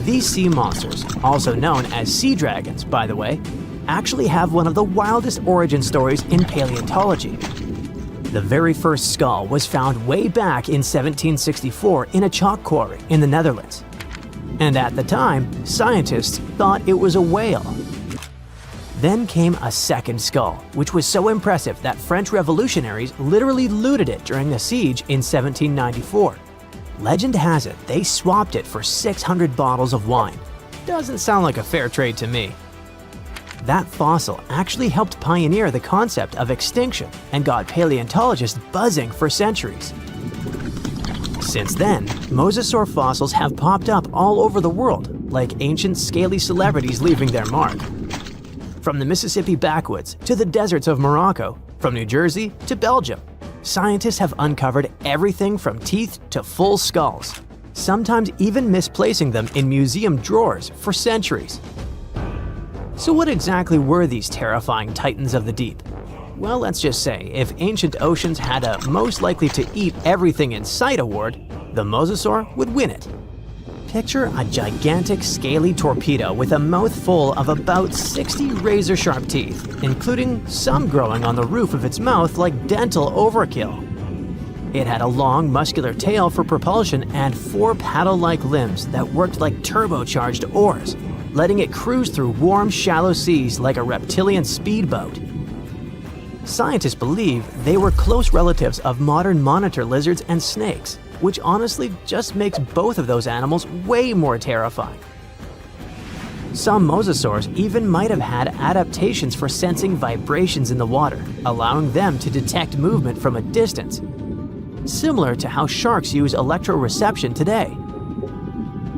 These sea monsters, also known as sea dragons, by the way, actually have one of the wildest origin stories in paleontology. The very first skull was found way back in 1764 in a chalk quarry in the Netherlands. and at the time, scientists thought it was a whale. Then came a second skull, which was so impressive that French revolutionaries literally looted it during the siege in 1794. Legend has it they swapped it for 600 bottles of wine. Doesn't sound like a fair trade to me. That fossil actually helped pioneer the concept of extinction and got paleontologists buzzing for centuries. Since then, mosasaur fossils have popped up all over the world, like ancient scaly celebrities leaving their mark. From the Mississippi backwoods to the deserts of Morocco, from New Jersey to Belgium, scientists have uncovered everything from teeth to full skulls, sometimes even misplacing them in museum drawers for centuries. So what exactly were these terrifying titans of the deep? Well, let's just say, if ancient oceans had a most likely to eat everything in sight award, the mosasaur would win it. Picture a gigantic scaly torpedo with a mouth full of about 60 razor-sharp teeth, including some growing on the roof of its mouth like dental overkill. It had a long, muscular tail for propulsion and 4 paddle-like limbs that worked like turbocharged oars, letting it cruise through warm, shallow seas like a reptilian speedboat. Scientists believe they were close relatives of modern monitor lizards and snakes, which honestly just makes both of those animals way more terrifying. Some mosasaurs even might have had adaptations for sensing vibrations in the water, allowing them to detect movement from a distance, similar to how sharks use electroreception today.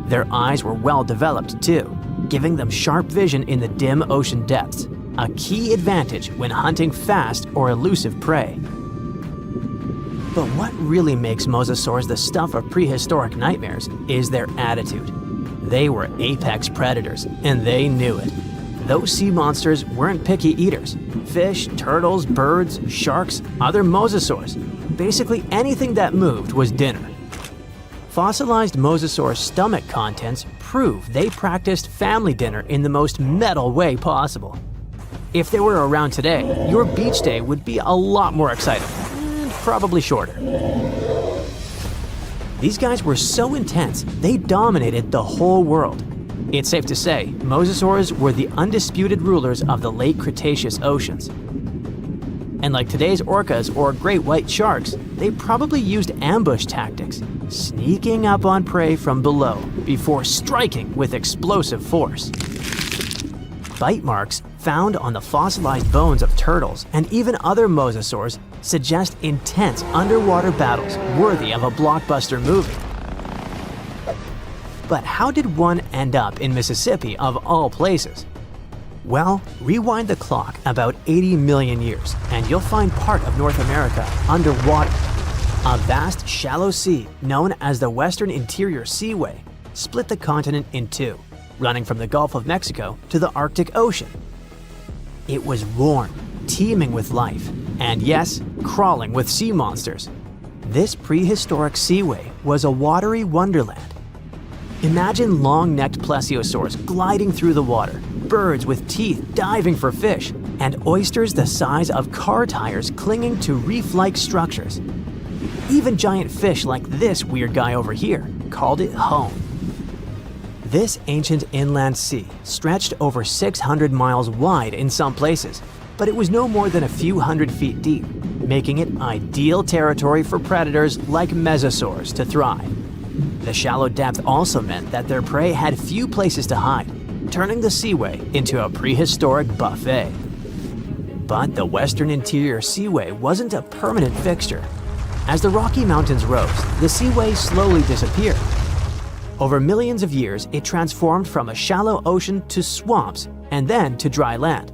Their eyes were well developed too, giving them sharp vision in the dim ocean depths, a key advantage when hunting fast or elusive prey. But what really makes mosasaurs the stuff of prehistoric nightmares is their attitude. They were apex predators, and they knew it. Those sea monsters weren't picky eaters. Fish, turtles, birds, sharks, other mosasaurs. Basically anything that moved was dinner. Fossilized mosasaur stomach contents prove they practiced family dinner in the most metal way possible. If they were around today, your beach day would be a lot more exciting, and probably shorter. These guys were so intense, they dominated the whole world. It's safe to say, mosasaurs were the undisputed rulers of the late Cretaceous oceans. And like today's orcas or great white sharks, they probably used ambush tactics, sneaking up on prey from below before striking with explosive force. Bite marks found on the fossilized bones of turtles and even other mosasaurs suggest intense underwater battles worthy of a blockbuster movie. But how did one end up in Mississippi of all places? Well, rewind the clock about 80 million years and you'll find part of North America underwater. A vast shallow sea known as the Western Interior Seaway split the continent in two, running from the Gulf of Mexico to the Arctic Ocean. It was warm, teeming with life, and yes, crawling with sea monsters. This prehistoric seaway was a watery wonderland. Imagine long-necked plesiosaurs gliding through the water, birds with teeth diving for fish, and oysters the size of car tires clinging to reef-like structures. Even giant fish like this weird guy over here called it home. This ancient inland sea stretched over 600 miles wide in some places, but it was no more than a few hundred feet deep, making it ideal territory for predators like mesosaurs to thrive. The shallow depth also meant that their prey had few places to hide, turning the seaway into a prehistoric buffet. But the Western Interior Seaway wasn't a permanent fixture. As the Rocky Mountains rose, the seaway slowly disappeared. Over millions of years, it transformed from a shallow ocean to swamps and then to dry land.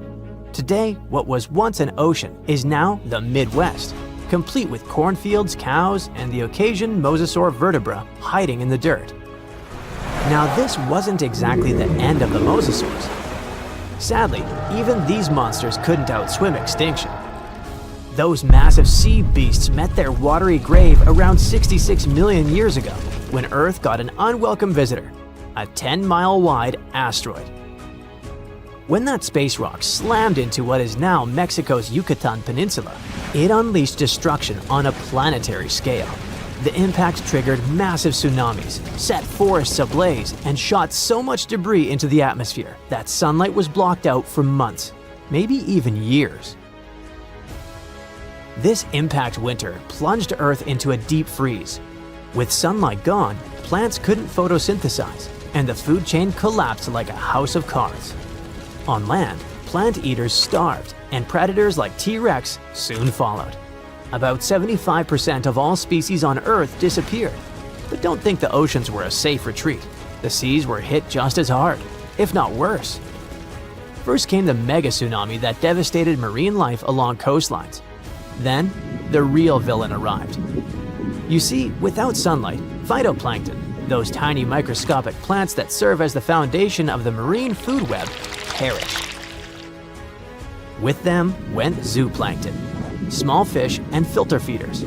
Today, what was once an ocean is now the Midwest, complete with cornfields, cows, and the occasion mosasaur vertebra hiding in the dirt. Now, this wasn't exactly the end of the mosasaurs. Sadly, even these monsters couldn't outswim extinction. Those massive sea beasts met their watery grave around 66 million years ago, when Earth got an unwelcome visitor, a 10-mile-wide asteroid. When that space rock slammed into what is now Mexico's Yucatan Peninsula, it unleashed destruction on a planetary scale. The impact triggered massive tsunamis, set forests ablaze, and shot so much debris into the atmosphere that sunlight was blocked out for months, maybe even years. This impact winter plunged Earth into a deep freeze. With sunlight gone, plants couldn't photosynthesize, and the food chain collapsed like a house of cards. On land, plant eaters starved, and predators like T-Rex soon followed. About 75% of all species on Earth disappeared. But don't think the oceans were a safe retreat. The seas were hit just as hard, if not worse. First came the mega tsunami that devastated marine life along coastlines. Then, the real villain arrived. You see, without sunlight, phytoplankton, those tiny microscopic plants that serve as the foundation of the marine food web, perished. With them went zooplankton, small fish and filter feeders.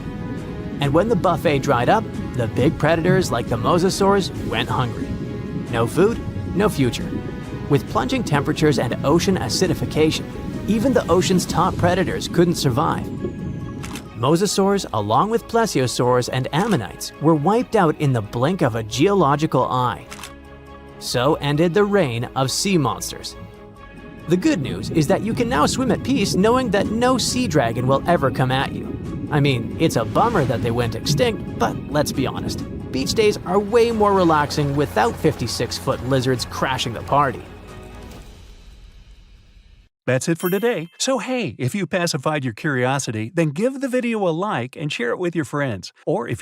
And when the buffet dried up, the big predators like the mosasaurs went hungry. No food, no future. With plunging temperatures and ocean acidification, even the ocean's top predators couldn't survive. Mosasaurs, along with plesiosaurs and ammonites, were wiped out in the blink of a geological eye. So ended the reign of sea monsters. The good news is that you can now swim at peace knowing that no sea dragon will ever come at you. I mean, it's a bummer that they went extinct, but let's be honest. Beach days are way more relaxing without 56-foot lizards crashing the party. That's it for today. So hey, if you pacified your curiosity, then give the video a like and share it with your friends. Or if you